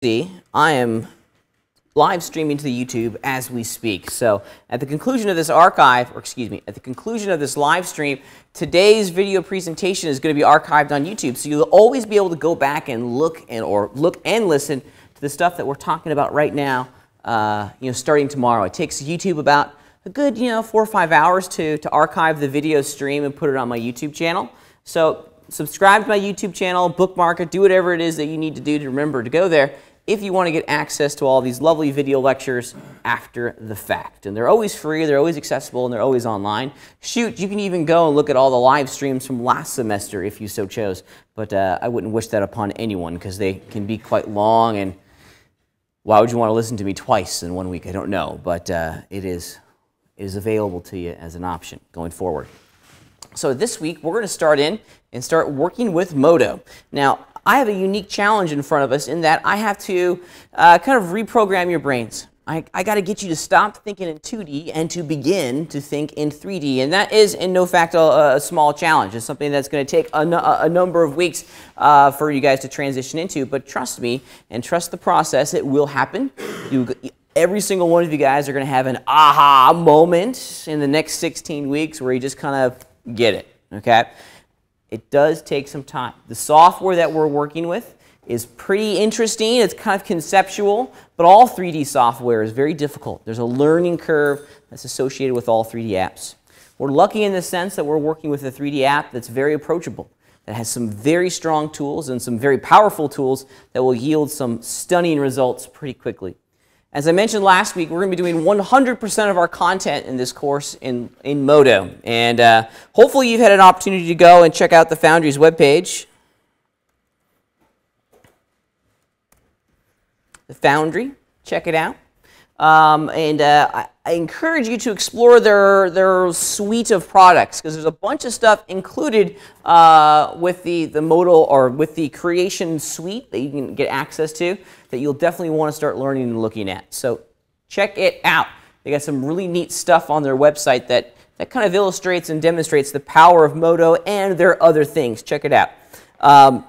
See, I am live streaming to the YouTube as we speak. So at the conclusion of this archive, or excuse me, at the conclusion of this live stream, today's video presentation is going to be archived on YouTube. So you'll always be able to go back and look and listen to the stuff that we're talking about right now. Starting tomorrow. It takes YouTube about a good 4 or 5 hours to archive the video stream and put it on my YouTube channel. So subscribe to my YouTube channel, bookmark it, do whatever it is that you need to do to remember to go there if you want to get access to all these lovely video lectures after the fact. And they're always free, they're always accessible, and they're always online. Shoot, you can even go and look at all the live streams from last semester if you so chose. But I wouldn't wish that upon anyone because they can be quite long, and why would you want to listen to me twice in 1 week? I don't know, but it is available to you as an option going forward. So this week, we're going to start working with Modo. Now, I have a unique challenge in front of us in that I have to kind of reprogram your brains. I got to get you to stop thinking in 2D and to begin to think in 3D. And that is, in no fact, a small challenge. It's something that's going to take a number of weeks for you guys to transition into. But trust me and trust the process. It will happen. Every single one of you guys are going to have an aha moment in the next 16 weeks where you just kind of get it, okay? It does take some time. The software that we're working with is pretty interesting. It's kind of conceptual, but all 3D software is very difficult. There's a learning curve that's associated with all 3D apps. We're lucky in the sense that we're working with a 3D app that's very approachable, that has some very strong tools and some very powerful tools that will yield some stunning results pretty quickly. As I mentioned last week, we're going to be doing 100% of our content in this course in Modo. And hopefully you've had an opportunity to go and check out the Foundry's webpage. The Foundry, check it out. I encourage you to explore their suite of products because there's a bunch of stuff included with the Modo or with the Creation Suite that you can get access to that you'll definitely want to start learning and looking at. So check it out. They got some really neat stuff on their website that kind of illustrates and demonstrates the power of Modo and their other things. Check it out. How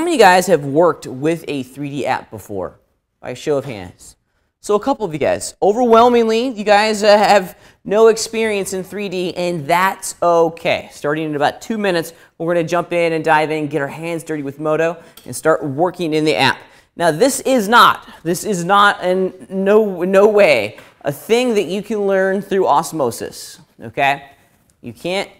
many guys have worked with a 3D app before? By a show of hands. So a couple of you guys. Overwhelmingly, you guys have no experience in 3D, and that's okay. Starting in about 2 minutes, we're going to jump in and dive in, get our hands dirty with Modo, and start working in the app. Now, this is not in no way a thing that you can learn through osmosis, okay? You can't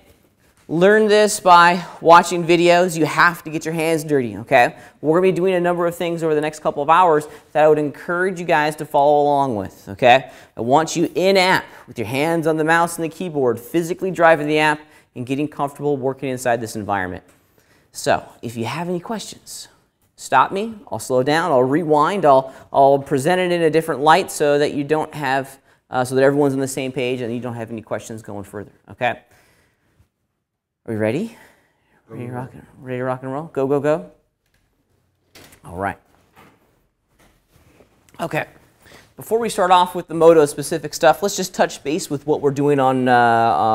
learn this by watching videos. You have to get your hands dirty, okay? We're going to be doing a number of things over the next couple of hours that I would encourage you guys to follow along with, okay? I want you in-app with your hands on the mouse and the keyboard, physically driving the app and getting comfortable working inside this environment. So, if you have any questions, stop me. I'll slow down. I'll rewind. I'll present it in a different light so that you don't have, so that everyone's on the same page and you don't have any questions going further, okay? Are we ready? Ready to rock and roll? Go, go, go. All right. Okay. Before we start off with the Modo specific stuff, let's just touch base with what we're doing on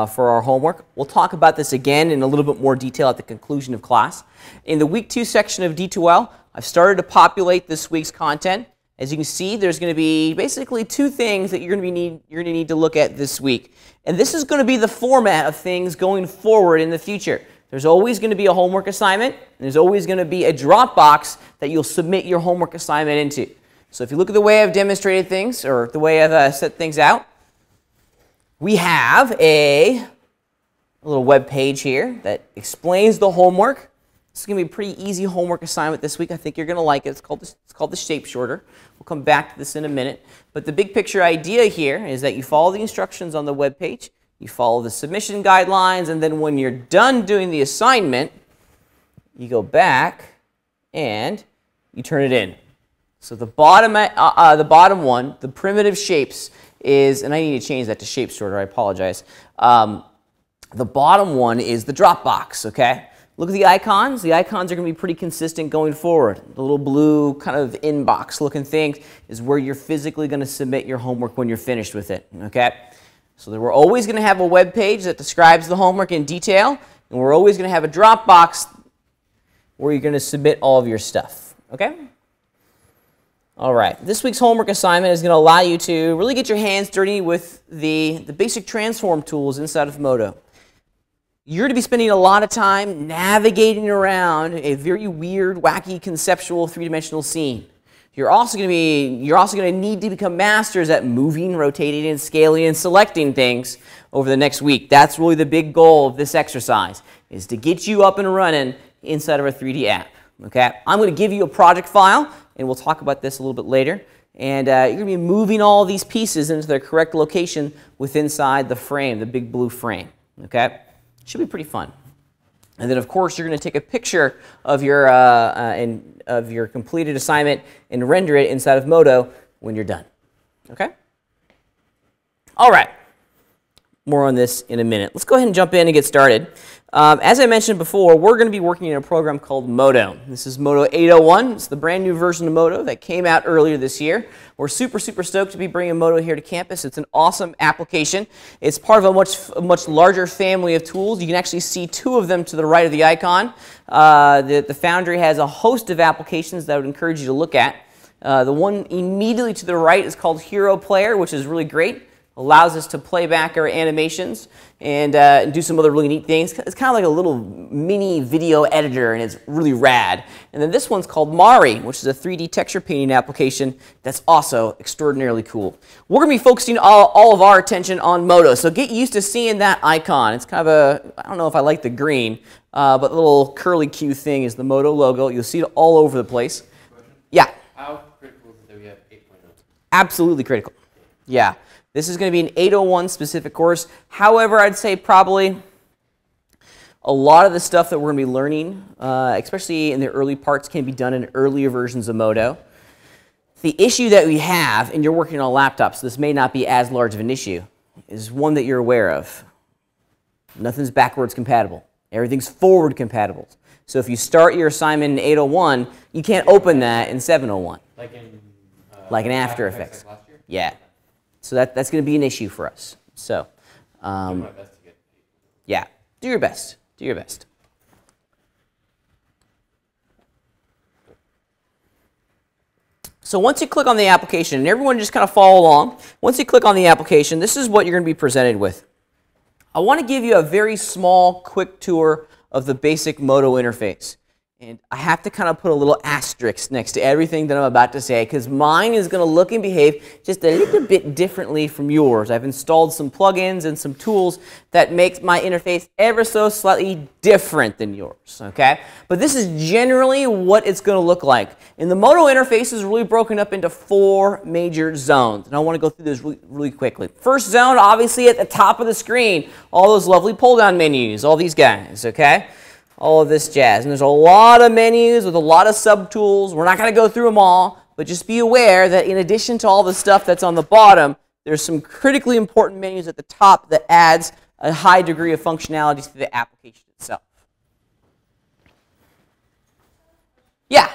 for our homework. We'll talk about this again in a little bit more detail at the conclusion of class. In the week 2 section of D2L, I've started to populate this week's content. As you can see, there's going to be basically 2 things that you're going to need to look at this week. And this is going to be the format of things going forward in the future. There's always going to be a homework assignment, and there's always going to be a Dropbox that you'll submit your homework assignment into. So if you look at the way I've demonstrated things, or the way I've set things out, we have a little web page here that explains the homework. This is going to be a pretty easy homework assignment this week. I think you're going to like it. It's called the shape shorter. We'll come back to this in a minute. But the big picture idea here is that you follow the instructions on the web page, you follow the submission guidelines, and then when you're done doing the assignment, you go back and you turn it in. So the bottom one, the primitive shapes, is, and I need to change that to shape sorter, I apologize. The bottom one is the Dropbox, okay? Look at the icons. The icons are going to be pretty consistent going forward. The little blue kind of inbox looking thing is where you're physically going to submit your homework when you're finished with it, okay? So that we're always going to have a web page that describes the homework in detail, and we're always going to have a Dropbox where you're going to submit all of your stuff, okay? All right, this week's homework assignment is going to allow you to really get your hands dirty with the basic transform tools inside of Modo. You're going to be spending a lot of time navigating around a very weird, wacky, conceptual, three-dimensional scene. You're also going to need to become masters at moving, rotating, and scaling and selecting things over the next week. That's really the big goal of this exercise, is to get you up and running inside of a 3D app. Okay? I'm going to give you a project file, and we'll talk about this a little bit later. And you're going to be moving all these pieces into their correct location within inside the frame, the big blue frame. Okay? Should be pretty fun. And then, of course, you're going to take a picture of your completed assignment and render it inside of Modo when you're done. Okay? All right. More on this in a minute. Let's go ahead and jump in and get started. As I mentioned before, we're going to be working in a program called Modo. This is Modo 801. It's the brand new version of Modo that came out earlier this year. We're super stoked to be bringing Modo here to campus. It's an awesome application. It's part of a much larger family of tools. You can actually see two of them to the right of the icon. The Foundry has a host of applications that I would encourage you to look at. The one immediately to the right is called Hero Player, which is really great. Allows us to play back our animations and do some other really neat things. It's kind of like a little mini video editor, and it's really rad. And then this one's called Mari, which is a 3D texture painting application that's also extraordinarily cool. We're going to be focusing all of our attention on Modo, so get used to seeing that icon. It's kind of a, I don't know if I like the green, but the little curly Q thing is the Modo logo. You'll see it all over the place. Question? Yeah? How critical is it that we have 8.0? Absolutely critical. Yeah. This is going to be an 801 specific course. However, I'd say probably a lot of the stuff that we're going to be learning, especially in the early parts, can be done in earlier versions of Modo. The issue that we have, and you're working on a laptop, so this may not be as large of an issue, is one that you're aware of. Nothing's backwards compatible. Everything's forward compatible. So if you start your assignment in 801, you can't open that in 701. Like in After Effects. Like last year? Yeah. So that's going to be an issue for us. So, do my best to get yeah, do your best. Do your best. So once you click on the application, and everyone just kind of follow along, once you click on the application, this is what you're going to be presented with. I want to give you a very small, quick tour of the basic Modo interface. And I have to kind of put a little asterisk next to everything that I'm about to say, because mine is going to look and behave just a little bit differently from yours. I've installed some plugins and some tools that make my interface ever so slightly different than yours, okay? But this is generally what it's going to look like. And the Modo interface is really broken up into 4 major zones. And I want to go through this really quickly. First zone, obviously at the top of the screen, all those lovely pull-down menus, all these guys, okay? All of this jazz. And there's a lot of menus with a lot of subtools. We're not going to go through them all, but just be aware that in addition to all the stuff that's on the bottom, there's some critically important menus at the top that adds a high degree of functionality to the application itself. Yeah?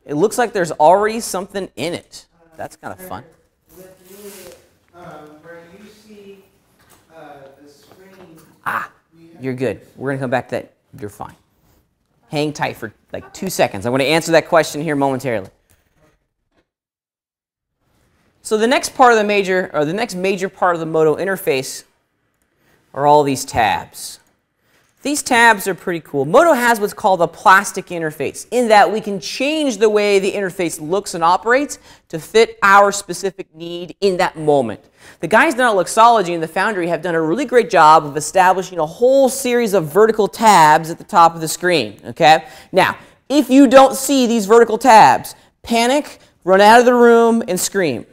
It looks like there's already something in it. That's kind of fun. Where you see the screen. You're good. We're going to come back to that. You're fine. Hang tight for like 2 seconds. I'm going to answer that question here momentarily. So the next part of the next major part of the Modo interface are all these tabs. These tabs are pretty cool. Modo has what's called a plastic interface, in that we can change the way the interface looks and operates to fit our specific need in that moment. The guys down at Luxology and the Foundry have done a really great job of establishing a whole series of vertical tabs at the top of the screen. Okay? Now, if you don't see these vertical tabs, panic, run out of the room, and scream.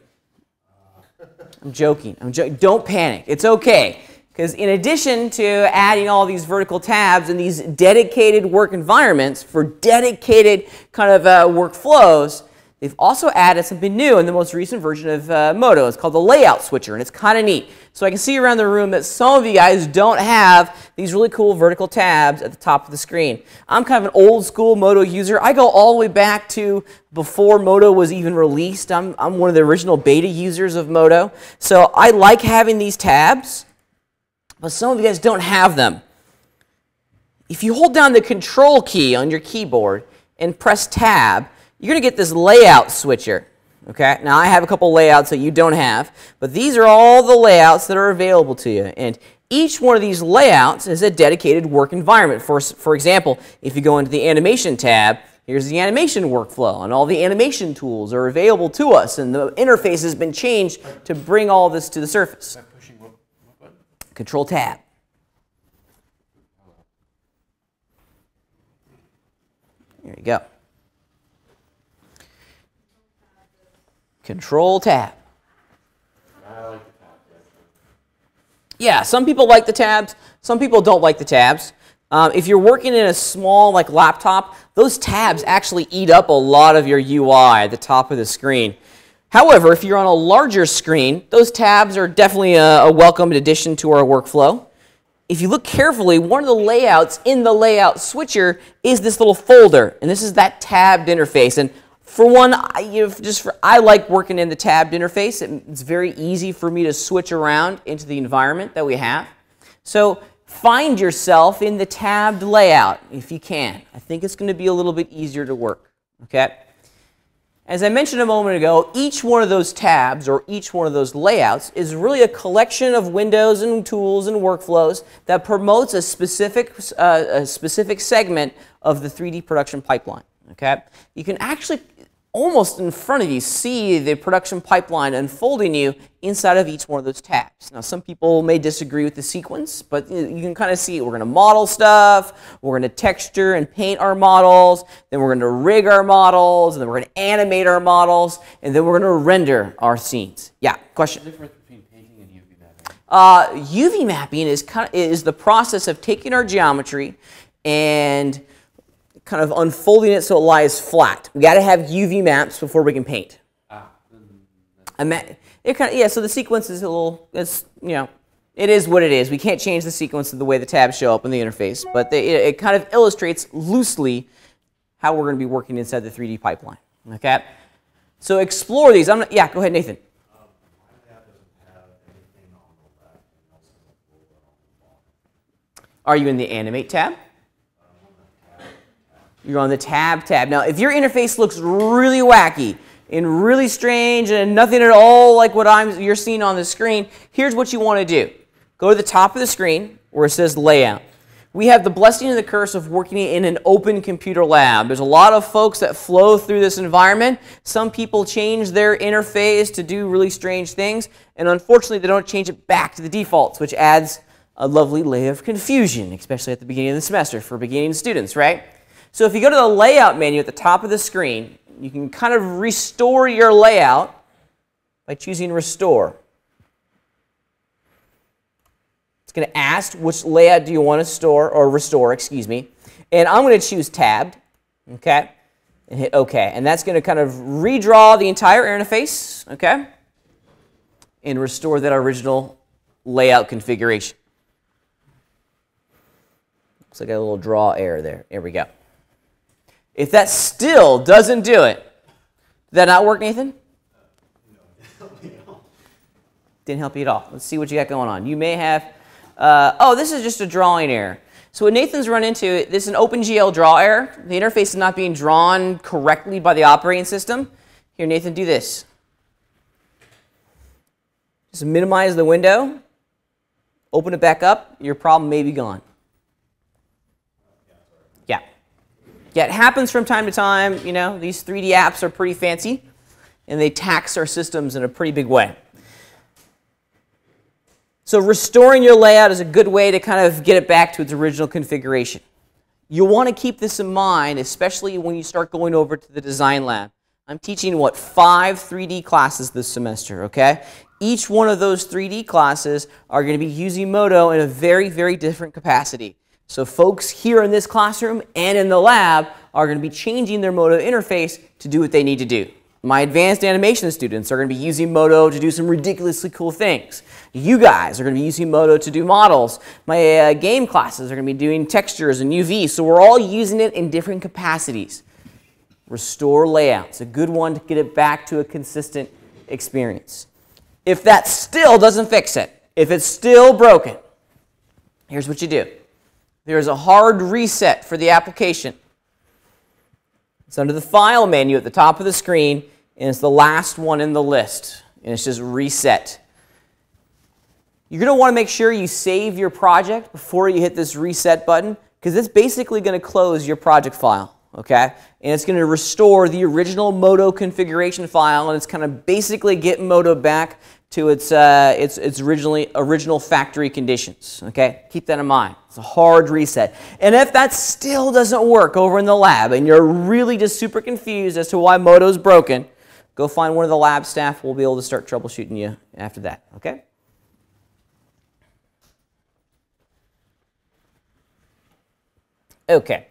I'm joking. Don't panic. It's okay. Because in addition to adding all these vertical tabs and these dedicated work environments for dedicated kind of workflows, they've also added something new in the most recent version of Modo. It's called the layout switcher, and it's kind of neat. So I can see around the room that some of you guys don't have these really cool vertical tabs at the top of the screen. I'm kind of an old school Modo user. I go all the way back to before Modo was even released. I'm one of the original beta users of Modo. So I like having these tabs. But some of you guys don't have them. if you hold down the Control key on your keyboard and press Tab, you're going to get this layout switcher. Okay? Now, I have a couple layouts that you don't have, but these are all the layouts that are available to you. And each one of these layouts is a dedicated work environment. For example, if you go into the Animation tab, here's the animation workflow, and all the animation tools are available to us, and the interface has been changed to bring all this to the surface. By pushing what button? Control Tab. There you go. Control Tab. I like the tab. Yeah, some people like the tabs. Some people don't like the tabs. If you're working in a small laptop, those tabs actually eat up a lot of your UI at the top of the screen. However, if you're on a larger screen, those tabs are definitely a welcome addition to our workflow. If you look carefully, one of the layouts in the layout switcher is this little folder, and this is that tabbed interface. And for one, I like working in the tabbed interface. It's very easy for me to switch around into the environment that we have. So find yourself in the tabbed layout if you can. I think it's going to be a little bit easier to work. Okay? As I mentioned a moment ago, each one of those tabs or each one of those layouts is really a collection of windows and tools and workflows that promotes a specific segment of the 3D production pipeline. Okay? You can actually almost in front of you see the production pipeline unfolding you inside of each one of those tabs. Now, some people may disagree with the sequence, but you can kind of see it. We're going to model stuff, we're going to texture and paint our models, then we're going to rig our models, and then we're going to animate our models, and then we're going to render our scenes. Yeah, question? What's the difference between painting and UV mapping? UV mapping is the process of taking our geometry and kind of unfolding it so it lies flat. We got to have UV maps before we can paint. So the sequence is a little, it is what it is. We can't change the sequence of the way the tabs show up in the interface, but it kind of illustrates loosely how we're going to be working inside the 3D pipeline. Okay? So explore these. Yeah, go ahead, Nathan. Are you in the Animate tab? You're on the tab. Now, if your interface looks really wacky and really strange and nothing at all like what you're seeing on the screen, here's what you want to do. Go to the top of the screen where it says Layout. We have the blessing and the curse of working in an open computer lab. There's a lot of folks that flow through this environment. Some people change their interface to do really strange things, and unfortunately they don't change it back to the defaults, which adds a lovely layer of confusion, especially at the beginning of the semester for beginning students, right? So if you go to the Layout menu at the top of the screen, you can kind of restore your layout by choosing Restore. It's going to ask which layout do you want to store or restore, excuse me. And I'm going to choose Tabbed, okay, and hit OK. And that's going to kind of redraw the entire interface, okay, and restore that original layout configuration. Looks like a little draw error there. There we go. If that still doesn't do it, did that not work, Nathan? No, Didn't help you at all. Let's see what you got going on. You may have, oh, this is just a drawing error. So what Nathan's run into, this is an OpenGL draw error. The interface is not being drawn correctly by the operating system. Here, Nathan, do this. Just minimize the window, open it back up, your problem may be gone. Yeah, it happens from time to time. You know, these 3D apps are pretty fancy, and they tax our systems in a pretty big way. So restoring your layout is a good way to kind of get it back to its original configuration. You'll want to keep this in mind, especially when you start going over to the design lab. I'm teaching, 5 3D classes this semester, okay? Each one of those 3D classes are going to be using Modo in a very, very different capacity. So folks here in this classroom and in the lab are going to be changing their Modo interface to do what they need to do. My advanced animation students are going to be using Modo to do some ridiculously cool things. You guys are going to be using Modo to do models. My game classes are going to be doing textures and UV. So we're all using it in different capacities. Restore layouts, a good one to get it back to a consistent experience. If that still doesn't fix it, if it's still broken, here's what you do. there's a hard reset for the application. It's under the File menu at the top of the screen, and it's the last one in the list, and it's just reset. You're going to want to make sure you save your project before you hit this reset button, because it's basically going to close your project file, okay? And it's going to restore the original Modo configuration file, and it's kind of basically get Modo back to its original factory conditions, okay? Keep that in mind. It's a hard reset. And if that still doesn't work over in the lab, and you're really just super confused as to why Modo's broken, go find one of the lab staff. We'll be able to start troubleshooting you after that, okay? Okay,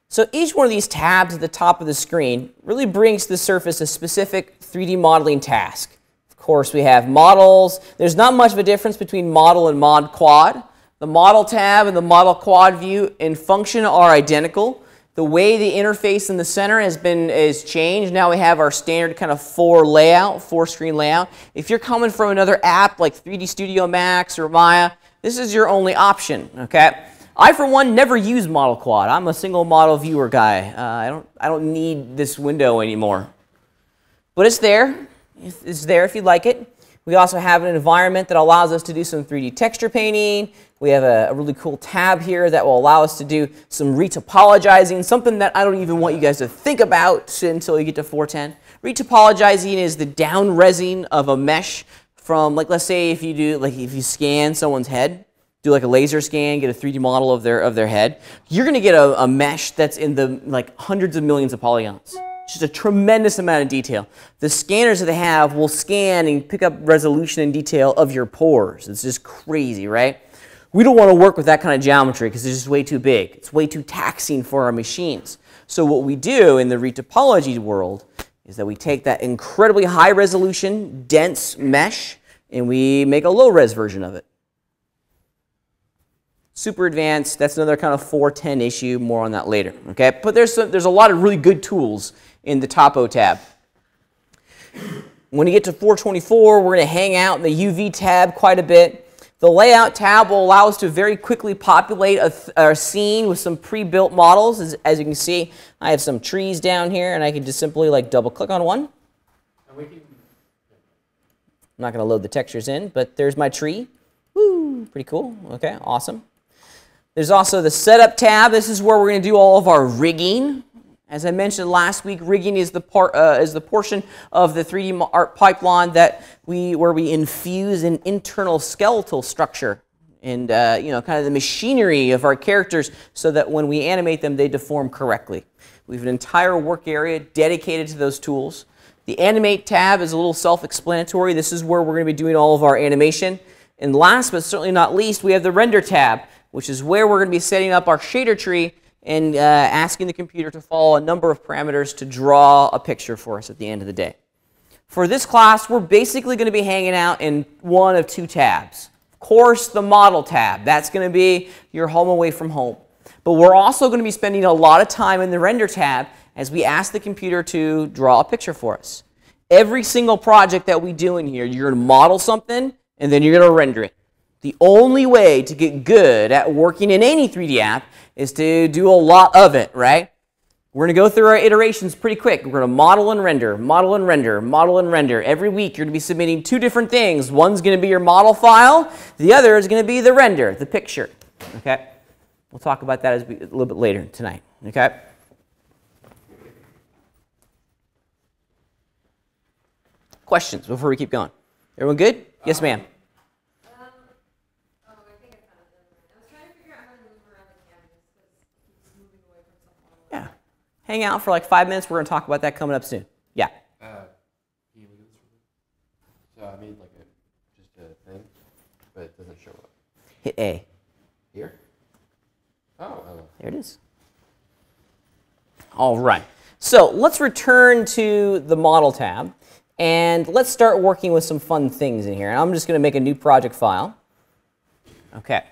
so each one of these tabs at the top of the screen really brings to the surface a specific 3D modeling task. Of course, we have models. There's not much of a difference between model and mod quad. The model tab and the model quad view in function are identical. The way the interface in the center is changed. Now we have our standard kind of four screen layout. If you're coming from another app like 3D Studio Max or Maya, this is your only option, okay? I, for one, never use model quad. I'm a single model viewer guy. I don't need this window anymore. But it's there. It's there if you'd like it. We also have an environment that allows us to do some 3D texture painting. We have a really cool tab here that will allow us to do some retopologizing, something that I don't even want you guys to think about until you get to 410. Retopologizing is the down-resing of a mesh from, like, let's say if you scan someone's head, do like a laser scan, get a 3D model of their head, you're going to get a mesh that's in the hundreds of millions of polygons. Just a tremendous amount of detail. The scanners that they have will scan and pick up resolution and detail of your pores. It's just crazy, right? We don't want to work with that kind of geometry because it's just way too big. It's way too taxing for our machines. So what we do in the retopology world is that we take that incredibly high resolution, dense mesh, and we make a low-res version of it. Super advanced. That's another kind of 410 issue. More on that later. Okay, but there's a lot of really good tools in the Topo tab. When you get to 424, we're going to hang out in the UV tab quite a bit. The Layout tab will allow us to very quickly populate a scene with some pre-built models. As you can see, I have some trees down here, and I can just simply double-click on one. I'm not going to load the textures in, but there's my tree. Woo, pretty cool. Okay, awesome. There's also the Setup tab. This is where we're going to do all of our rigging. As I mentioned last week, rigging is the portion of the 3D art pipeline where we infuse an internal skeletal structure and kind of the machinery of our characters so that when we animate them, they deform correctly. We have an entire work area dedicated to those tools. The Animate tab is a little self-explanatory. This is where we're going to be doing all of our animation. And last but certainly not least, we have the Render tab, which is where we're going to be setting up our shader tree and asking the computer to follow a number of parameters to draw a picture for us at the end of the day. For this class, we're basically going to be hanging out in one of two tabs. Of course, the Model tab. That's going to be your home away from home. But we're also going to be spending a lot of time in the Render tab as we ask the computer to draw a picture for us. Every single project that we do in here, you're going to model something, and then you're going to render it. The only way to get good at working in any 3D app is to do a lot of it, right? We're going to go through our iterations pretty quick. We're going to model and render, model and render, model and render. Every week you're going to be submitting two different things. One's going to be your model file. The other is going to be the render, the picture. Okay? We'll talk about that a little bit later tonight. Okay? Questions before we keep going? Everyone good? Yes, ma'am. Hang out for like 5 minutes. We're going to talk about that coming up soon. Yeah. Can you look at this real quick? So I made just a thing, but it doesn't show up. Hit A. Here? Oh. There it is. All right. So let's return to the Model tab, and let's start working with some fun things in here. And I'm just going to make a new project file. Okay.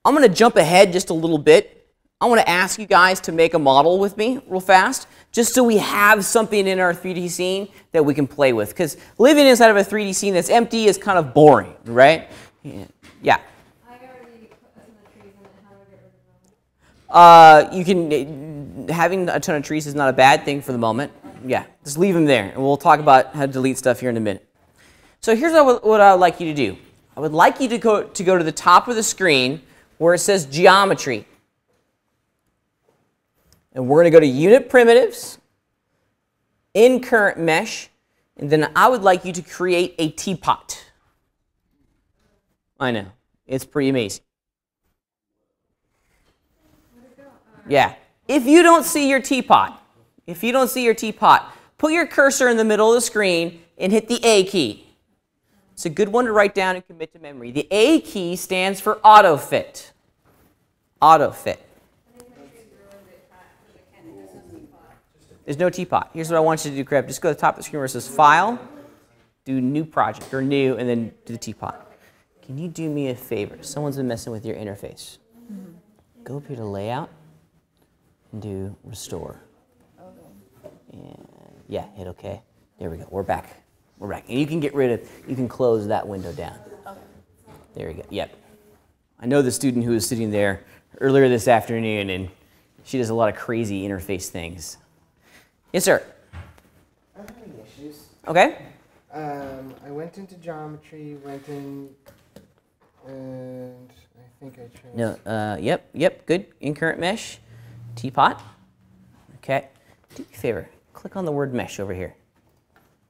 I'm going to jump ahead just a little bit. I want to ask you guys to make a model with me real fast, just so we have something in our 3D scene that we can play with. Because living inside of a 3D scene that's empty is kind of boring, right? Yeah. I already You can, having a ton of trees is not a bad thing for the moment. Yeah, just leave them there, and we'll talk about how to delete stuff here in a minute. So here's what I would like you to do. I would like you to go to the top of the screen where it says Geometry. And we're going to go to Unit Primitives, in Current Mesh, and then I would like you to create a teapot. I know, it's pretty amazing. Yeah, if you don't see your teapot, put your cursor in the middle of the screen and hit the A key. It's a good one to write down and commit to memory. The A key stands for autofit. Autofit. There's no teapot. Here's what I want you to do, Creb. Just go to the top of the screen where it says File, do New Project, or New, and then do the teapot. Can you do me a favor? Someone's been messing with your interface. Go up here to Layout and do Restore. And yeah, hit OK. There we go. We're back. We're back. And you can get rid of, you can close that window down. Okay. There we go. Yep. I know the student who was sitting there earlier this afternoon, and she does a lot of crazy interface things. Yes, sir. I'm having issues. Okay. I went into geometry, and I think I changed. No. Yep. Good. In Current Mesh, teapot. Okay. Do me a favor. Click on the word mesh over here.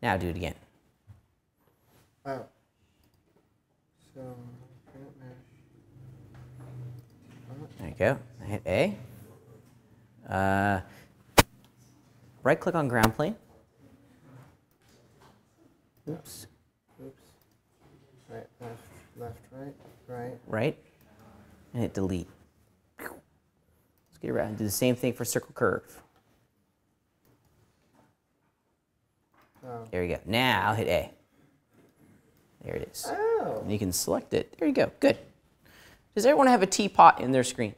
Now do it again. Oh. So, current mesh. There you go. Hit A. Right click on ground plane. Oops. Right, left, right. Right. And hit delete. Let's get around. Do the same thing for circle curve. Oh. There you go. Now hit A. There it is. Oh. And you can select it. There you go. Good. Does everyone have a teapot in their screen?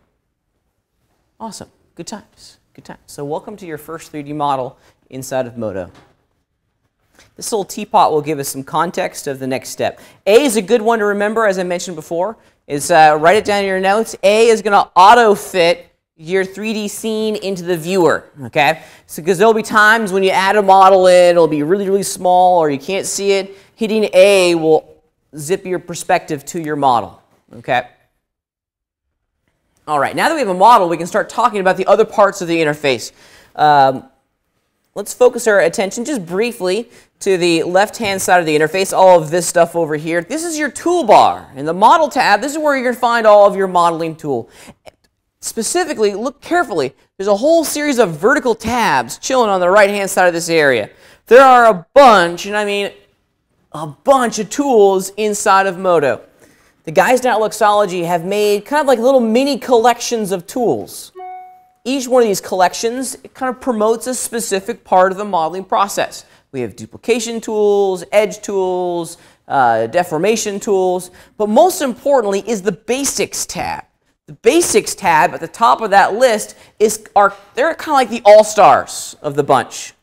Awesome. Good times. Good times. So welcome to your first 3D model inside of Modo. This little teapot will give us some context of the next step. A is a good one to remember, as I mentioned before. Write it down in your notes. A is going to auto-fit your 3D scene into the viewer, okay? So because there'll be times when you add a model in, it'll be really, really small, or you can't see it. Hitting A will zip your perspective to your model, okay? All right, now that we have a model, we can start talking about the other parts of the interface. Let's focus our attention just briefly to the left-hand side of the interface, all of this stuff over here. This is your toolbar. In the Model tab, this is where you're going to find all of your modeling tool. Specifically, look carefully. There's a whole series of vertical tabs chilling on the right-hand side of this area. There are a bunch, and I mean a bunch of tools inside of Modo. The guys down at Luxology have made kind of like little mini collections of tools. Each one of these collections kind of promotes a specific part of the modeling process. We have duplication tools, edge tools, deformation tools, but most importantly is the Basics tab. The Basics tab at the top of that list they're kind of like the all-stars of the bunch.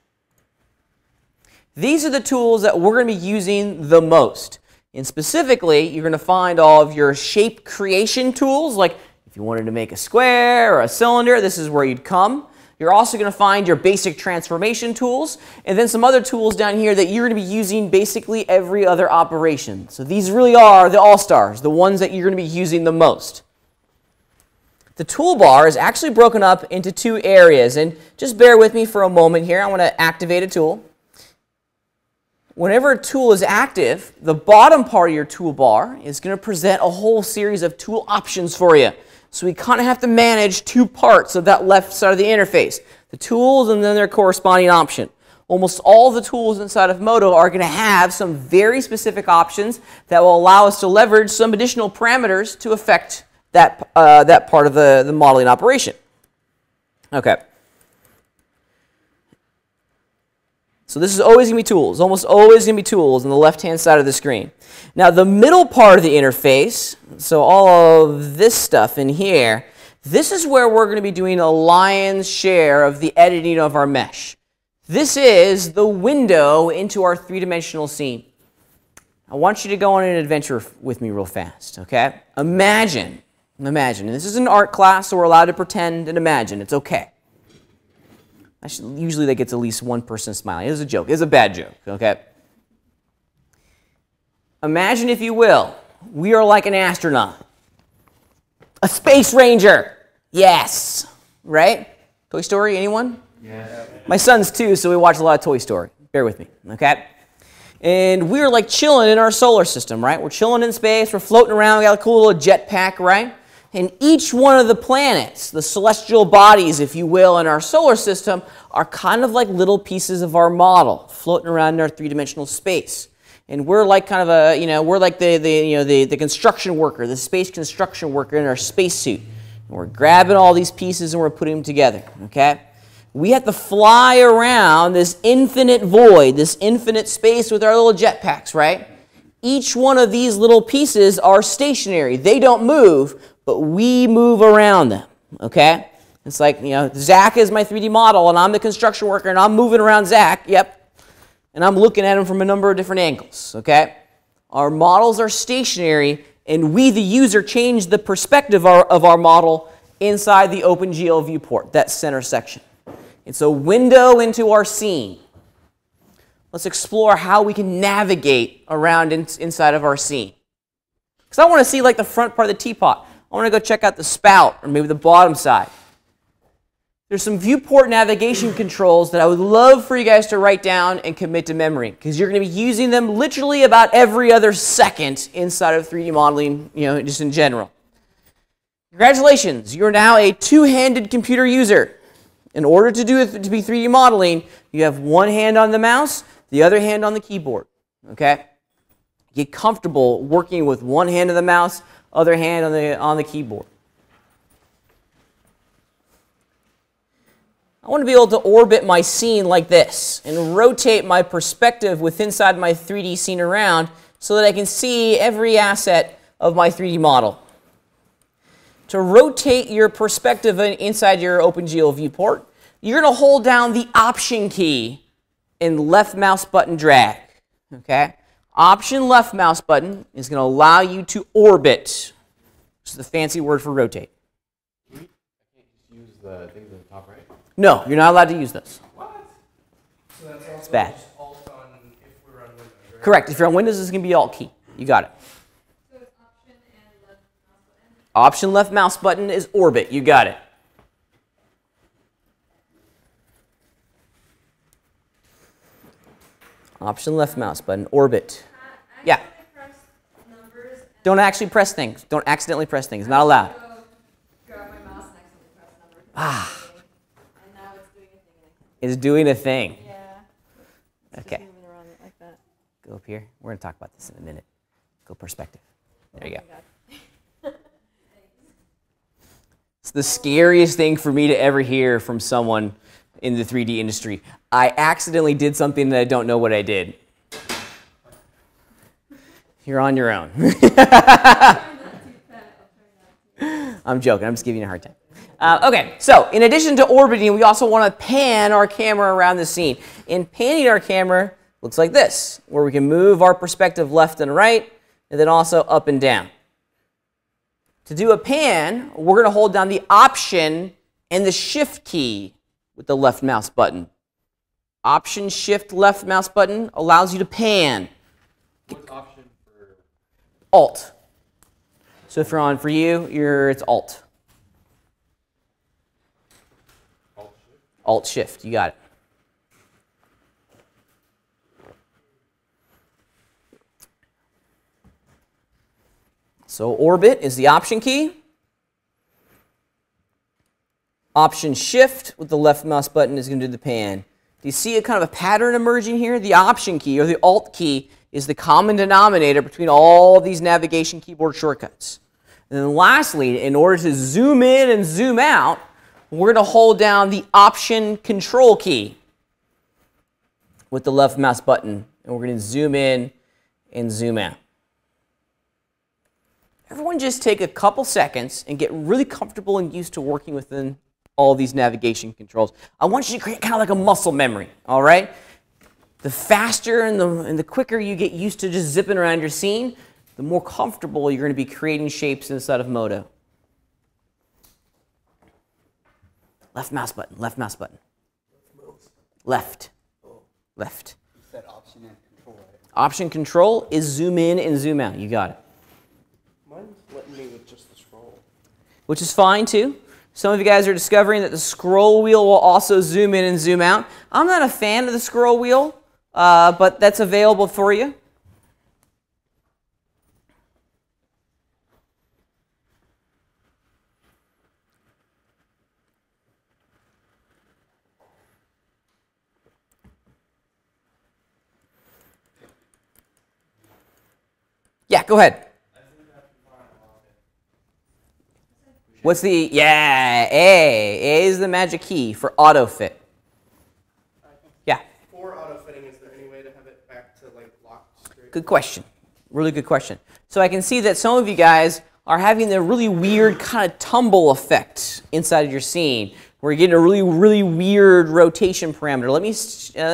These are the tools that we're going to be using the most. And specifically, you're going to find all of your shape creation tools, like if you wanted to make a square or a cylinder, this is where you'd come. You're also going to find your basic transformation tools, and then some other tools down here that you're going to be using basically every other operation. So these really are the all-stars, the ones that you're going to be using the most. The toolbar is actually broken up into two areas, and just bear with me for a moment here. I want to activate a tool. Whenever a tool is active, the bottom part of your toolbar is going to present a whole series of tool options for you. So we kind of have to manage two parts of that left side of the interface, the tools and then their corresponding option. Almost all the tools inside of Modo are going to have some very specific options that will allow us to leverage some additional parameters to affect that, that part of the modeling operation. Okay. So this is always going to be tools, almost always going to be tools on the left-hand side of the screen. Now the middle part of the interface, so all of this stuff in here, this is where we're going to be doing a lion's share of the editing of our mesh. This is the window into our three-dimensional scene. I want you to go on an adventure with me real fast, okay? Imagine Imagine. And this is an art class, so we're allowed to pretend and imagine. It's okay. Usually that gets at least one person smiling. It was a joke. It was a bad joke, okay? Imagine, if you will, we are like an astronaut. A space ranger. Yes. Right? Toy Story, anyone? Yeah. My son's too, so we watch a lot of Toy Story. Bear with me, okay? And we're like chilling in our solar system, right? We're chilling in space. We're floating around. We got a cool little jetpack, right? And each one of the planets, the celestial bodies, if you will, in our solar system are kind of like little pieces of our model floating around in our three-dimensional space. And we're like kind of a, we're like the construction worker, the space construction worker in our spacesuit. And we're grabbing all these pieces and we're putting them together, okay? We have to fly around this infinite void, this infinite space with our little jetpacks, right? Each one of these little pieces are stationary. They don't move, but we move around them, okay? It's like, Zach is my 3D model, and I'm the construction worker, and I'm moving around Zach, yep. And I'm looking at him from a number of different angles, okay? Our models are stationary, and we, the user, change the perspective of our model inside the OpenGL viewport, that center section. It's a window into our scene. Let's explore how we can navigate around inside of our scene. Because I want to see like the front part of the teapot. I want to go check out the spout, or maybe the bottom side. There's some viewport navigation controls that I would love for you guys to write down and commit to memory, because you're going to be using them literally about every other second inside of 3D modeling, just in general. Congratulations, you're now a two-handed computer user. In order to be 3D modeling, you have one hand on the mouse, the other hand on the keyboard, okay? Get comfortable working with one hand on the mouse, other hand on the keyboard. I want to be able to orbit my scene like this and rotate my perspective with inside my 3D scene around so that I can see every asset of my 3D model. To rotate your perspective inside your OpenGL viewport, you're going to hold down the Option key and left mouse button drag. Okay? Option left mouse button is going to allow you to orbit. This is the fancy word for rotate. I can't just use the things at the top right? No, you're not allowed to use those. What? So that's also It's bad. just Alt on if we're on Windows, right? Correct. If you're on Windows, it's going to be Alt key. You got it. So it's Option and left mouse button? Option left mouse button is orbit. You got it. Option left mouse button, orbit. Yeah. Press numbers Don't actually press things. Don't accidentally press things. Not allowed. and grab my mouse and accidentally press numbers. Ah. And now it's doing a thing. It's doing a thing. Yeah. It's Okay. just moving around like that. Go up here. We're going to talk about this in a minute. Go perspective. There you go. Oh my God. It's the scariest thing for me to ever hear from someone in the 3D industry. I accidentally did something that I don't know what I did. You're on your own. I'm joking. I'm just giving you a hard time. Okay, so in addition to orbiting, we also want to pan our camera around the scene. In panning our camera, looks like this, where we can move our perspective left and right, and then also up and down. To do a pan, we're going to hold down the Option and the Shift key with the left mouse button. Option, Shift, left mouse button allows you to pan. What's option for? Alt. So if you're on, for you, it's Alt. Alt shift? Alt, Shift, you got it. So orbit is the Option key. Option Shift with the left mouse button is going to do the pan. Do you see a kind of a pattern emerging here? The Option key or the Alt key is the common denominator between all these navigation keyboard shortcuts. And then lastly, in order to zoom in and zoom out, we're going to hold down the Option Control key with the left mouse button. And we're going to zoom in and zoom out. Everyone just take a couple seconds and get really comfortable and used to working within all these navigation controls. I want you to create kind of like a muscle memory, all right? The faster and the quicker you get used to just zipping around your scene, the more comfortable you're going to be creating shapes inside of Modo. Left mouse button, left mouse button. Left. Left. You said option and control, right? Option control is zoom in and zoom out. You got it. Mine's letting me with just the scroll. Which is fine too. Some of you guys are discovering that the scroll wheel will also zoom in and zoom out. I'm not a fan of the scroll wheel, but that's available for you. Yeah, go ahead. What's the, yeah, A. A is the magic key for auto fit. Yeah. For auto fitting, is there any way to have it back to like locked straight? Good question. Really good question. So I can see that some of you guys are having the really weird kind of tumble effect inside of your scene, where you're getting a really weird rotation parameter. Let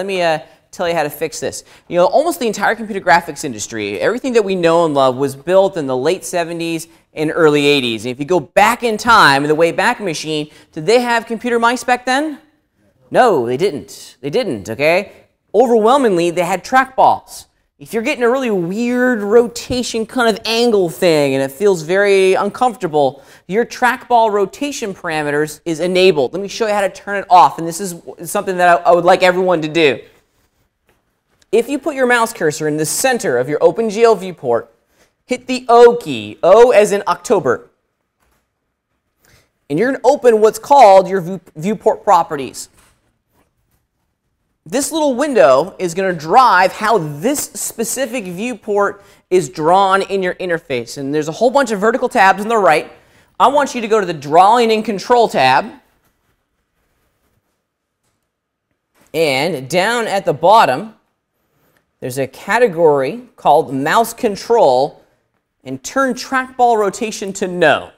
me tell you how to fix this. You know, almost the entire computer graphics industry, everything that we know and love was built in the late 70s and early 80s. And if you go back in time, in the Wayback Machine, did they have computer mice back then? No, they didn't. They didn't, okay? Overwhelmingly, they had trackballs. If you're getting a really weird rotation kind of angle thing and it feels very uncomfortable, your trackball rotation parameters is enabled. Let me show you how to turn it off, and this is something that I would like everyone to do. If you put your mouse cursor in the center of your OpenGL viewport, hit the O key, O as in October, and you're going to open what's called your viewport properties. This little window is going to drive how this specific viewport is drawn in your interface. And there's a whole bunch of vertical tabs on the right. I want you to go to the Drawing and Control tab. And down at the bottom, there's a category called Mouse Control, and turn trackball rotation to no.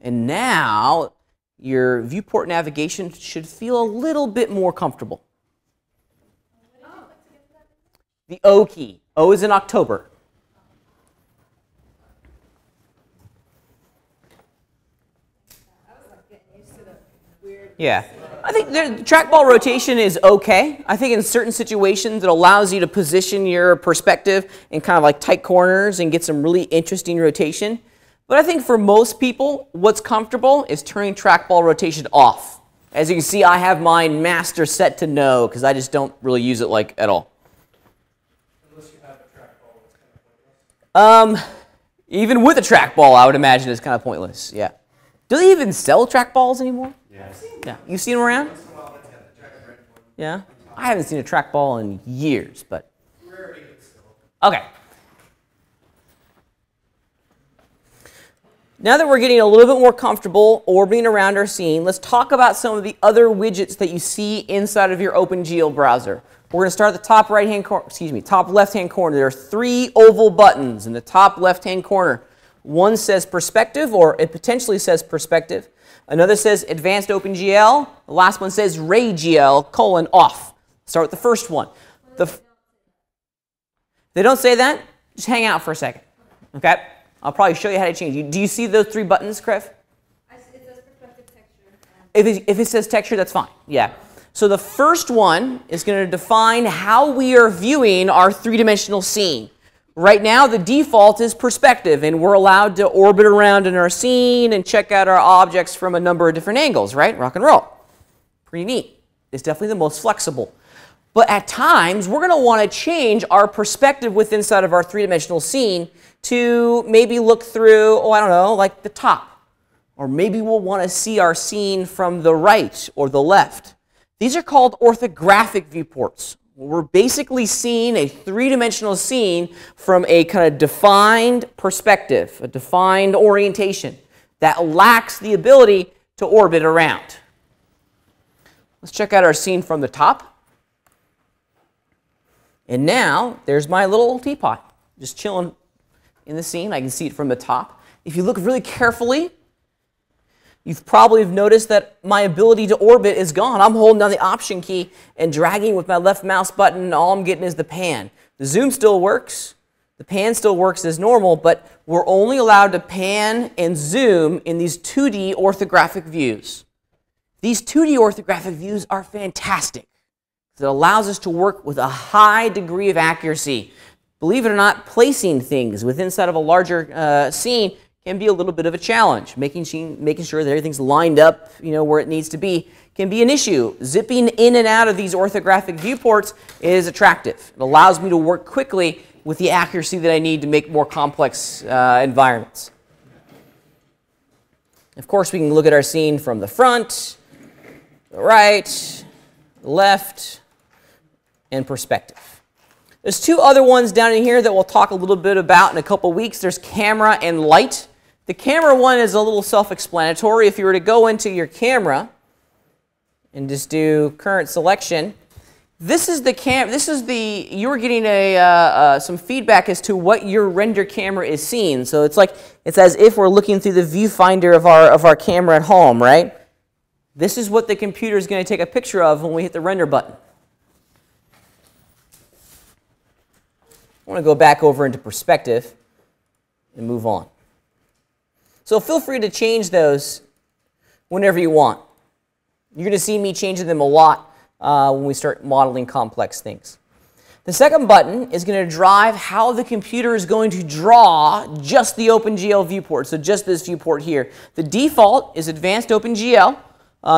And now your viewport navigation should feel a little bit more comfortable. The O key. O is in October. Yeah. I think the trackball rotation is okay. I think in certain situations it allows you to position your perspective in kind of like tight corners and get some really interesting rotation. But I think for most people, what's comfortable is turning trackball rotation off. As you can see, I have mine master set to no because I just don't really use it like at all. Unless you have a trackball, it's kind of pointless. Even with a trackball, I would imagine it's kind of pointless. Yeah. Do they even sell trackballs anymore? Yeah. Yeah. You've seen them around? Once in a while, it's got the track red one. Yeah. I haven't seen a trackball in years, but Rarity, but still. okay. Now that we're getting a little bit more comfortable orbiting around our scene, let's talk about some of the other widgets that you see inside of your OpenGL browser. We're going to start at the top right-hand corner, top left-hand corner. There are 3 oval buttons in the top left-hand corner. One says perspective, or it potentially says perspective. Another says advanced OpenGL. The last one says RayGL : off. Start with the first one. They don't say that? Just hang out for a second. Okay? I'll probably show you how to change it. Do you see those 3 buttons, Criff? It says perspective texture. If it says texture, that's fine. Yeah. So the first one is going to define how we are viewing our 3-dimensional scene. Right now, the default is perspective, and we're allowed to orbit around in our scene and check out our objects from a number of different angles, right? Rock and roll. Pretty neat. It's definitely the most flexible. But at times, we're going to want to change our perspective within inside of our 3-dimensional scene to maybe look through, oh, I don't know, like the top. Or maybe we'll want to see our scene from the right or the left. These are called orthographic viewports. We're basically seeing a 3-dimensional scene from a kind of defined perspective, a defined orientation that lacks the ability to orbit around. Let's check out our scene from the top. And now, there's my little teapot, just chilling in the scene. I can see it from the top. If you look really carefully, you've probably noticed that my ability to orbit is gone. I'm holding down the Option key and dragging with my left mouse button, and all I'm getting is the pan. The zoom still works. The pan still works as normal, but we're only allowed to pan and zoom in these 2D orthographic views. These 2D orthographic views are fantastic. It allows us to work with a high degree of accuracy. Believe it or not, placing things within inside of a larger scene can be a little bit of a challenge. Making sure that everything's lined up, where it needs to be can be an issue. Zipping in and out of these orthographic viewports is attractive. It allows me to work quickly with the accuracy that I need to make more complex environments. Of course, we can look at our scene from the front, the right, the left, and perspective. There's two other ones down in here that we'll talk a little bit about in a couple weeks. There's camera and light. The camera one is a little self-explanatory. If you were to go into your camera and just do current selection, you were getting some feedback as to what your render camera is seeing. So it's as if we're looking through the viewfinder of our camera at home, right? This is what the computer is going to take a picture of when we hit the render button. I want to go back over into perspective and move on. So feel free to change those whenever you want. You're going to see me changing them a lot when we start modeling complex things. The second button is going to drive how the computer is going to draw just the OpenGL viewport, so just this viewport here. The default is Advanced OpenGL.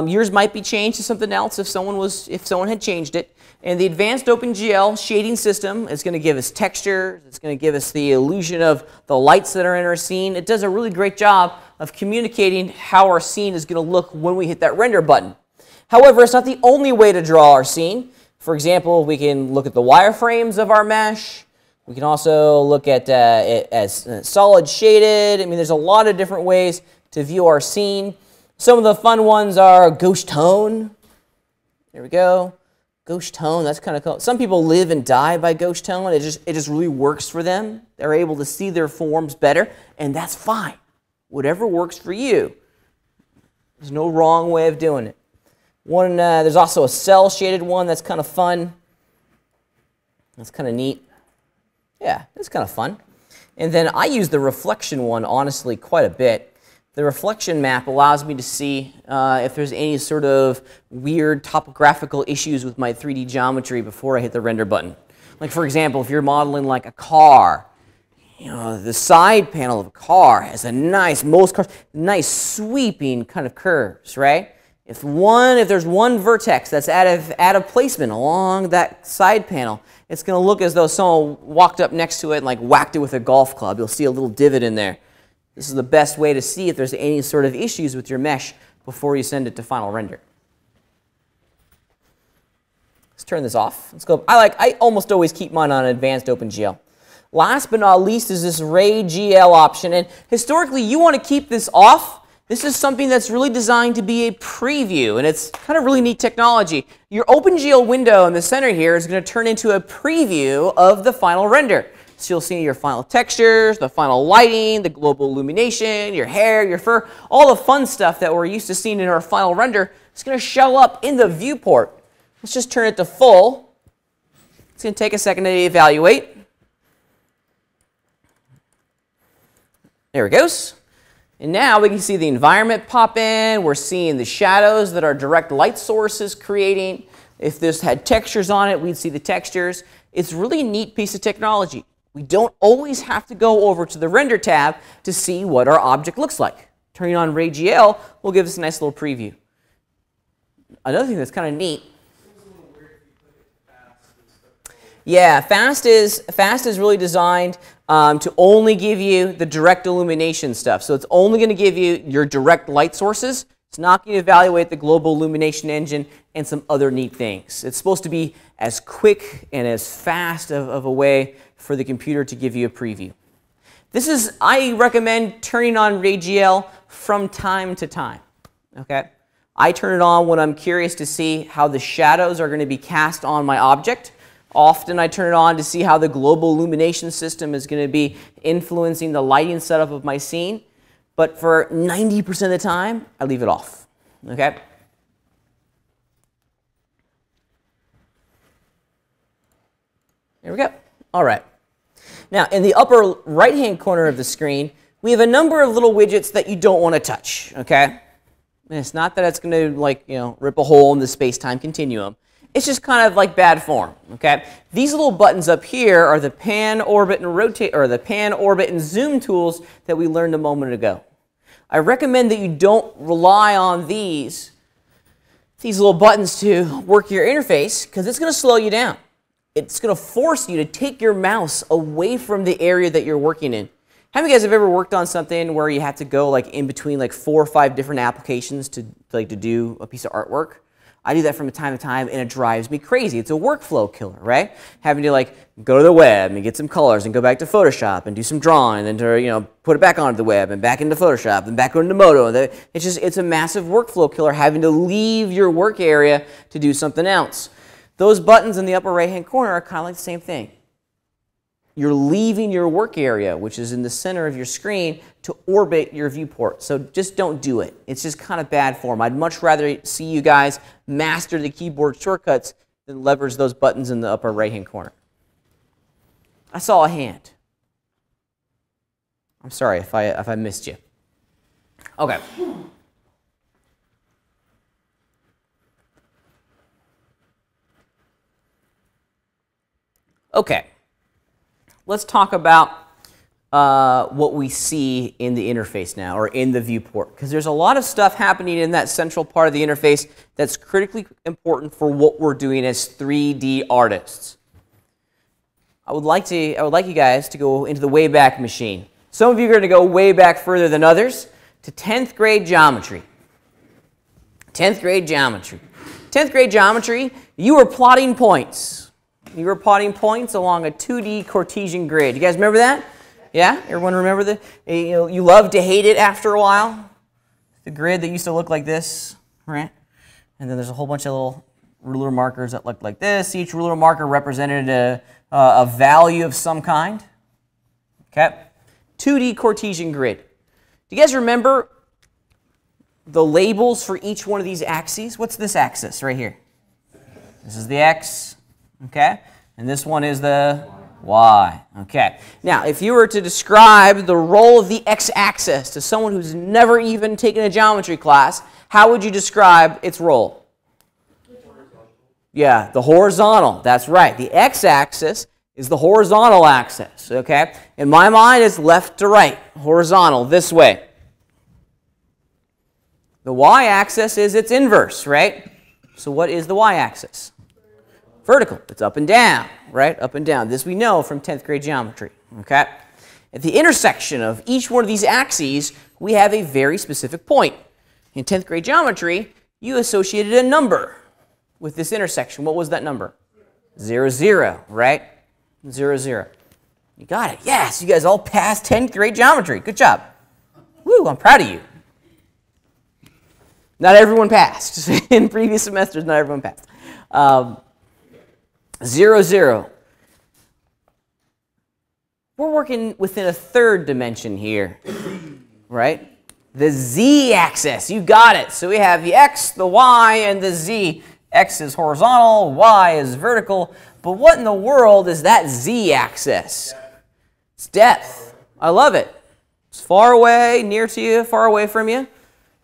Yours might be changed to something else if someone had changed it. And the Advanced OpenGL shading system is going to give us textures. It's going to give us the illusion of the lights that are in our scene. It does a really great job of communicating how our scene is going to look when we hit that render button. However, it's not the only way to draw our scene. For example, we can look at the wireframes of our mesh. We can also look at it as solid shaded. I mean, there's a lot of different ways to view our scene. Some of the fun ones are ghost tone. There we go. Ghost tone, that's kind of cool. Some people live and die by ghost tone. It just really works for them. They're able to see their forms better, and that's fine. Whatever works for you. There's no wrong way of doing it. There's also a cell shaded one that's kind of fun. That's kind of neat. Yeah, it's kind of fun. And then I use the reflection one, honestly, quite a bit. The reflection map allows me to see if there's any sort of weird topographical issues with my 3D geometry before I hit the render button. Like, for example, if you're modeling like a car, the side panel of a car has a nice sweeping kind of curves, right? If there's one vertex that's out of placement along that side panel, it's going to look as though someone walked up next to it and like whacked it with a golf club. You'll see a little divot in there. This is the best way to see if there's any sort of issues with your mesh before you send it to final render. Let's turn this off. Let's go. I almost always keep mine on Advanced OpenGL. Last but not least is this RayGL option. And historically, you want to keep this off. This is something that's really designed to be a preview, and it's kind of really neat technology. Your OpenGL window in the center here is going to turn into a preview of the final render. So you'll see your final textures, the final lighting, the global illumination, your hair, your fur, all the fun stuff that we're used to seeing in our final render. It's going to show up in the viewport. Let's just turn it to full. It's going to take a second to evaluate. There it goes. And now we can see the environment pop in. We're seeing the shadows that our direct light source is creating. If this had textures on it, we'd see the textures. It's really a neat piece of technology. We don't always have to go over to the Render tab to see what our object looks like. Turning on RayGL will give us a nice little preview. Another thing that's kind of neat. Yeah, fast is really designed to only give you the direct illumination stuff. So it's only going to give you your direct light sources. It's not going to evaluate the global illumination engine and some other neat things. It's supposed to be as quick and as fast of a way for the computer to give you a preview. I recommend turning on RayGL from time to time. Okay? I turn it on when I'm curious to see how the shadows are going to be cast on my object. Often I turn it on to see how the global illumination system is going to be influencing the lighting setup of my scene. But for 90% of the time, I leave it off. Okay? There we go. All right. Now, in the upper right-hand corner of the screen, we have a number of little widgets that you don't want to touch, okay? And it's not that it's going to, like, you know, rip a hole in the space-time continuum. It's just kind of like bad form, okay? These little buttons up here are the pan, orbit, and rotate, or the pan, orbit, and zoom tools that we learned a moment ago. I recommend that you don't rely on these little buttons to work your interface, because it's going to slow you down. It's going to force you to take your mouse away from the area that you're working in. How many of you guys have ever worked on something where you have to go like in between like 4 or 5 different applications to do a piece of artwork? I do that from time to time, and it drives me crazy. It's a workflow killer, right? Having to like go to the web and get some colors and go back to Photoshop and do some drawing and then to, put it back onto the web and back into Photoshop and back into Modo. It's a massive workflow killer having to leave your work area to do something else. Those buttons in the upper right-hand corner are kind of like the same thing. You're leaving your work area, which is in the center of your screen, to orbit your viewport. So just don't do it. It's just kind of bad form. I'd much rather see you guys master the keyboard shortcuts than leverage those buttons in the upper right-hand corner. I saw a hand. I'm sorry if I missed you. Okay. Okay. Let's talk about what we see in the interface now, or in the viewport, because there's a lot of stuff happening in that central part of the interface that's critically important for what we're doing as 3D artists. I would like you guys to go into the Wayback Machine. Some of you are going to go way back further than others to 10th grade geometry. 10th grade geometry. 10th grade geometry, you were plotting points. You were plotting points along a 2D Cartesian grid. You guys remember that? Yeah? Everyone remember that? You loved to hate it after a while? The grid that used to look like this, right? And then there's a whole bunch of little ruler markers that looked like this. Each ruler marker represented a value of some kind. Okay? 2D Cartesian grid. Do you guys remember the labels for each one of these axes? What's this axis right here? This is the X. Okay, and this one is the Y. Okay, now if you were to describe the role of the x-axis to someone who's never even taken a geometry class, how would you describe its role? Yeah, the horizontal. That's right. The x-axis is the horizontal axis. Okay, in my mind, it's left to right, horizontal, this way. The y-axis is its inverse, right? So what is the y-axis? Vertical. It's up and down, right? Up and down. This we know from 10th grade geometry, okay? At the intersection of each one of these axes, we have a very specific point. In 10th grade geometry, you associated a number with this intersection. What was that number? 0, 0, right? 0, 0. You got it. Yes, you guys all passed 10th grade geometry. Good job. Woo, I'm proud of you. Not everyone passed. In previous semesters, not everyone passed. 0, 0. We're working within a third dimension here, right? The z-axis. You got it. So we have the x, the y, and the z. X is horizontal, y is vertical. But what in the world is that z-axis? It's depth. I love it. It's far away, near to you, far away from you.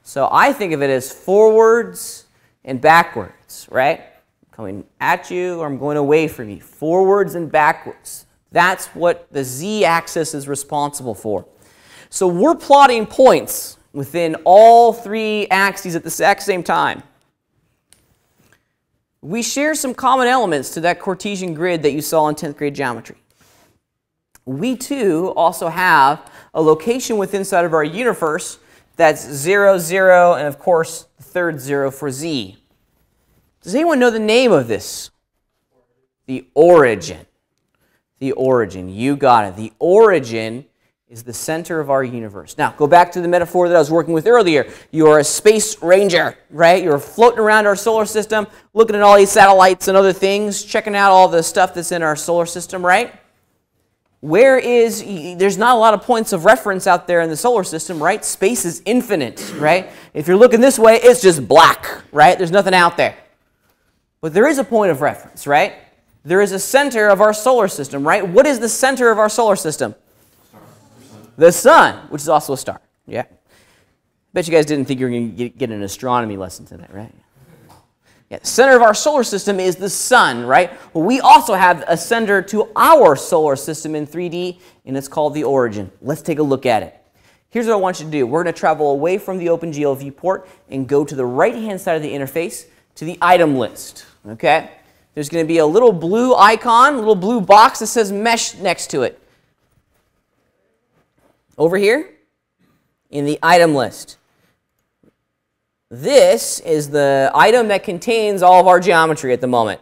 So I think of it as forwards and backwards, right? Coming at you, or I'm going away from you. Forwards and backwards. That's what the z-axis is responsible for. So we're plotting points within all 3 axes at the exact same time. We share some common elements to that Cartesian grid that you saw in 10th grade geometry. We too also have a location within inside of our universe that's 0, 0, and of course the third 0 for z. Does anyone know the name of this? The origin. The origin. You got it. The origin is the center of our universe. Now, go back to the metaphor that I was working with earlier. You are a space ranger, right? You're floating around our solar system, looking at all these satellites and other things, checking out all the stuff that's in our solar system, right? There's not a lot of points of reference out there in the solar system, right? Space is infinite, right? If you're looking this way, it's just black, right? There's nothing out there. But there is a point of reference, right? there is a center of our solar system, right? What is the center of our solar system? The sun, which is also a star. Yeah. Bet you guys didn't think you were going to get an astronomy lesson tonight, right? Yeah, the center of our solar system is the sun, right? Well, we also have a center to our solar system in 3D, and it's called the origin. Let's take a look at it. Here's what I want you to do. We're going to travel away from the OpenGL viewport and go to the right-hand side of the interface to the item list, okay? There's going to be a little blue icon, a little blue box that says mesh next to it. Over here in the item list. This is the item that contains all of our geometry at the moment.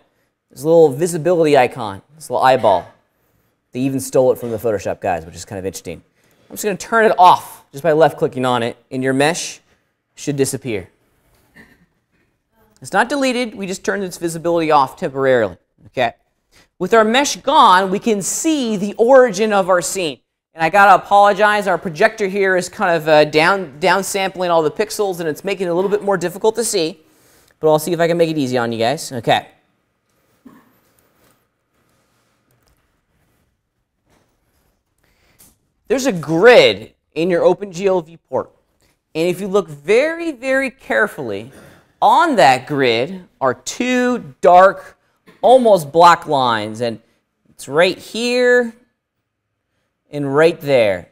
This little visibility icon, this little eyeball. They even stole it from the Photoshop guys, which is kind of interesting. I'm just going to turn it off just by left-clicking on it, and your mesh should disappear. It's not deleted. We just turned its visibility off temporarily. Okay. With our mesh gone, we can see the origin of our scene. And I gotta apologize, our projector here is kind of downsampling all the pixels, and it's making it a little bit more difficult to see. But I'll see if I can make it easy on you guys. Okay. There's a grid in your OpenGL viewport. And if you look very, very carefully, on that grid are two dark, almost black lines. And it's right here and right there.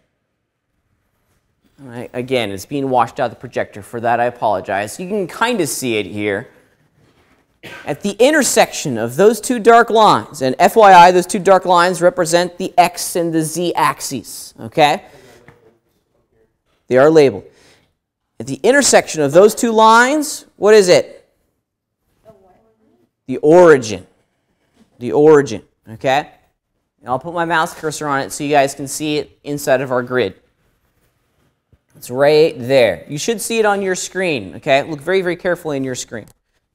All right, again, it's being washed out of the projector. For that, I apologize. You can kind of see it here. At the intersection of those two dark lines, and FYI, those two dark lines represent the X and the Z axes, okay? They are labeled. At the intersection of those two lines, what is it? The origin. The origin, okay? And I'll put my mouse cursor on it so you guys can see it inside of our grid. It's right there. You should see it on your screen, okay? Look very, very carefully in your screen.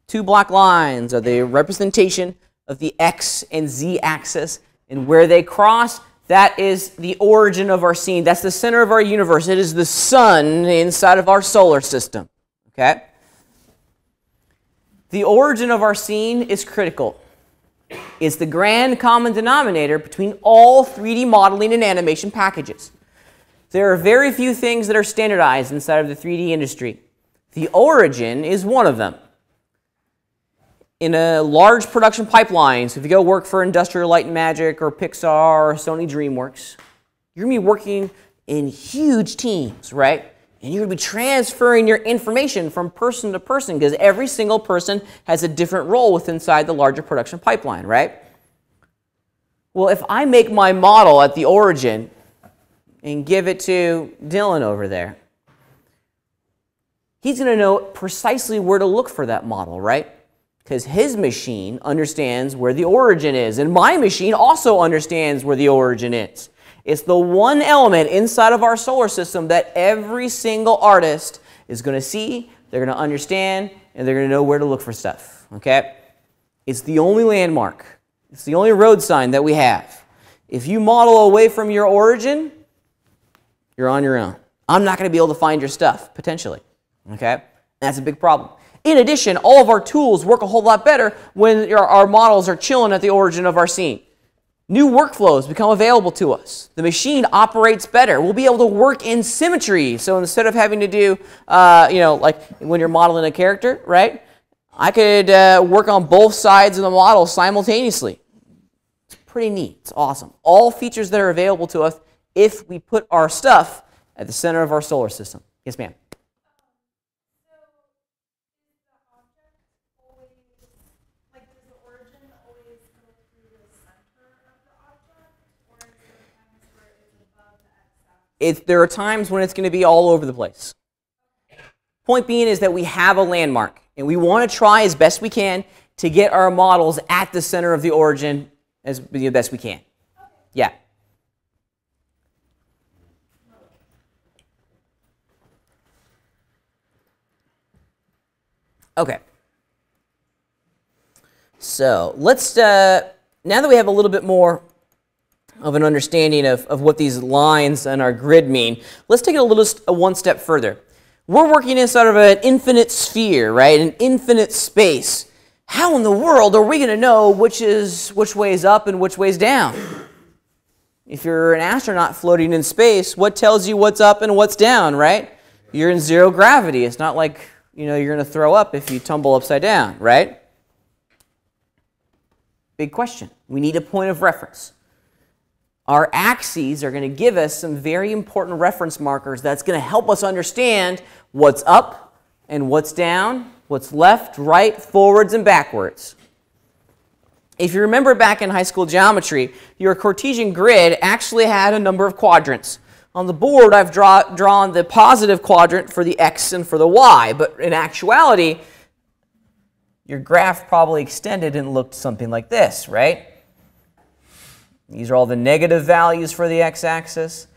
Two black lines are the representation of the X and Z axis, and where they cross, that is the origin of our scene. That's the center of our universe. It is the sun inside of our solar system, okay? The origin of our scene is critical. It's the grand common denominator between all 3D modeling and animation packages. There are very few things that are standardized inside of the 3D industry. The origin is one of them. In a large production pipeline, so if you go work for Industrial Light and Magic or Pixar or Sony DreamWorks, you're going to be working in huge teams, right? And you're going to be transferring your information from person to person because every single person has a different role within inside the larger production pipeline, right? Well, if I make my model at the origin and give it to Dylan over there, he's going to know precisely where to look for that model, right? Because his machine understands where the origin is, and my machine also understands where the origin is. It's the one element inside of our solar system that every single artist is going to see, they're going to understand, and they're going to know where to look for stuff, okay? It's the only landmark. It's the only road sign that we have. If you model away from your origin, you're on your own. I'm not going to be able to find your stuff, potentially, okay? That's a big problem. In addition, all of our tools work a whole lot better when our models are chilling at the origin of our scene. New workflows become available to us. The machine operates better. We'll be able to work in symmetry. So instead of having to do, like when you're modeling a character, right? I could work on both sides of the model simultaneously. It's pretty neat. It's awesome. All features that are available to us if we put our stuff at the center of our solar system. Yes, ma'am. There are times when it's going to be all over the place. Point being is that we have a landmark, and we want to try as best we can to get our models at the center of the origin as best we can. Yeah. Okay. So let's, now that we have a little bit more of an understanding of what these lines and our grid mean, let's take it one step further. We're working inside of an infinite sphere, right? An infinite space. how in the world are we going to know which way is up and which way is down? If you're an astronaut floating in space, what tells you what's up and what's down, right? You're in zero gravity. It's not like, you're going to throw up if you tumble upside down, right? Big question. We need a point of reference. Our axes are going to give us some very important reference markers that's going to help us understand what's up and what's down, what's left, right, forwards, and backwards. If you remember back in high school geometry, your Cartesian grid actually had a number of quadrants. On the board, I've drawn the positive quadrant for the x and for the y, but in actuality, your graph probably extended and looked something like this, right? These are all the negative values for the x-axis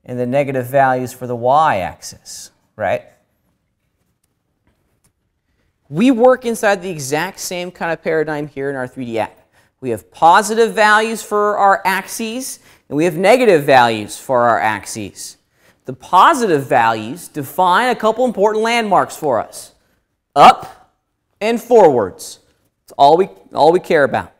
and the negative values for the y-axis, right? We work inside the exact same kind of paradigm here in our 3D app. We have positive values for our axes, and we have negative values for our axes. The positive values define a couple important landmarks for us. Up and forwards. That's all we care about.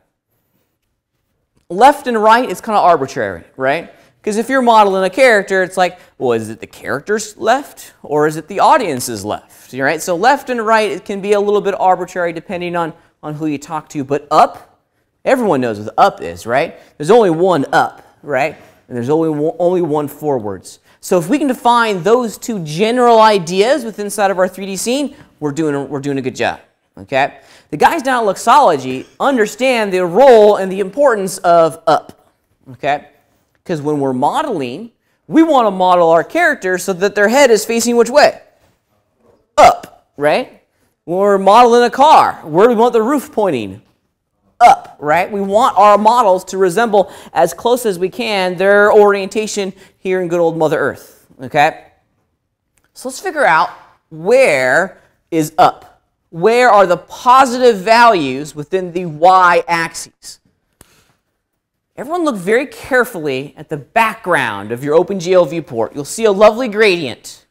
Left and right is kind of arbitrary, right? Because if you're modeling a character, it's like, well, is it the character's left or is it the audience's left? Right? So left and right, it can be a little bit arbitrary depending on who you talk to. But up, everyone knows what up is, right? There's only one up, right? And there's only one forwards. So if we can define those two general ideas within inside of our 3D scene, we're doing a good job. Okay? The guys down at Luxology understand the role and the importance of up. Okay? Because when we're modeling, we want to model our characters so that their head is facing which way? Up, right? When we're modeling a car, where do we want the roof pointing? Up, right? We want our models to resemble as close as we can their orientation here in good old Mother Earth. Okay? So let's figure out where is up. Where are the positive values within the y-axis? Everyone look very carefully at the background of your OpenGL viewport. You'll see a lovely gradient.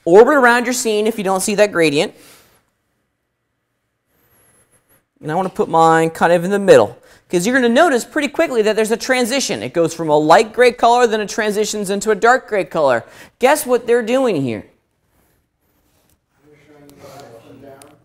Orbit around your scene if you don't see that gradient. And I want to put mine kind of in the middle, because you're going to notice pretty quickly that there's a transition. It goes from a light gray color, then it transitions into a dark gray color. Guess what they're doing here?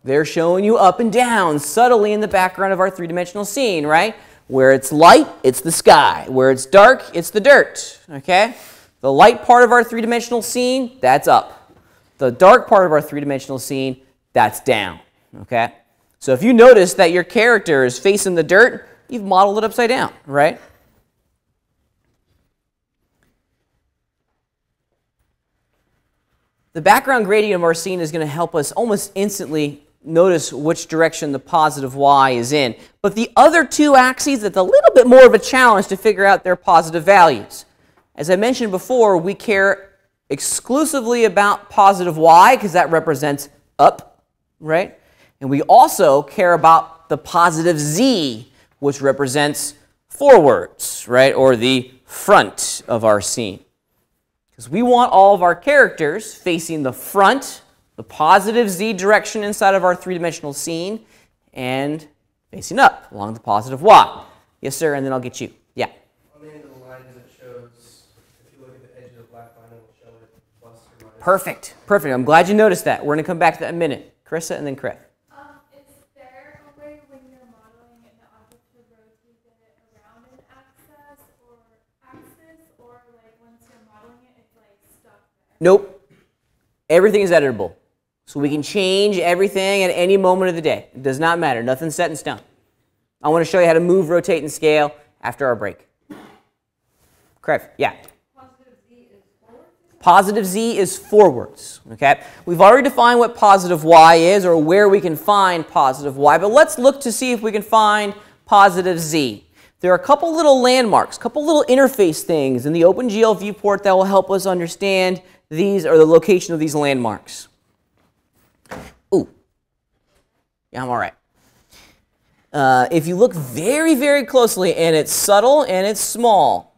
They're showing you up and down subtly in the background of our three-dimensional scene, right? Where it's light, it's the sky. Where it's dark, it's the dirt, okay? The light part of our three-dimensional scene, that's up. The dark part of our three-dimensional scene, that's down, okay? So if you notice that your character is facing the dirt, you've modeled it upside down, right? The background gradient of our scene is going to help us almost instantly notice which direction the positive y is in. But the other two axes, it's a little bit more of a challenge to figure out their positive values. As I mentioned before, we care exclusively about positive y because that represents up, right? And we also care about the positive z, which represents forwards, right? Or the front of our scene. Because we want all of our characters facing the front, the positive z direction inside of our three-dimensional scene, and facing up along the positive y. Yes, sir, and then I'll get you. Yeah? On the end of the line, as it shows, if you look at the edge of the black line, it will show it plus or minus. Perfect. Perfect. I'm glad you noticed that. We're going to come back to that in a minute. Carissa and then Craig. Is there a way when you're modeling the object to rotate it around an axis, or like once you're modeling it, it's like stuck there? Nope. Everything is editable. So we can change everything at any moment of the day. It does not matter. Nothing's set in stone. I want to show you how to move, rotate, and scale after our break. Correct. Yeah. Positive z is forward? Positive z is forwards. Okay. We've already defined what positive y is, or where we can find positive y, but let's look to see if we can find positive z. There are a couple little landmarks, a couple little interface things in the OpenGL viewport that will help us understand these, or the location of these landmarks. Ooh. Yeah, I'm all right. If you look very, very closely, and it's subtle and it's small,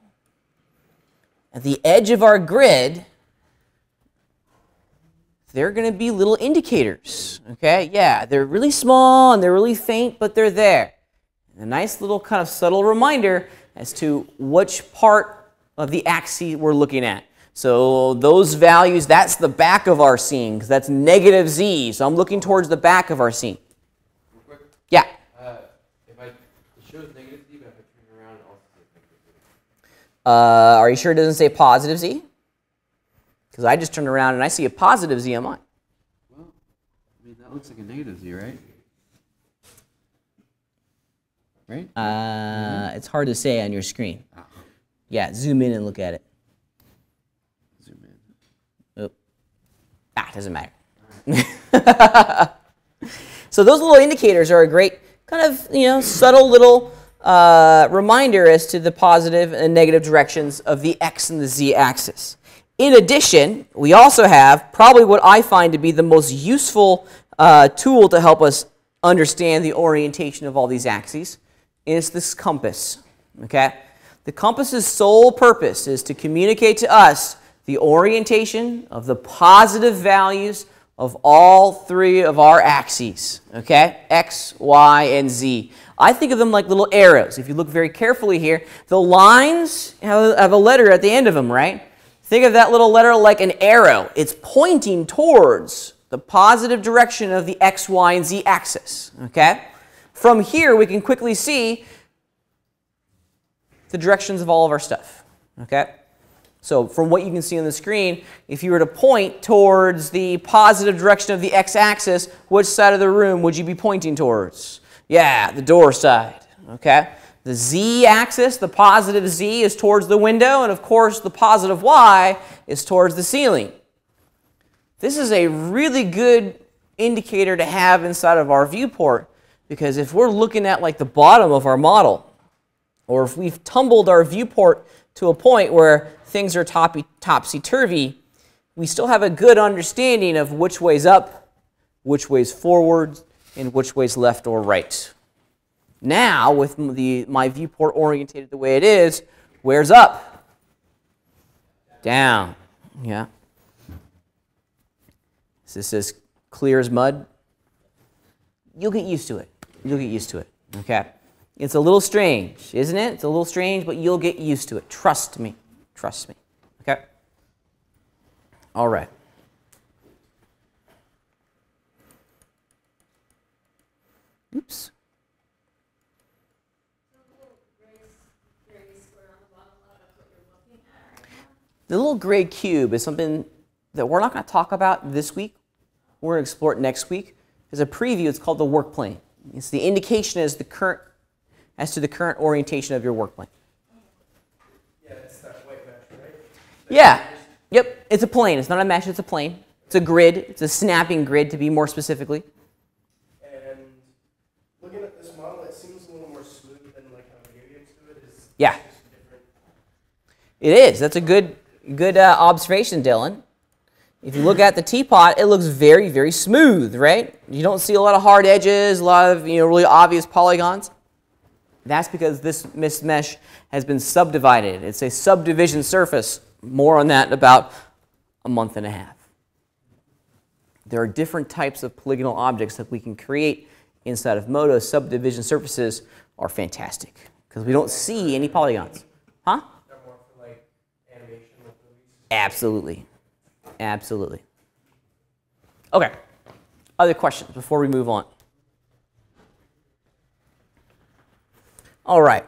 at the edge of our grid, they're going to be little indicators, okay? Yeah, they're really small and they're really faint, but they're there. A nice little kind of subtle reminder as to which part of the axis we're looking at. So those values, that's the back of our scene, because that's negative z. So I'm looking towards the back of our scene. Real quick. Yeah. It shows negative z, but if I turn around, it also says negative z. Are you sure it doesn't say positive z? Because I just turned around and I see a positive z on mine. Well, I mean, that looks like a negative z, right? Right? It's hard to say on your screen. Yeah, zoom in and look at it. Zoom in. Oh. It doesn't matter. So those little indicators are a great kind of, subtle little reminder as to the positive and negative directions of the x and the z axis. In addition, we also have probably what I find to be the most useful tool to help us understand the orientation of all these axes is this compass. Okay? The compass's sole purpose is to communicate to us the orientation of the positive values of all three of our axes. Okay? X, Y, and Z. I think of them like little arrows. If you look very carefully here, the lines have a letter at the end of them, right? Think of that little letter like an arrow. It's pointing towards the positive direction of the X, Y, and Z axis. Okay? From here, we can quickly see the directions of all of our stuff. Okay? So from what you can see on the screen, if you were to point towards the positive direction of the x-axis, which side of the room would you be pointing towards? Yeah, the door side. Okay? The z-axis, the positive z, is towards the window, and of course the positive y is towards the ceiling. This is a really good indicator to have inside of our viewport, because if we're looking at like the bottom of our model, or if we've tumbled our viewport to a point where things are topsy-turvy, we still have a good understanding of which way's up, which way's forward, and which way's left or right. Now, with my viewport orientated the way it is, where's up? Down. Yeah. Is this as clear as mud? You'll get used to it. You'll get used to it. Okay? It's a little strange, isn't it? It's a little strange, but you'll get used to it. Trust me. Trust me. Okay? All right. Oops. The little gray cube is something that we're not going to talk about this week. We're going to explore it next week. As a preview, it's called the work plane. It's the indication as to the current orientation of your work plane. Yeah, it's that white mesh, right? Yeah. Yep. It's a plane. It's not a mesh. It's a plane. It's a grid. It's a snapping grid, to be more specifically. And looking at this model, it seems a little more smooth than like how video games do it. Yeah. Different. It is. That's a good observation, Dylan. If you look at the teapot, it looks very, very smooth, right? You don't see a lot of hard edges, a lot of really obvious polygons. That's because this mesh has been subdivided. It's a subdivision surface. More on that in about a month and a half. There are different types of polygonal objects that we can create inside of Modo. Subdivision surfaces are fantastic because we don't see any polygons. Huh? They're more for like animation with movies. Absolutely. Absolutely. Okay. Other questions before we move on? All right.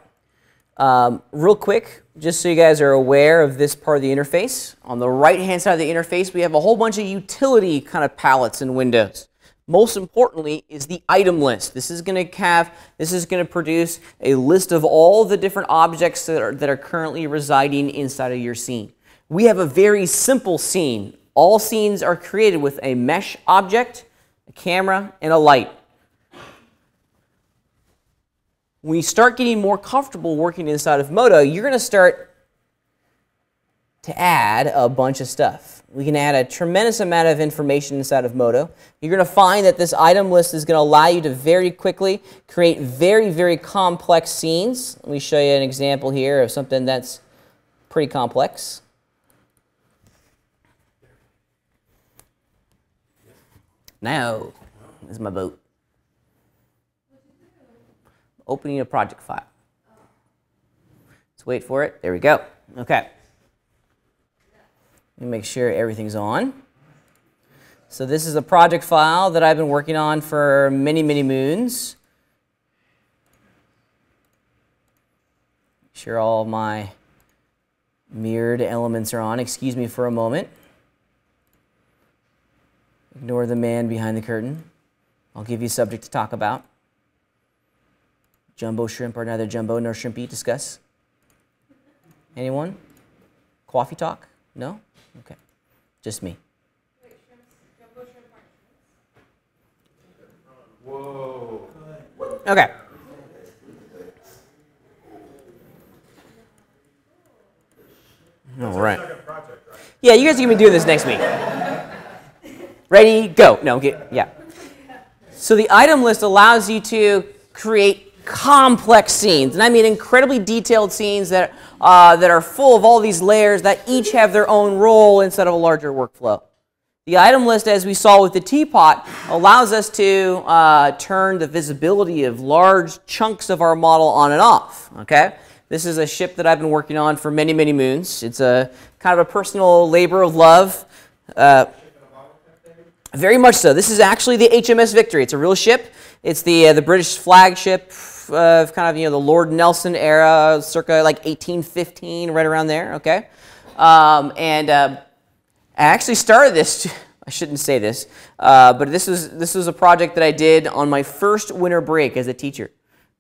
Real quick, just so you guys are aware of this part of the interface. On the right-hand side of the interface, we have a whole bunch of utility kind of palettes and windows. Most importantly is the item list. This is going to produce a list of all the different objects that are currently residing inside of your scene. We have a very simple scene. All scenes are created with a mesh object, a camera, and a light. When you start getting more comfortable working inside of Modo, you're going to start to add a bunch of stuff. We can add a tremendous amount of information inside of Modo. You're going to find that this item list is going to allow you to very quickly create very, very complex scenes. Let me show you an example here of something that's pretty complex. No, this is my boat. Opening a project file. Let's wait for it. There we go. Okay. Let me make sure everything's on. So this is a project file that I've been working on for many, many moons. Make sure all my mirrored elements are on. Excuse me for a moment. Ignore the man behind the curtain. I'll give you a subject to talk about. Jumbo shrimp are neither jumbo nor shrimpy. Discuss. Anyone? Coffee talk? No? Okay. Just me. Wait, shrimps, jumbo shrimp aren't shrimps? Whoa. Okay. All right. Yeah, you guys are going to be doing this next week. Ready, go. No, yeah. So the item list allows you to create complex scenes, and I mean incredibly detailed scenes that are full of all these layers that each have their own role instead of a larger workflow. The item list, as we saw with the teapot, allows us to turn the visibility of large chunks of our model on and off. Okay, this is a ship that I've been working on for many, many moons. It's a kind of a personal labor of love. Very much so. This is actually the HMS Victory. It's a real ship. It's the British flagship of kind of the Lord Nelson era, circa like 1815, right around there. Okay, I actually started this. I shouldn't say this, but this was a project that I did on my first winter break as a teacher.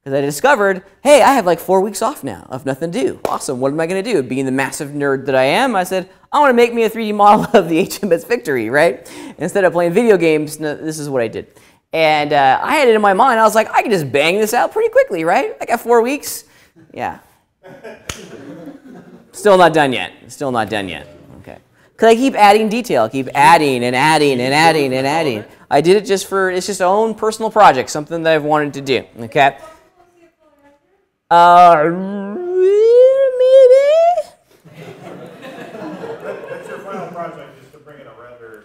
Because I discovered, hey, I have like 4 weeks off now of nothing to do. Awesome, what am I going to do? Being the massive nerd that I am, I said, I want to make me a 3D model of the HMS Victory, right? Instead of playing video games, this is what I did. And I had it in my mind, I was like, I can just bang this out pretty quickly, right? I got 4 weeks. Yeah. Still not done yet. Still not done yet. Okay. Because I keep adding detail, keep adding and adding and adding and adding. I did it just for, it's just my own personal project, something that I've wanted to do, okay? Maybe. That's your final project, is to bring in a rendering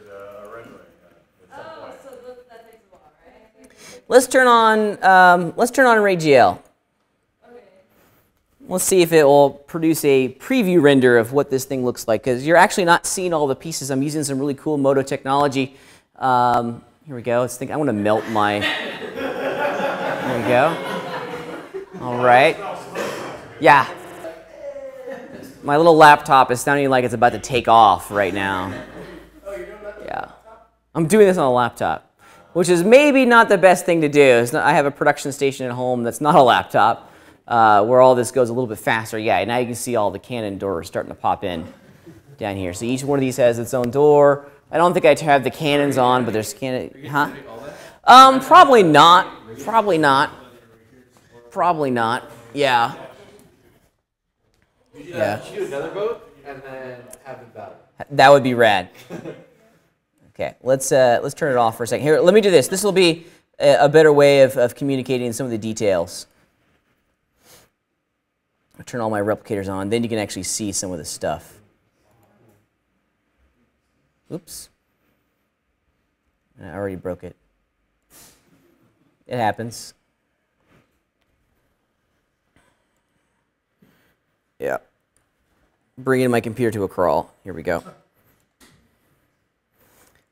at some point. So that takes a while, right? Let's turn on RayGL. Okay. Let's see if it will produce a preview render of what this thing looks like, because you're actually not seeing all the pieces. I'm using some really cool Modo technology. Here we go. Let's think. I want to melt my. There we go. All right. Yeah. My little laptop is sounding like it's about to take off right now. Yeah. I'm doing this on a laptop, which is maybe not the best thing to do. I have a production station at home that's not a laptop, where all this goes a little bit faster. Yeah, now you can see all the Canon doors starting to pop in down here. So each one of these has its own door. I don't think I have the Canons on, but there's Canon. Huh? Probably not. Probably not. Probably not. Yeah. You should do another boat and then have them battle. That would be rad. Okay, let's turn it off for a second. Here, let me do this. This will be a better way of communicating some of the details. I'll turn all my replicators on, then you can actually see some of the stuff. Oops. I already broke it. It happens. Yeah. Bringing my computer to a crawl. Here we go.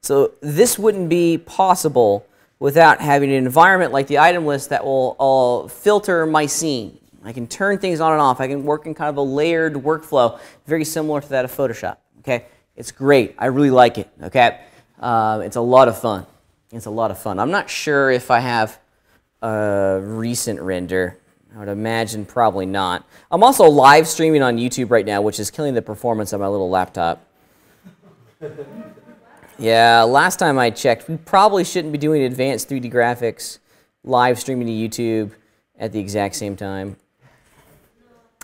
So this wouldn't be possible without having an environment like the item list that will filter my scene. I can turn things on and off. I can work in kind of a layered workflow, very similar to that of Photoshop. Okay, it's great. I really like it. Okay, it's a lot of fun. It's a lot of fun. I'm not sure if I have a recent render. I would imagine probably not. I'm also live streaming on YouTube right now, which is killing the performance of my little laptop. Yeah, last time I checked, we probably shouldn't be doing advanced 3D graphics live streaming to YouTube at the exact same time.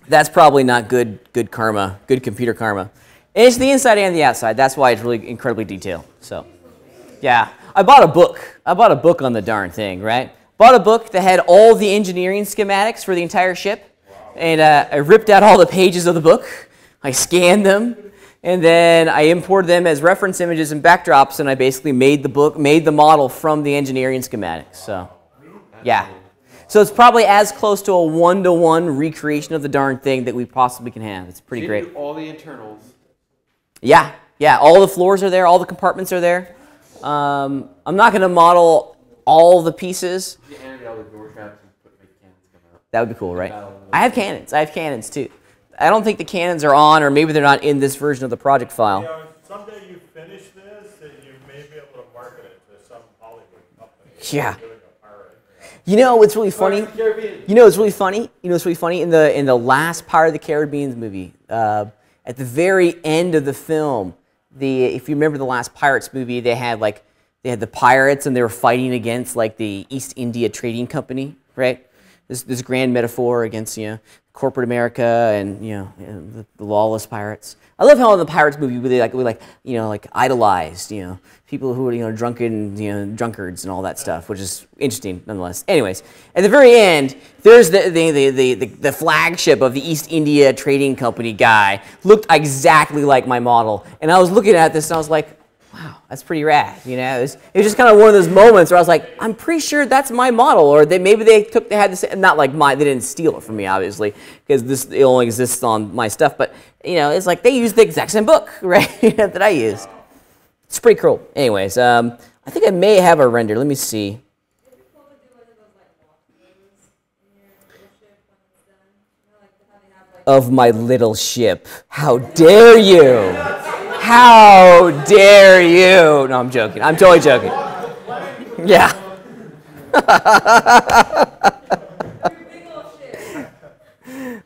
That's probably not good karma, good computer karma. And it's the inside and the outside. That's why it's really incredibly detailed. So, yeah, I bought a book. I bought a book on the darn thing, right? Bought a book that had all the engineering schematics for the entire ship. And I ripped out all the pages of the book. I scanned them. And then I imported them as reference images and backdrops, and I basically made the model from the engineering schematics. So, yeah. So it's probably as close to a one-to-one recreation of the darn thing that we possibly can have. It's pretty great. Do all the internals. Yeah, yeah. All the floors are there. All the compartments are there. I'm not going to model all the pieces. You can animate all the door traps and put big cannons come out. That would be cool, right? I have cannons. I have cannons too. I don't think the cannons are on, or maybe they're not in this version of the project file. You know, someday you finish this, and you may be able to market it to some Hollywood company. Yeah. Doing a pirate. You know what's really funny? You know what's really funny? You know what's really funny? In the last Pirates of the Caribbean movie, at the very end of the film, if you remember the last Pirates movie, they had the pirates and they were fighting against like the East India Trading Company, right? This grand metaphor against corporate America and the lawless pirates. I love how in the Pirates movie we idolized people who were drunken drunkards and all that stuff, which is interesting nonetheless. Anyways, at the very end, there's the flagship of the East India Trading Company guy looked exactly like my model, and I was looking at this and I was like, wow, that's pretty rad. It was just kind of one of those moments where I was like, I'm pretty sure that's my model, or maybe they had this, not like mine, they didn't steal it from me, obviously, because it only exists on my stuff, but it's like they used the exact same book, right, that I used. It's pretty cool. Anyways, I think I may have a render. Let me see. Of my little ship. How dare you? How dare you? No, I'm joking. I'm totally joking. Yeah.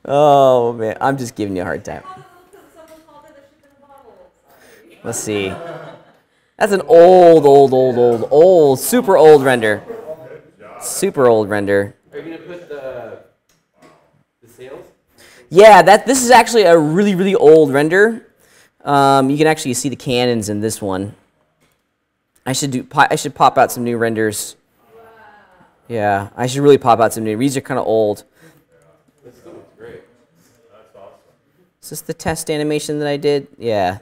Oh, man. I'm just giving you a hard time. Let's see. That's an old, super old render. Super old render. Are you going to put the sails? Yeah, this is actually a really, really old render. You can actually see the cannons in this one. I should pop out some new renders. Yeah, I should really pop out some new. These are kind of old. This still looks great. That's awesome. Is this the test animation that I did? Yeah.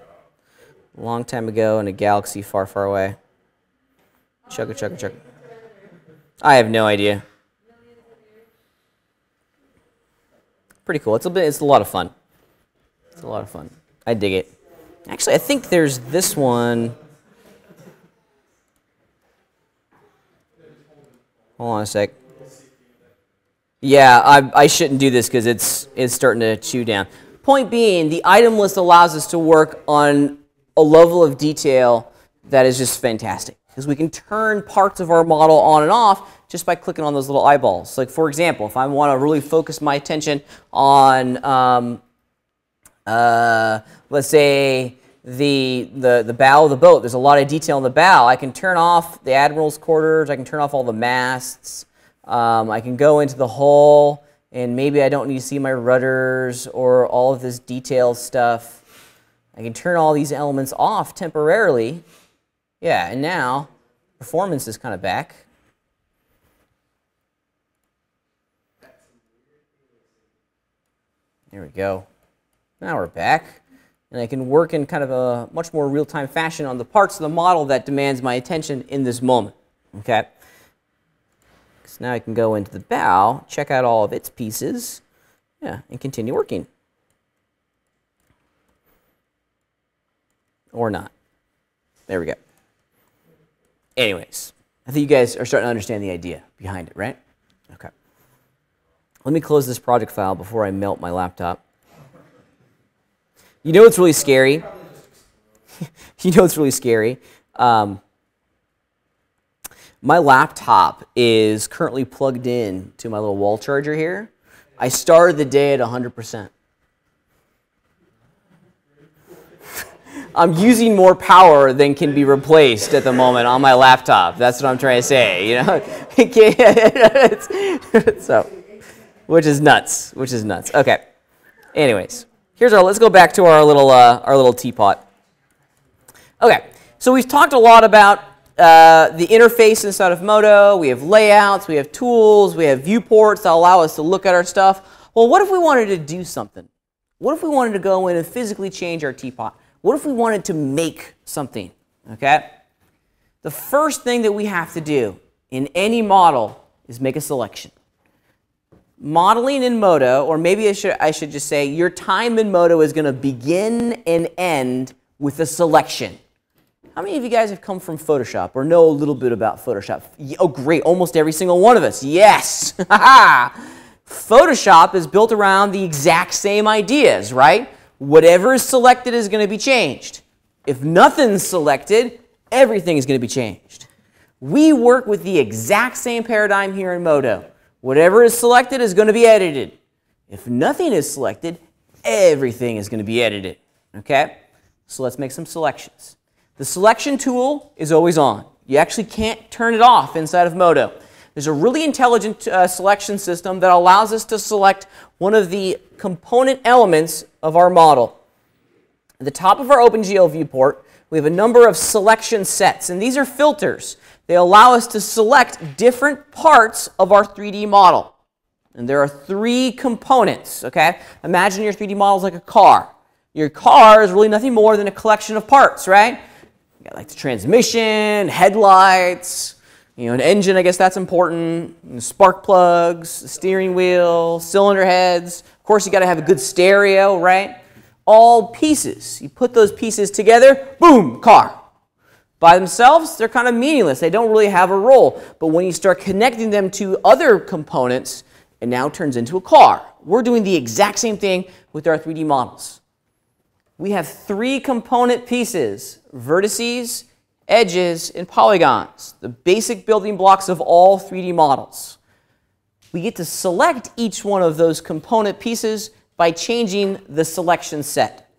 A long time ago in a galaxy far, far away. Chugga, chugga, chugga. I have no idea. Pretty cool. It's a lot of fun. It's a lot of fun. I dig it. Actually, I think there's this one. Hold on a sec. Yeah, I shouldn't do this because it's starting to chew down. Point being, the item list allows us to work on a level of detail that is just fantastic, because we can turn parts of our model on and off just by clicking on those little eyeballs. Like, for example, if I want to really focus my attention on, let's say, the bow of the boat, there's a lot of detail in the bow. I can turn off the admiral's quarters. I can turn off all the masts. I can go into the hull, and maybe I don't need to see my rudders or all of this detailed stuff. I can turn all these elements off temporarily. Yeah, and now performance is kind of back. There we go. Now we're back. And I can work in kind of a much more real-time fashion on the parts of the model that demands my attention in this moment. Okay? So now I can go into the bow, check out all of its pieces, yeah, and continue working. Or not. There we go. Anyways, I think you guys are starting to understand the idea behind it, right? Okay. Let me close this project file before I melt my laptop. You know what's really scary? You know what's really scary? My laptop is currently plugged in to my little wall charger here. I started the day at 100%. I'm using more power than can be replaced at the moment on my laptop. That's what I'm trying to say, you know? So, which is nuts, Okay. Anyways, let's go back to our little teapot. Okay, so we've talked a lot about the interface inside of Modo. We have layouts, we have tools, we have viewports that allow us to look at our stuff. Well, what if we wanted to do something? What if we wanted to go in and physically change our teapot? What if we wanted to make something, okay? The first thing that we have to do in any model is make a selection. Modeling in Modo, or maybe I should just say, your time in Modo is going to begin and end with a selection. How many of you guys have come from Photoshop or know a little bit about Photoshop? Oh, great. Almost every single one of us. Yes. Photoshop is built around the exact same ideas, right? Whatever is selected is going to be changed. If nothing's selected, everything is going to be changed. We work with the exact same paradigm here in Modo. Whatever is selected is going to be edited. If nothing is selected, everything is going to be edited. Okay? So let's make some selections. The selection tool is always on. You actually can't turn it off inside of Modo. There's a really intelligent selection system that allows us to select one of the component elements of our model. At the top of our OpenGL viewport, we have a number of selection sets, and these are filters. They allow us to select different parts of our 3D model. And there are 3 components, okay? Imagine your 3D model is like a car. Your car is really nothing more than a collection of parts, right? You got like the transmission, headlights, an engine, I guess that's important, spark plugs, the steering wheel, cylinder heads. Of course, you got to have a good stereo, right? All pieces. You put those pieces together, boom, car. By themselves, they're kind of meaningless. They don't really have a role. But when you start connecting them to other components, it now turns into a car. We're doing the exact same thing with our 3D models. We have 3 component pieces: vertices, edges, and polygons, the basic building blocks of all 3D models. We get to select each one of those component pieces by changing the selection set.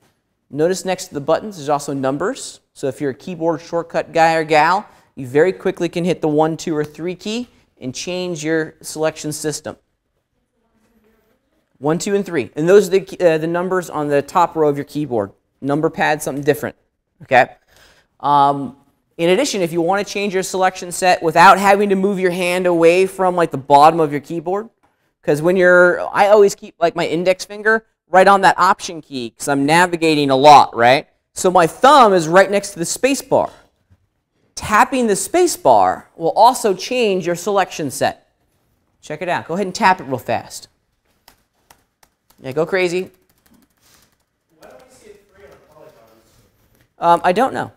Notice next to the buttons there's also numbers. So if you're a keyboard shortcut guy or gal, you very quickly can hit the 1, 2, or 3 key and change your selection system. 1, 2, and 3. And those are the numbers on the top row of your keyboard. Number pad, something different. Okay? In addition, if you want to change your selection set without having to move your hand away from like the bottom of your keyboard, because I always keep like my index finger right on that option key because I'm navigating a lot, right? So my thumb is right next to the space bar. Tapping the space bar will also change your selection set. Check it out. Go ahead and tap it real fast. Yeah, go crazy. Why don't we see it 3 on the polygons? I don't know.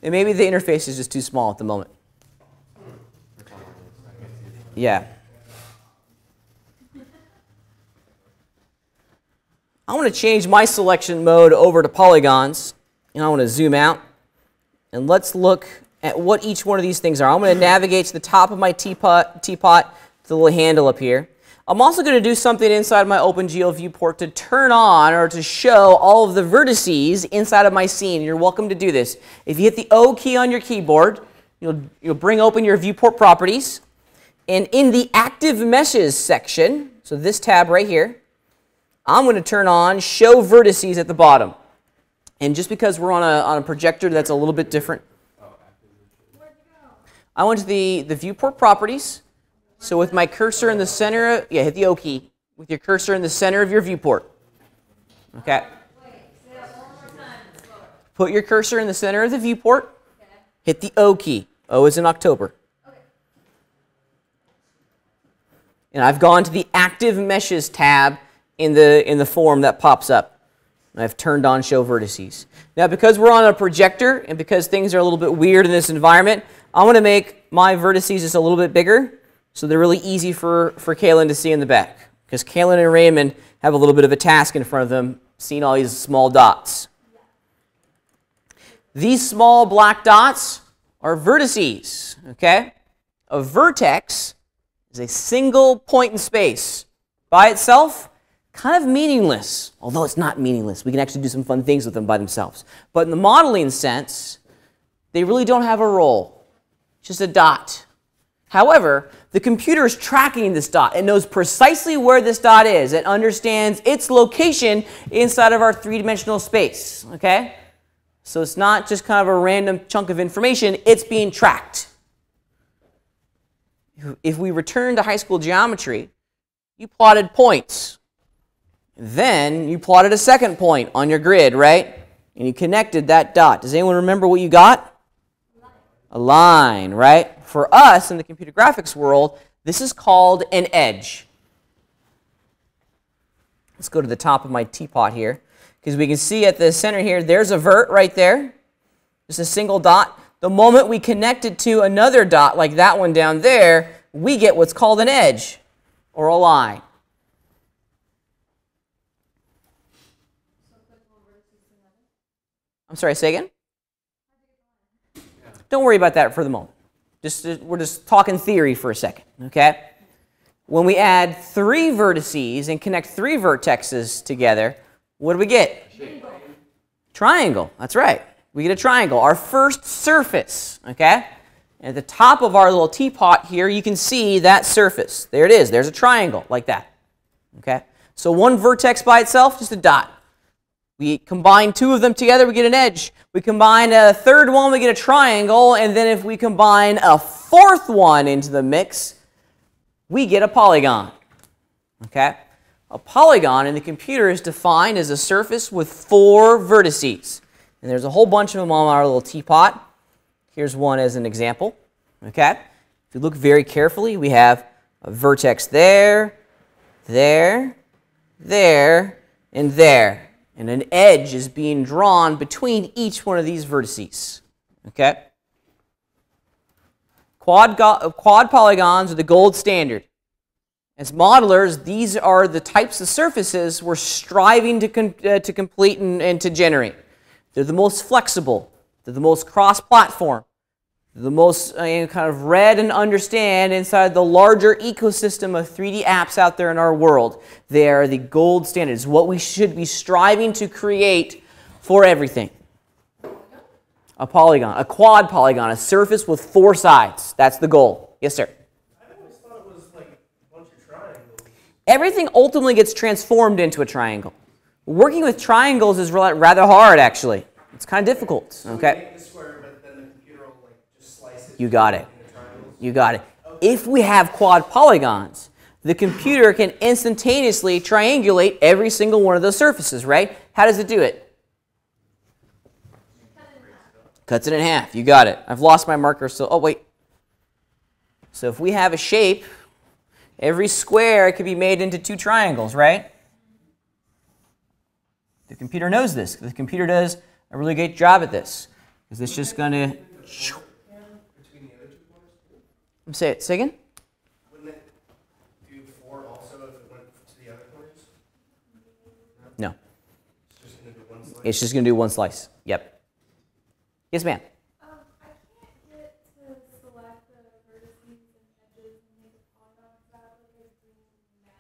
And maybe the interface is just too small at the moment. Yeah. I want to change my selection mode over to polygons, and I want to zoom out. And let's look at what each one of these things are. I'm going to navigate to the top of my teapot, the little handle up here. I'm also going to do something inside my OpenGL viewport to turn on or to show all of the vertices inside of my scene. You're welcome to do this. If you hit the O key on your keyboard, you'll bring open your viewport properties. And in the active meshes section, so this tab right here, I'm going to turn on show vertices at the bottom. And just because we're on a projector that's a little bit different, I went to the viewport properties. So with my cursor in the center, hit the O key with your cursor in the center of your viewport. Okay. Put your cursor in the center of the viewport. Hit the O key. O is in October. And I've gone to the Active Meshes tab in the form that pops up. And I've turned on Show Vertices. Now, because we're on a projector and because things are a little bit weird in this environment, I want to make my vertices just a little bit bigger, so they're really easy for Kaylin to see in the back. Because Kaylin and Raymond have a little bit of a task in front of them, seeing all these small dots. These small black dots are vertices, okay? A vertex is a single point in space. By itself, kind of meaningless. Although it's not meaningless. We can actually do some fun things with them by themselves. But in the modeling sense, they really don't have a role. It's just a dot. However, the computer is tracking this dot. It knows precisely where this dot is. It understands its location inside of our three-dimensional space. Okay? So it's not just kind of a random chunk of information. It's being tracked. If we return to high school geometry, you plotted points. Then you plotted a second point on your grid, right? and you connected that dot. Does anyone remember what you got? A line, right? For us in the computer graphics world, this is called an edge. Let's go to the top of my teapot here, because we can see at the center here, there's a vert right there, just a single dot. The moment we connect it to another dot, like that one down there, we get what's called an edge, or a line. I'm sorry, say again? Don't worry about that for the moment. We're just talking theory for a second, okay? When we add 3 vertices and connect 3 vertexes together, what do we get? Triangle. That's right. We get a triangle, our first surface, okay? And at the top of our little teapot here, you can see that surface. There it is. There's a triangle like that, okay? So one vertex by itself, just a dot. We combine 2 of them together, we get an edge. We combine a third one, we get a triangle. And then if we combine a 4th one into the mix, we get a polygon. Okay? A polygon in the computer is defined as a surface with 4 vertices. And there's a whole bunch of them on our little teapot. Here's one as an example. Okay? If you look very carefully, we have a vertex there, there, there, and there. And an edge is being drawn between each one of these vertices. Okay? Quad polygons are the gold standard. As modelers, these are the types of surfaces we're striving to complete and to generate. They're the most flexible. They're the most cross-platform. They're the most kind of read and understand inside the larger ecosystem of 3D apps out there in our world. They are the gold standards, what we should be striving to create for everything. A polygon, a quad polygon, a surface with 4 sides. That's the goal. Yes, sir? I always thought it was like a bunch of triangles. Everything ultimately gets transformed into a triangle. Working with triangles is rather hard, actually. It's kind of difficult. So okay. we make the square, but then the computer will like just slice it. You got it. into triangles. You got it. If we have quad polygons, the computer can instantaneously triangulate every single one of those surfaces, right? How does it do it? Cuts it in half. You got it. I've lost my marker, so, oh, wait. So if we have a shape, every square could be made into 2 triangles, right? The computer knows this. The computer does a really great job at this. Because it's just going to... Between the other 2 corners? Say it. Say again? Wouldn't it do 4 also if it went to the other corners? No. It's just going to do 1 slice? It's just going to do 1 slice. Yep. Yes, ma'am. I can't get to select the vertices and edges and make a polygon without like a green net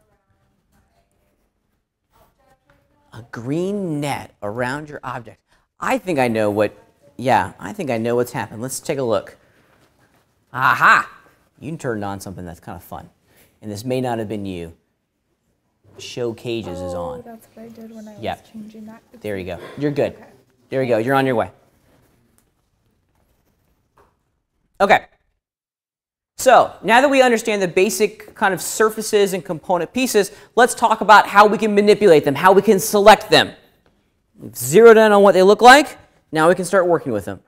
around my object right now. A green net around your object. I think I know what... Yeah, I think I know what's happened. Let's take a look. Aha! You turned on something that's kind of fun. And this may not have been you. Show Cages is on. That's what I did when I Yep. was changing that. There you go. You're good. Okay. There you go. You're on your way. Okay. So now that we understand the basic kind of surfaces and component pieces, let's talk about how we can manipulate them, how we can select them. We've zeroed in on what they look like. Now we can start working with them.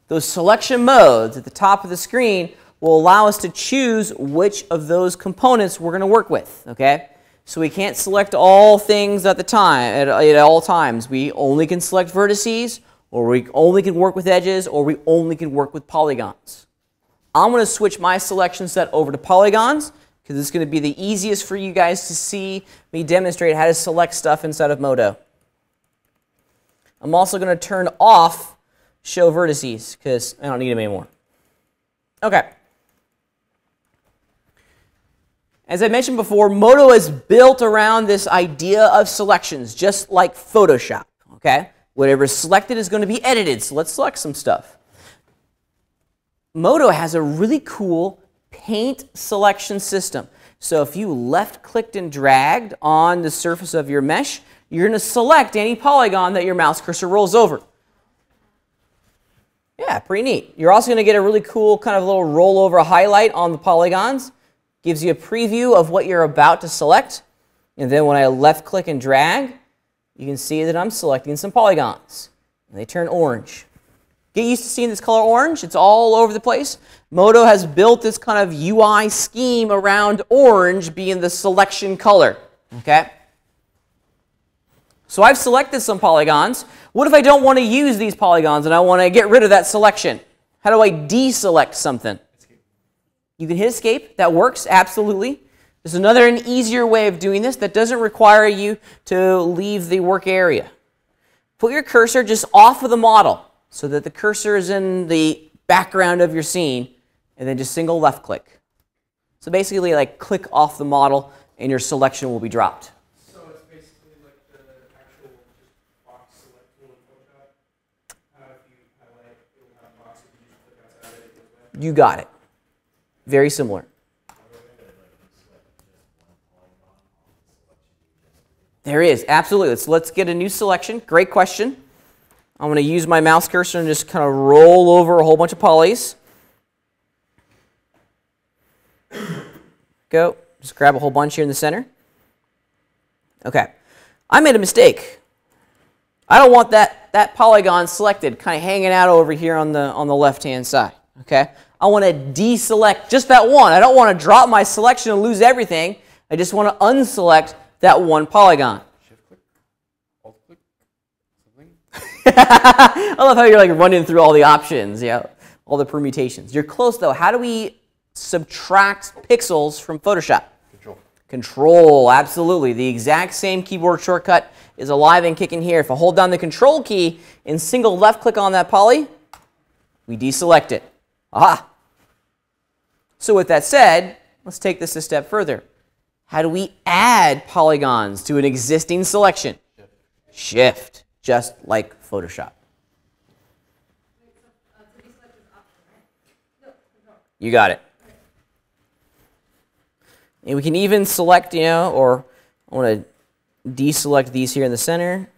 Those selection modes at the top of the screen will allow us to choose which of those components we're going to work with. Okay? So we can't select all things at all times. We only can select vertices, or we only can work with edges, or we only can work with polygons. I'm going to switch my selection set over to polygons because it's going to be the easiest for you guys to see me demonstrate how to select stuff inside of Modo. I'm also going to turn off show vertices because I don't need them anymore. Okay. As I mentioned before, Modo is built around this idea of selections, just like Photoshop. Okay? Whatever is selected is going to be edited, so let's select some stuff. Modo has a really cool paint selection system. So if you left-clicked and dragged on the surface of your mesh, you're going to select any polygon that your mouse cursor rolls over. Yeah, pretty neat. You're also going to get a really cool kind of little rollover highlight on the polygons. Gives you a preview of what you're about to select. And then when I left-click and drag, you can see that I'm selecting some polygons. And they turn orange. Get used to seeing this color orange. It's all over the place. Modo has built this kind of UI scheme around orange being the selection color. Okay? So I've selected some polygons. What if I don't want to use these polygons and I want to get rid of that selection? How do I deselect something? You can hit escape. That works, absolutely. There's another and easier way of doing this that doesn't require you to leave the work area. Put your cursor just off of the model so that the cursor is in the background of your scene, and then just single left click. So basically, like, click off the model and your selection will be dropped. So it's basically like the actual just box select tool in Photoshop. If you highlight, it will have a box if you just click outside it, it goes away. You got it. Very similar. There is, absolutely. Let's get a new selection. Great question. I'm going to use my mouse cursor and just kind of roll over a whole bunch of polys. Go. Just grab a whole bunch here in the center. Okay. I made a mistake. I don't want that polygon selected kind of hanging out over here on the left-hand side. Okay. I want to deselect just that one. I don't want to drop my selection and lose everything. I just want to unselect that one polygon. Shift click, alt click, something. I love how you're like running through all the options, yeah, all the permutations. You're close though. How do we subtract pixels from Photoshop? Control. Control, absolutely. The exact same keyboard shortcut is alive and kicking here. If I hold down the Control key and single left click on that poly, we deselect it. Aha! So with that said, let's take this a step further. How do we add polygons to an existing selection? Shift, just like Photoshop. You got it. And we can even select, or I want to deselect these here in the center.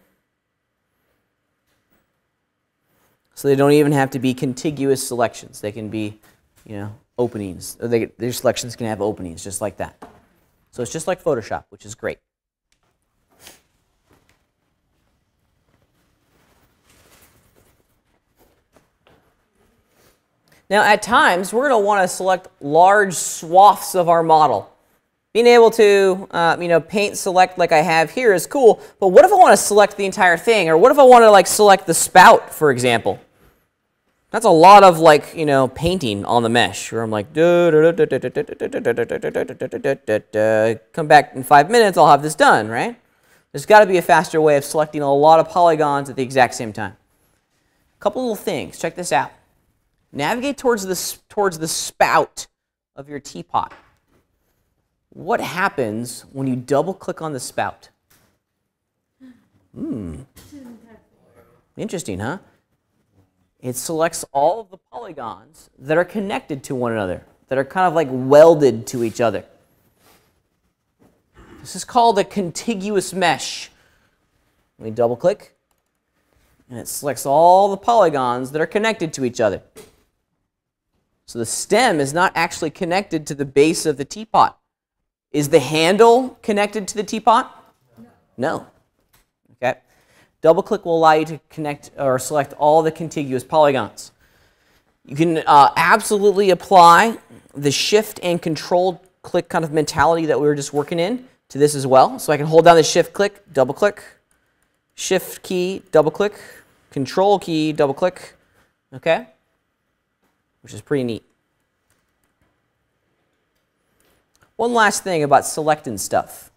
So they don't even have to be contiguous selections. They can be, openings. Their selections can have openings just like that. So it's just like Photoshop, which is great. Now, at times, we're going to want to select large swaths of our model. Being able to, paint select like I have here is cool, but what if I want to select the entire thing? Or what if I want to, select the spout, for example? That's a lot of, painting on the mesh, where I'm like, come back in 5 minutes, I'll have this done, right? There's got to be a faster way of selecting a lot of polygons at the exact same time. A couple little things. Check this out. Navigate towards the spout of your teapot. What happens when you double-click on the spout? Interesting, huh? It selects all of the polygons that are connected to one another, that are kind of like welded to each other. This is called a contiguous mesh. Let me double-click, and it selects all the polygons that are connected to each other. So the stem is not actually connected to the base of the teapot. Is the handle connected to the teapot? No. Okay. Double-click will allow you to connect or select all the contiguous polygons. You can absolutely apply the Shift and Control click kind of mentality that we were just working in to this as well. So I can hold down the Shift click, double-click, Shift key, double-click, Control key, double-click, okay? Which is pretty neat. One last thing about selecting stuff.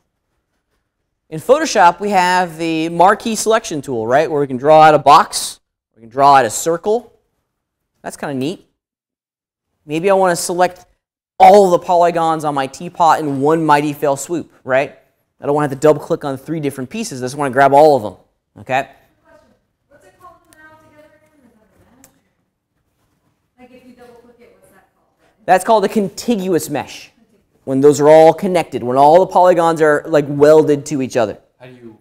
In Photoshop, we have the marquee selection tool, right? Where we can draw out a box, we can draw out a circle. That's kind of neat. Maybe I want to select all the polygons on my teapot in one mighty fell swoop, right? I don't want to have to double click on 3 different pieces. I just want to grab all of them, okay? Question. What's it called now together again? Is that a mesh? Like if you double click it, what's that called? That's called a contiguous mesh. When those are all connected, when all the polygons are welded to each other. How do you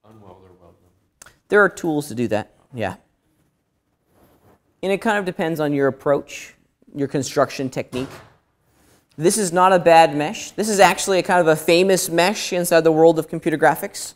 unweld or weld them? There are tools to do that, yeah. And it kind of depends on your approach, your construction technique. This is not a bad mesh. This is actually a kind of a famous mesh inside the world of computer graphics.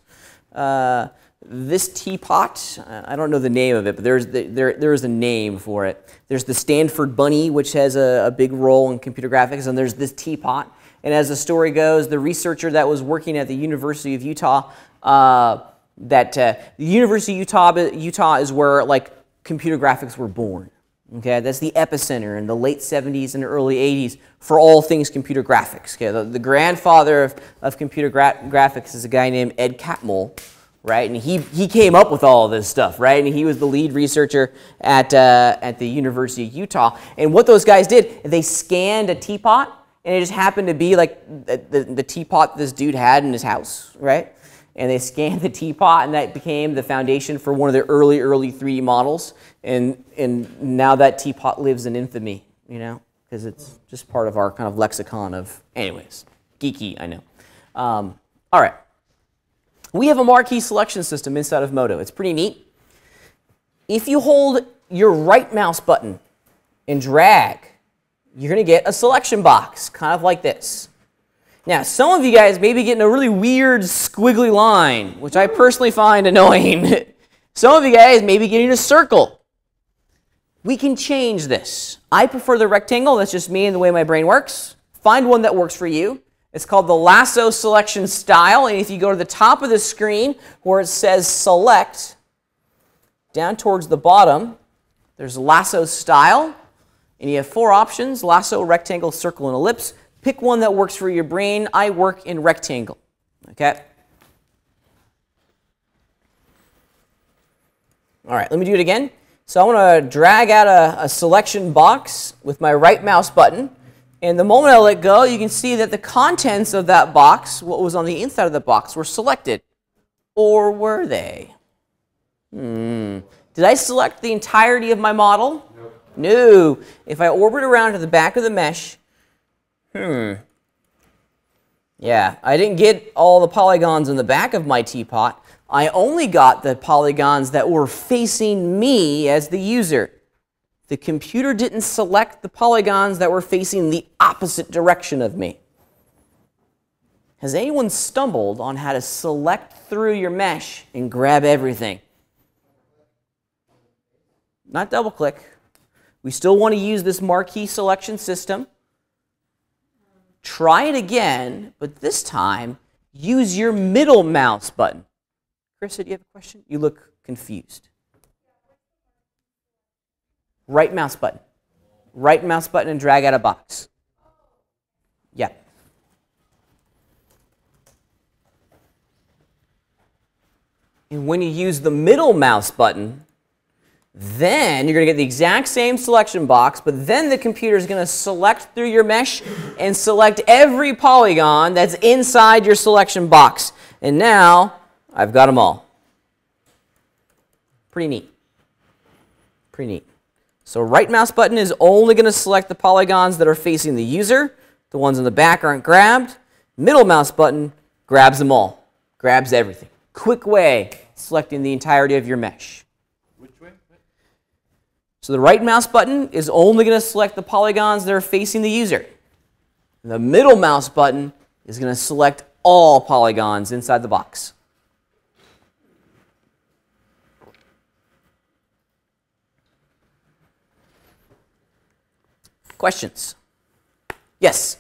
this teapot, I don't know the name of it, but there is a name for it. There's the Stanford Bunny, which has a big role in computer graphics, and there's this teapot. And as the story goes, the researcher that was working at the University of Utah, the University of Utah is where like computer graphics were born. Okay, that's the epicenter in the late 70s and early 80s for all things computer graphics. Okay, the grandfather of computer graphics is a guy named Ed Catmull, right? And he came up with all of this stuff, right? And he was the lead researcher at the University of Utah. And what those guys did, they scanned a teapot, and it just happened to be like the teapot this dude had in his house, right? And they scanned the teapot, and that became the foundation for one of the early 3D models. And now that teapot lives in infamy, you know, because it's just part of our kind of lexicon of, anyways, geeky, I know. All right. We have a marquee selection system inside of Modo. It's pretty neat. If you hold your right mouse button and drag, you're going to get a selection box, kind of like this. Now, some of you guys may be getting a really weird squiggly line, which I personally find annoying. Some of you guys may be getting a circle. We can change this. I prefer the rectangle. That's just me and the way my brain works. Find one that works for you. It's called the lasso selection style. And if you go to the top of the screen where it says select, down towards the bottom, there's lasso style. And you have 4 options: lasso, rectangle, circle, and ellipse. Pick one that works for your brain. I work in rectangle. Okay? All right, let me do it again. So I want to drag out a selection box with my right mouse button. And the moment I let go, you can see that the contents of that box, what was on the inside of the box, were selected. Or were they? Did I select the entirety of my model? No. If I orbit around to the back of the mesh, yeah, I didn't get all the polygons in the back of my teapot. I only got the polygons that were facing me as the user. The computer didn't select the polygons that were facing the opposite direction of me. Has anyone stumbled on how to select through your mesh and grab everything? Not double click. We still want to use this marquee selection system. Try it again, but this time use your middle mouse button. Chris, do you have a question? You look confused. Right mouse button. Right mouse button and drag out a box. Yeah. And when you use the middle mouse button, then you're going to get the exact same selection box, but then the computer is going to select through your mesh and select every polygon that's inside your selection box. And now I've got them all. Pretty neat. Pretty neat. So right mouse button is only going to select the polygons that are facing the user. The ones in the back aren't grabbed. Middle mouse button grabs them all. Grabs everything. Quick way selecting the entirety of your mesh. Which way? So the right mouse button is only going to select the polygons that are facing the user. The middle mouse button is going to select all polygons inside the box. Questions? Yes?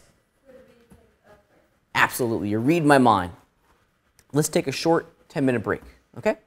Absolutely. You read my mind. Let's take a short 10-minute break, okay?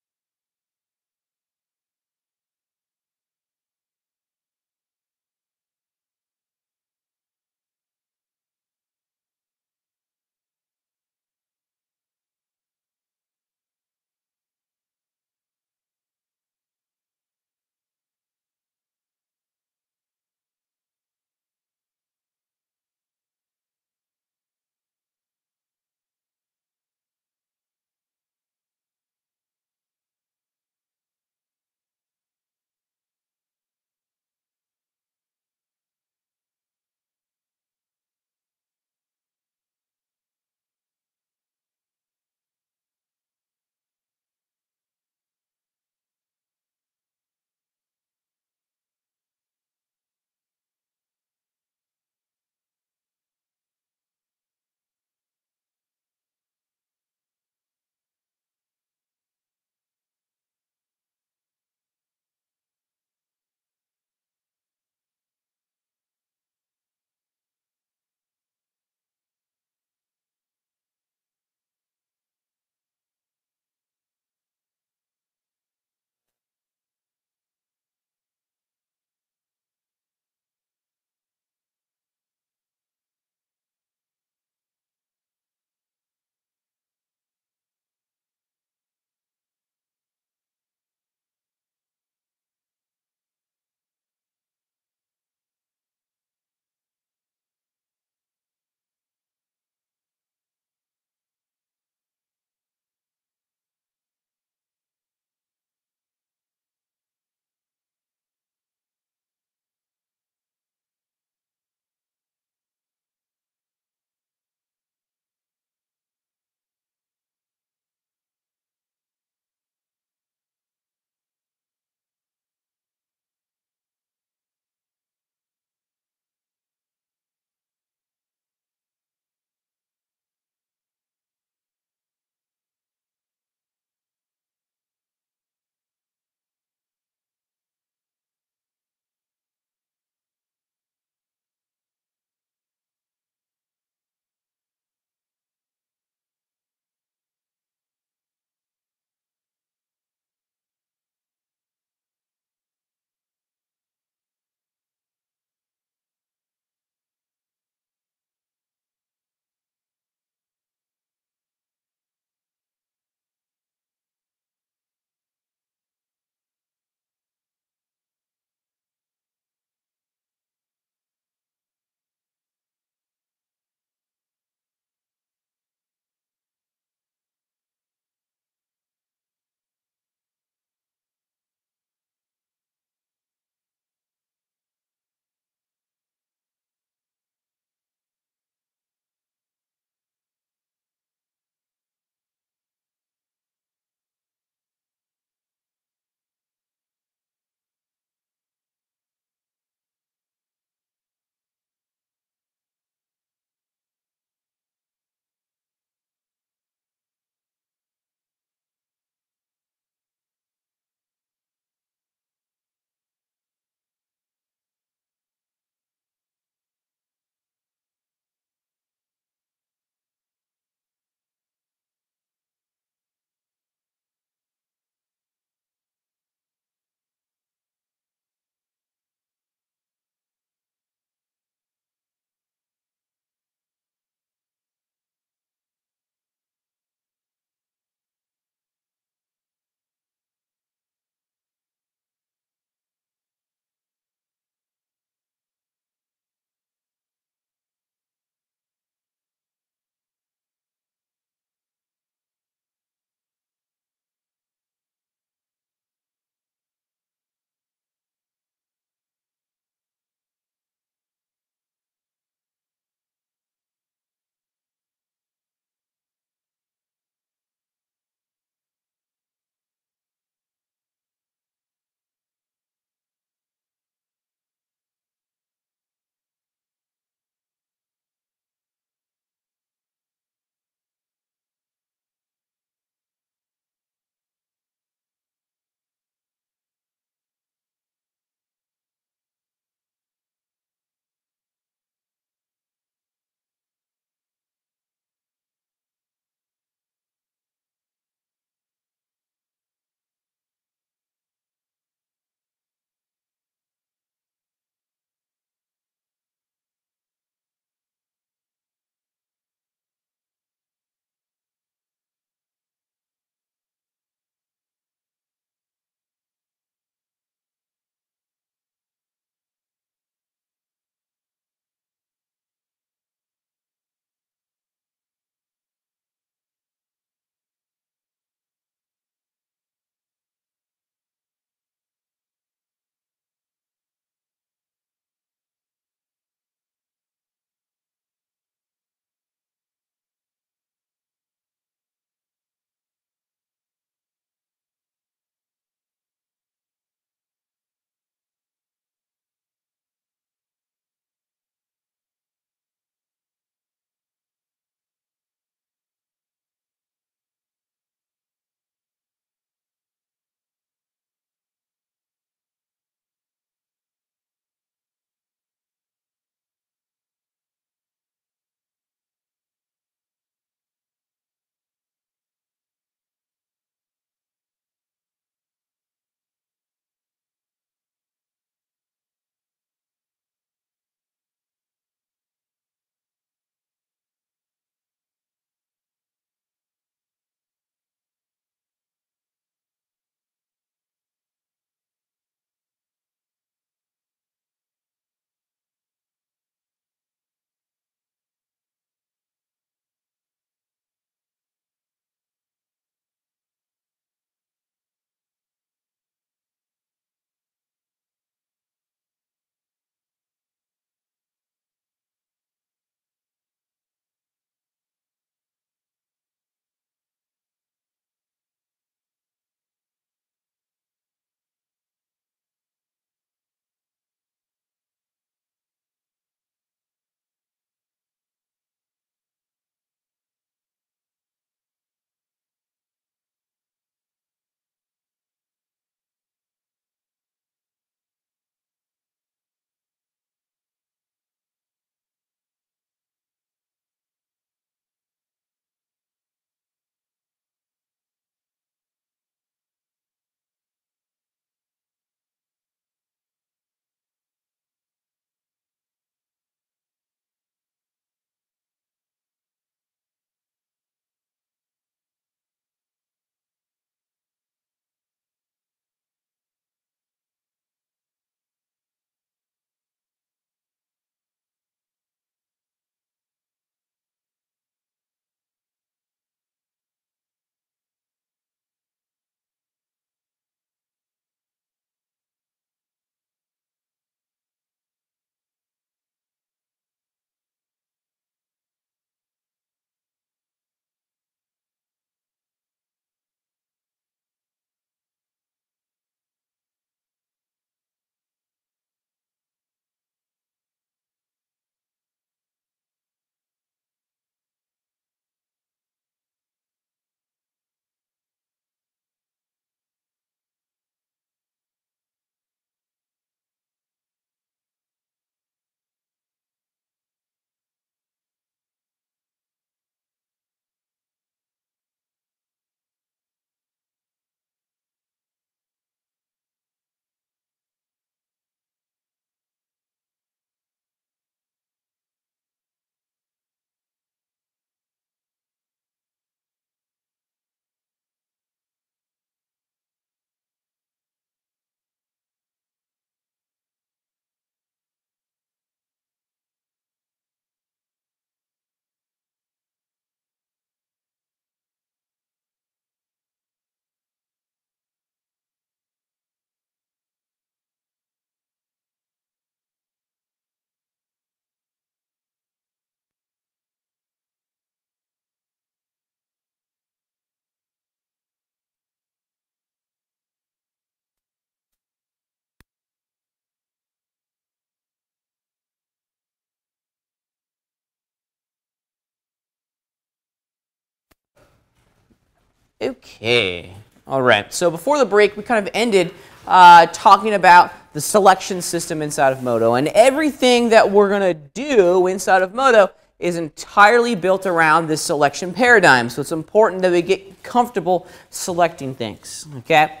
Okay. All right. So before the break, we kind of ended talking about the selection system inside of Modo. And everything that we're going to do inside of Modo is entirely built around this selection paradigm. So it's important that we get comfortable selecting things. Okay?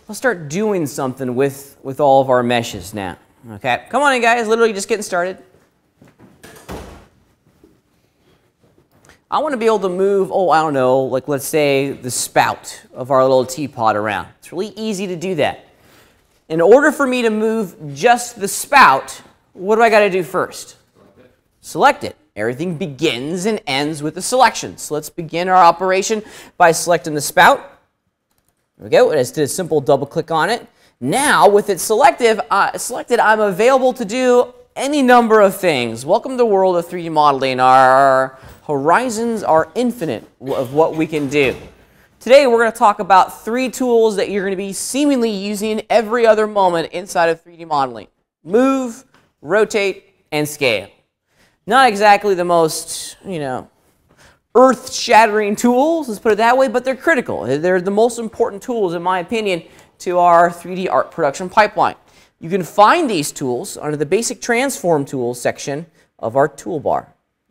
Let's start doing something with all of our meshes now. Okay? Come on in, guys. Literally just getting started. I want to be able to move, I don't know, like let's say the spout of our little teapot around. It's really easy to do that. In order for me to move just the spout, what do I got to do first? Select it. Everything begins and ends with the selection. So let's begin our operation by selecting the spout. There we go. I just did a simple double click on it. Now, with it selected, I'm available to do any number of things. Welcome to the world of 3D modeling. Our horizons are infinite of what we can do. Today we're going to talk about 3 tools that you're going to be seemingly using every other moment inside of 3D modeling. Move, rotate, and scale. Not exactly the most, earth-shattering tools, let's put it that way, but they're critical. They're the most important tools, in my opinion, to our 3D art production pipeline. You can find these tools under the Basic Transform Tools section of our toolbar.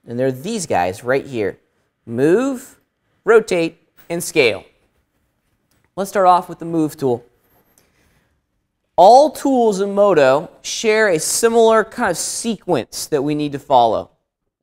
And they're these guys right here. Move, rotate, and scale. Let's start off with the Move tool. All tools in Modo share a similar kind of sequence that we need to follow.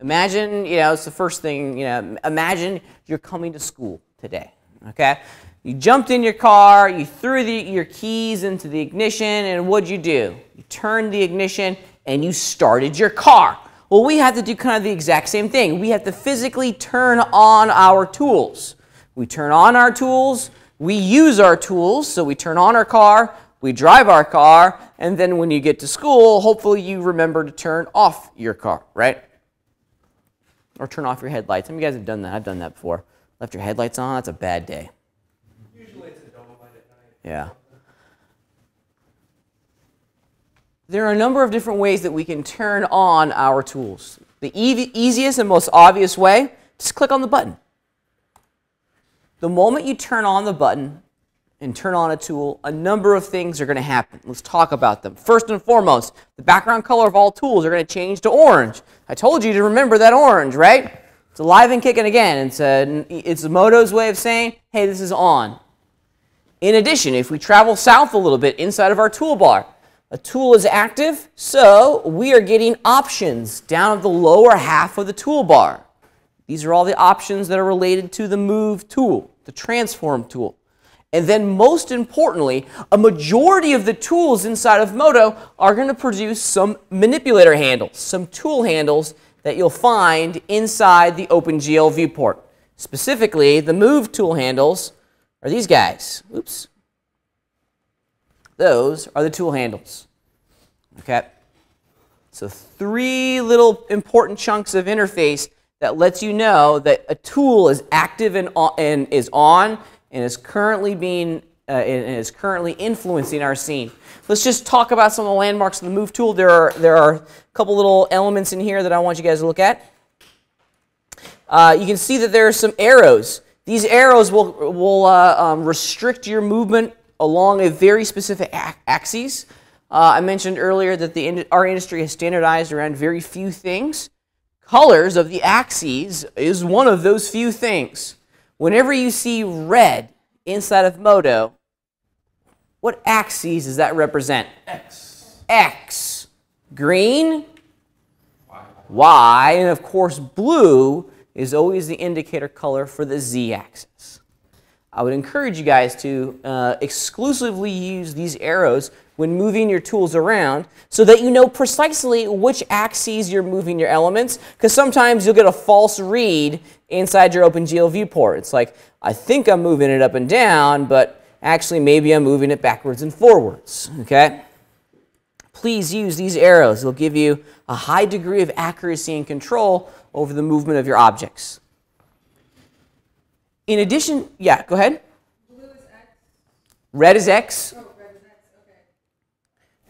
Imagine, it's the first thing, imagine you're coming to school today, okay? You jumped in your car, you threw your keys into the ignition, and what'd you do? You turned the ignition and you started your car. Well, we have to do kind of the exact same thing. We have to physically turn on our tools. We turn on our tools, we use our tools, so we turn on our car, we drive our car, and then when you get to school, hopefully you remember to turn off your car, right? Or turn off your headlights. Some of you guys have done that. I've done that before. Left your headlights on, that's a bad day. Usually it's a dome light at night. Yeah. There are a number of different ways that we can turn on our tools. The easiest and most obvious way, just click on the button. The moment you turn on the button and turn on a tool, a number of things are going to happen. Let's talk about them. First and foremost, the background color of all tools are going to change to orange. I told you to remember that orange, right? It's alive and kicking again. It's Modo's way of saying, hey, this is on. In addition, if we travel south a little bit inside of our toolbar, a tool is active, so we are getting options down at the lower half of the toolbar. These are all the options that are related to the Move tool, the Transform tool. And then most importantly, a majority of the tools inside of Modo are going to produce some manipulator handles, some tool handles that you'll find inside the OpenGL viewport. Specifically, the Move tool handles are these guys. Oops. Those are the tool handles. Okay? So 3 little important chunks of interface that lets you know that a tool is active and is on and is currently influencing our scene. Let's just talk about some of the landmarks of the Move tool. There are a couple little elements in here that I want you guys to look at. You can see that there are some arrows. These arrows will restrict your movement along a very specific axis. I mentioned earlier that our industry has standardized around very few things. Colors of the axes is one of those few things. Whenever you see red inside of Modo, what axes does that represent? X. X. Green? Y. And of course, blue is always the indicator color for the z-axis. I would encourage you guys to exclusively use these arrows when moving your tools around so that you know precisely which axes you're moving your elements, because sometimes you'll get a false read inside your OpenGL viewport. It's like, I think I'm moving it up and down, but actually maybe I'm moving it backwards and forwards. Okay? Please use these arrows. They'll give you a high degree of accuracy and control over the movement of your objects. In addition, yeah, go ahead. Blue is X. Red is X. Oh, red is X, okay.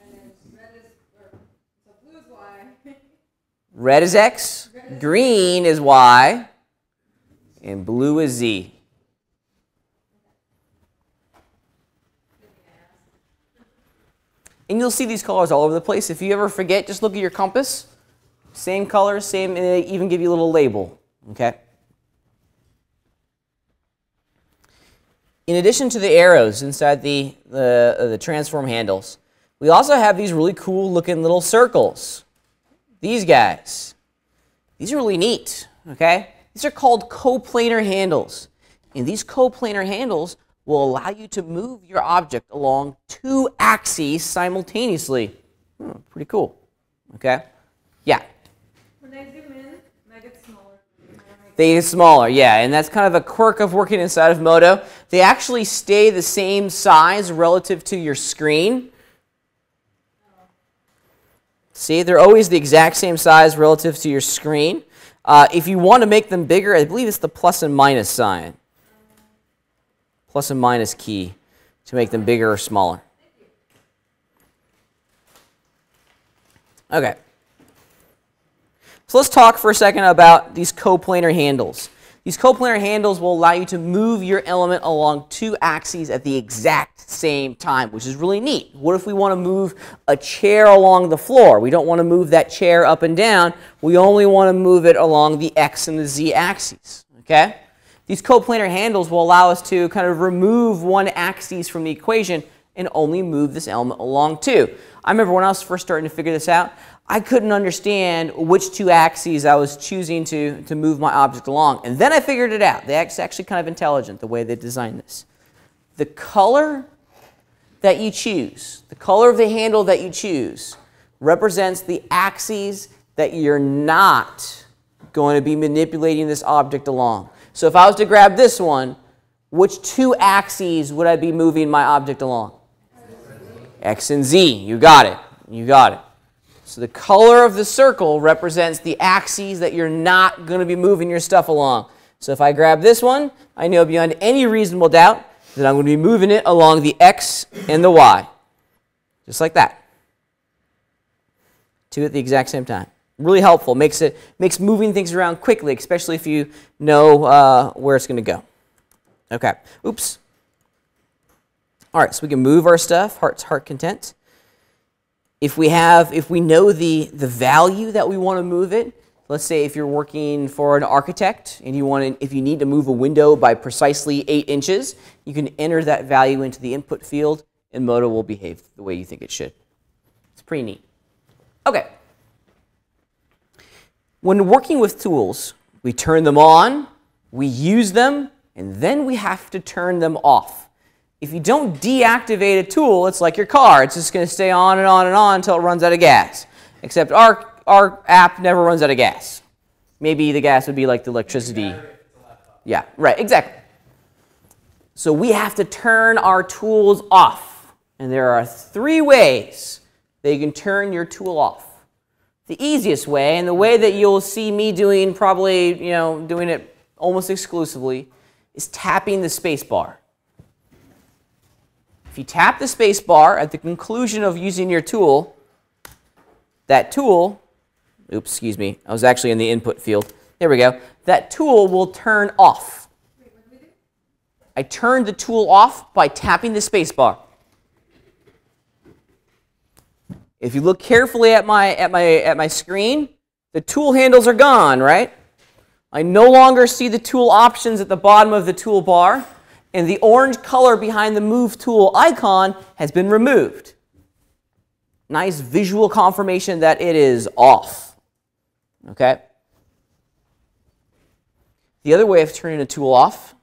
And then red is, so blue is Y. Red is X. Green is Y. and blue is Z. And you'll see these colors all over the place. If you ever forget, just look at your compass. Same color, same, and they even give you a little label. Okay. In addition to the arrows inside the transform handles, we also have these really cool looking little circles. These guys. These are really neat. Okay. These are called coplanar handles. And these coplanar handles will allow you to move your object along 2 axes simultaneously. Pretty cool. Okay? Yeah? When I zoom in, I get smaller. They get smaller, yeah. And that's kind of a quirk of working inside of Modo. They actually stay the same size relative to your screen. See, they're always the exact same size relative to your screen. If you want to make them bigger, I believe it's the plus and minus sign. Plus and minus key to make them bigger or smaller. Okay. So let's talk for a second about these coplanar handles. These coplanar handles will allow you to move your element along 2 axes at the exact same time, which is really neat. What if we want to move a chair along the floor? We don't want to move that chair up and down. We only want to move it along the X and the Z axes. Okay? These coplanar handles will allow us to kind of remove one axis from the equation and only move this element along 2. I remember when I was first starting to figure this out, I couldn't understand which 2 axes I was choosing to move my object along. And then I figured it out. It's actually kind of intelligent the way they designed this. The color that you choose, the color of the handle that you choose, represents the axes that you're not going to be manipulating this object along. So if I was to grab this one, which 2 axes would I be moving my object along? X and Z. You got it. You got it. So the color of the circle represents the axes that you're not going to be moving your stuff along. So if I grab this one, I know beyond any reasonable doubt that I'm going to be moving it along the X and the Y. Just like that. 2 at the exact same time. Really helpful. Makes moving things around quickly, especially if you know where it's going to go. Okay. Oops. All right. So we can move our stuff. Heart content. If we know the value that we want to move it, let's say if you're working for an architect and if you need to move a window by precisely 8 inches, you can enter that value into the input field, and Modo will behave the way you think it should. It's pretty neat. Okay. When working with tools, we turn them on, we use them, and then we have to turn them off. If you don't deactivate a tool, it's like your car. It's just going to stay on and on and on until it runs out of gas. Except our app never runs out of gas. Maybe the gas would be like the electricity. Yeah, right, exactly. So we have to turn our tools off. And there are 3 ways that you can turn your tool off. The easiest way, and the way that you'll see me doing probably, doing it almost exclusively, is tapping the space bar. If you tap the space bar at the conclusion of using your tool, that tool, oops, excuse me, I was actually in the input field. There we go. That tool will turn off. Wait, what did we do? I turned the tool off by tapping the space bar. If you look carefully at my screen, the tool handles are gone, right? I no longer see the tool options at the bottom of the toolbar, and the orange color behind the Move Tool icon has been removed. Nice visual confirmation that it is off. Okay? The other way of turning a tool off,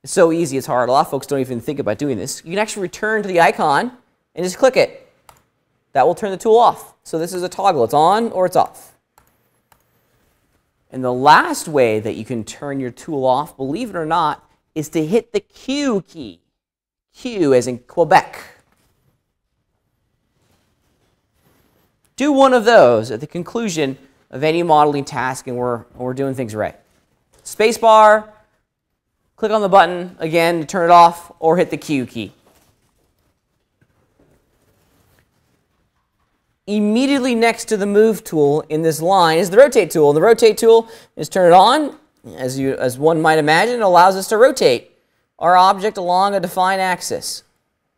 it's so easy, it's hard. A lot of folks don't even think about doing this. You can actually return to the icon and just click it. That will turn the tool off. So this is a toggle. It's on or it's off. And the last way that you can turn your tool off, believe it or not, is to hit the Q key. Q as in Quebec. Do one of those at the conclusion of any modeling task, and we're doing things right. Spacebar, click on the button again to turn it off, or hit the Q key. Immediately next to the move tool in this line is the rotate tool. And the rotate tool is turn it on. As one might imagine, it allows us to rotate our object along a defined axis,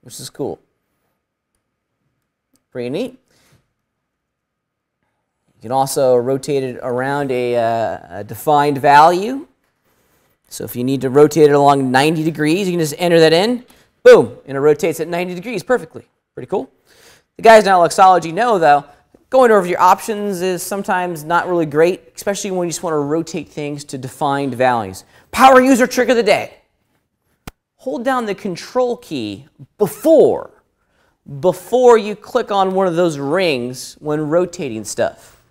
which is cool. Pretty neat. You can also rotate it around a defined value. So if you need to rotate it along 90 degrees, you can just enter that in. Boom, and it rotates at 90 degrees perfectly. Pretty cool. The guys down at Luxology know, though, going over your options is sometimes not really great, especially when you just want to rotate things to defined values. Power user trick of the day. Hold down the control key before you click on one of those rings when rotating stuff.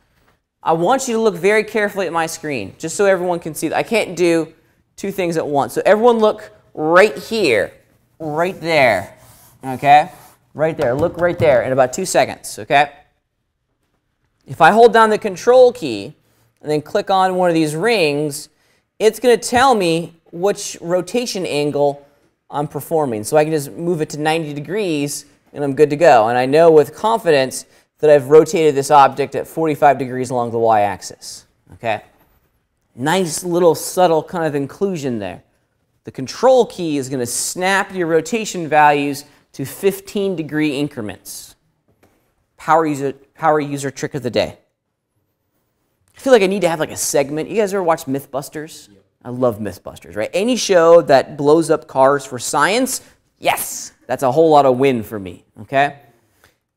I want you to look very carefully at my screen, just so everyone can see that. I can't do two things at once. So everyone look right here, right there, okay? Right there, look right there in about 2 seconds, okay? If I hold down the control key and then click on one of these rings, it's going to tell me which rotation angle I'm performing. So I can just move it to 90 degrees and I'm good to go. And I know with confidence that I've rotated this object at 45 degrees along the y-axis, okay? Nice little subtle kind of inclusion there. The control key is going to snap your rotation values to 15-degree increments. Power user trick of the day. I feel like I need to have like a segment. You guys ever watch Mythbusters? Yep. I love Mythbusters, right? Any show that blows up cars for science, yes, that's a whole lot of win for me, okay?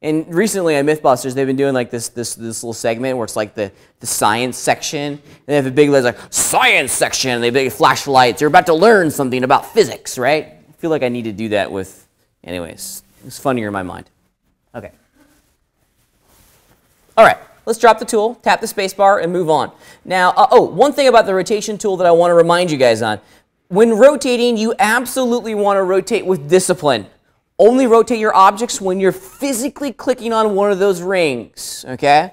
And recently on Mythbusters, they've been doing like this little segment where it's like the science section. And they have a big like science section. And they have big flashlights. You're about to learn something about physics, right? I feel like I need to do that with, anyways, it's funnier in my mind. Okay. All right, let's drop the tool, tap the space bar, and move on. Now, one thing about the rotation tool that I want to remind you guys on. When rotating, you absolutely want to rotate with discipline. Only rotate your objects when you're physically clicking on one of those rings, okay?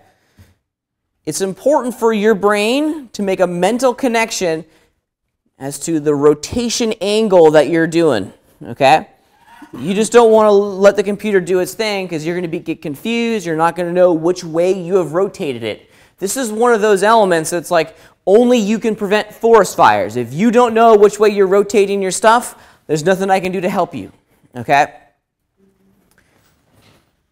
It's important for your brain to make a mental connection as to the rotation angle that you're doing, okay? You just don't want to let the computer do its thing because you're going to get confused. You're not going to know which way you have rotated it. This is one of those elements that's like only you can prevent forest fires. If you don't know which way you're rotating your stuff, there's nothing I can do to help you, okay?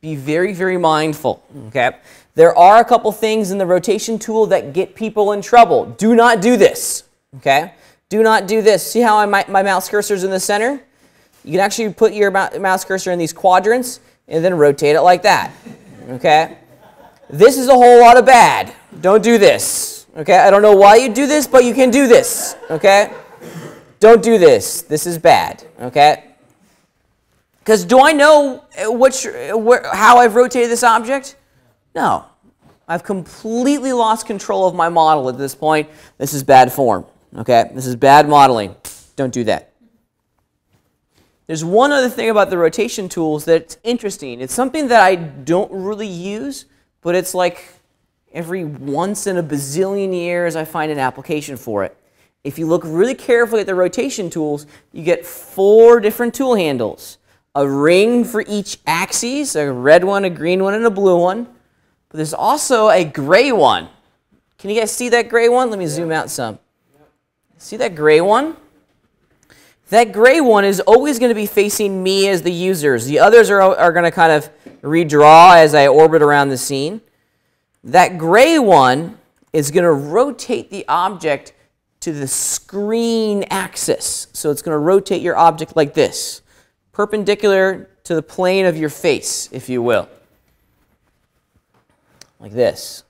Be very, very mindful, okay? There are a couple things in the rotation tool that get people in trouble. Do not do this, okay? Do not do this. See how my mouse cursor is in the center? You can actually put your mouse cursor in these quadrants and then rotate it like that, okay? This is a whole lot of bad. Don't do this, okay? I don't know why you do this, but you can do this, okay? Don't do this. This is bad, okay? Because do I know how I've rotated this object? No. I've completely lost control of my model at this point. This is bad form, okay? This is bad modeling. Don't do that. There's one other thing about the rotation tools that's interesting. It's something that I don't really use, but it's like every once in a bazillion years I find an application for it. If you look really carefully at the rotation tools, you get 4 different tool handles. A ring for each axis, a red one, a green one, and a blue one. But there's also a gray one. Can you guys see that gray one? Let me zoom out some. See that gray one? That gray one is always going to be facing me as the users. The others are going to kind of redraw as I orbit around the scene. That gray one is going to rotate the object to the screen axis. So it's going to rotate your object like this, perpendicular to the plane of your face, if you will. Like this.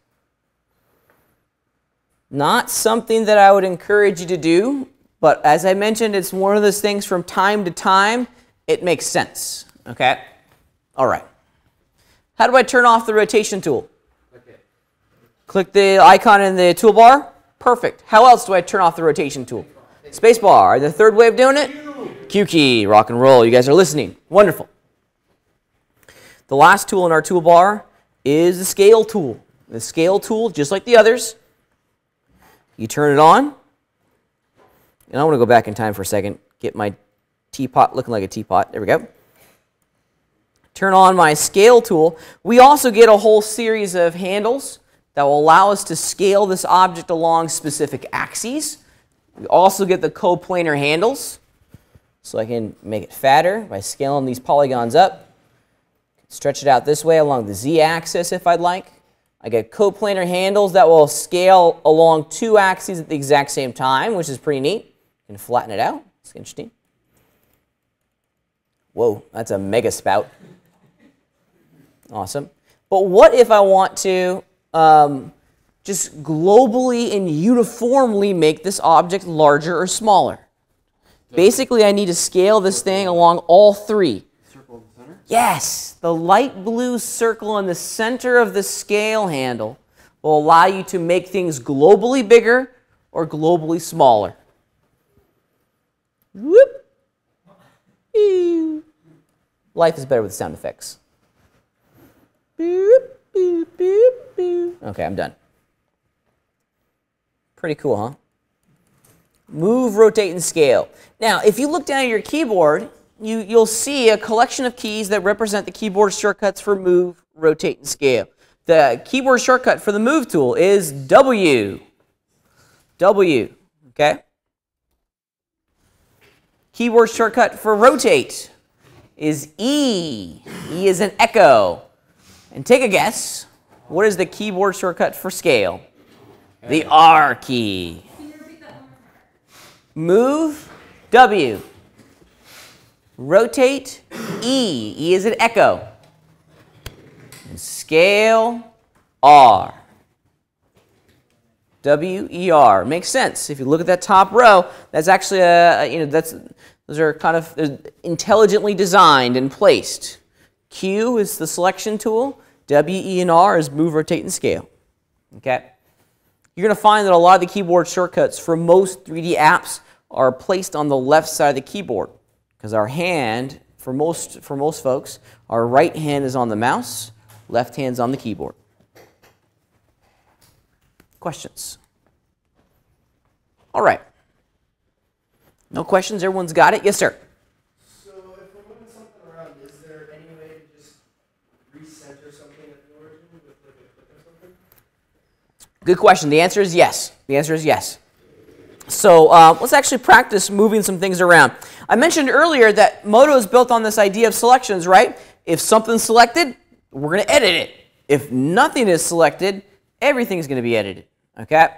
Not something that I would encourage you to do, but as I mentioned, it's one of those things from time to time, it makes sense, okay? All right. How do I turn off the rotation tool? Click the icon in the toolbar. Perfect. How else do I turn off the rotation tool? Spacebar. The third way of doing it? Q key. Rock and roll. You guys are listening. Wonderful. The last tool in our toolbar is the scale tool. The scale tool, just like the others, you turn it on. And I want to go back in time for a second. Get my teapot looking like a teapot. There we go. turn on my scale tool, we also get a whole series of handles that will allow us to scale this object along specific axes. We also get the coplanar handles, so I can make it fatter by scaling these polygons up. Stretch it out this way along the z-axis if I'd like. I get coplanar handles that will scale along 2 axes at the exact same time, which is pretty neat. You can flatten it out. It's interesting. Whoa, that's a mega spout. Awesome. But what if I want to just globally and uniformly make this object larger or smaller? Basically, I need to scale this thing along all 3. Circle in the center? Yes, the light blue circle in the center of the scale handle will allow you to make things globally bigger or globally smaller. Whoop. Ew. Life is better with sound effects. Boop, boop, boop, boop. Okay, I'm done. Pretty cool, huh? Move, rotate, and scale. Now, if you look down at your keyboard, you'll see a collection of keys that represent the keyboard shortcuts for move, rotate, and scale. The keyboard shortcut for the move tool is W. W, okay? Keyboard shortcut for rotate is E. E is an echo. And take a guess, what is the keyboard shortcut for scale? The R key. Can you repeat that one more time? Move, W. Rotate, E. E is an echo. And scale, R. W, E, R. Makes sense. If you look at that top row, that's actually those are kind of intelligently designed and placed. Q is the selection tool. W, E, and R is move, rotate, and scale. Okay? You're going to find that a lot of the keyboard shortcuts for most 3D apps are placed on the left side of the keyboard, because our hand, for most folks, our right hand is on the mouse, left hand's on the keyboard. Questions? All right. No questions? Everyone's got it? Yes, sir. So if we're moving something around, is there any way to just recenter something at the origin with like a click or something? Good question. The answer is yes. The answer is yes. So let's actually practice moving some things around. I mentioned earlier that Modo is built on this idea of selections, right? If something's selected, we're going to edit it. If nothing is selected, everything's going to be edited. Okay?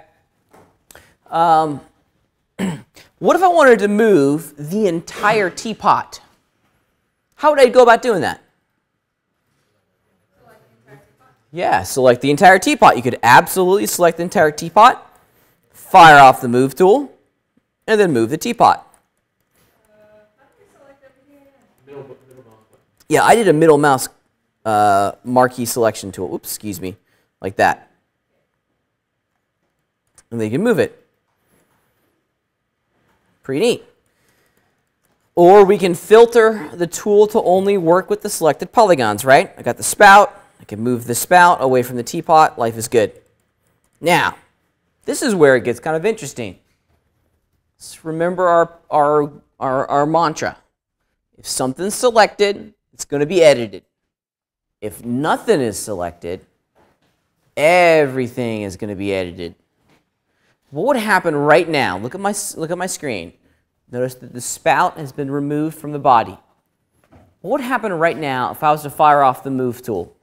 What if I wanted to move the entire teapot? How would I go about doing that? Yeah, select the entire teapot. You could absolutely select the entire teapot, fire off the move tool, and then move the teapot. Yeah, I did a middle mouse marquee selection tool. Oops, excuse me. Like that. And then you can move it. Pretty neat. Or we can filter the tool to only work with the selected polygons, right? I got the spout. I can move the spout away from the teapot. Life is good. Now, this is where it gets kind of interesting. Let's remember our mantra. If something's selected, it's going to be edited. If nothing is selected, everything is going to be edited. What would happen right now? Look at my screen. Notice that the spout has been removed from the body. What would happen right now if I was to fire off the move tool?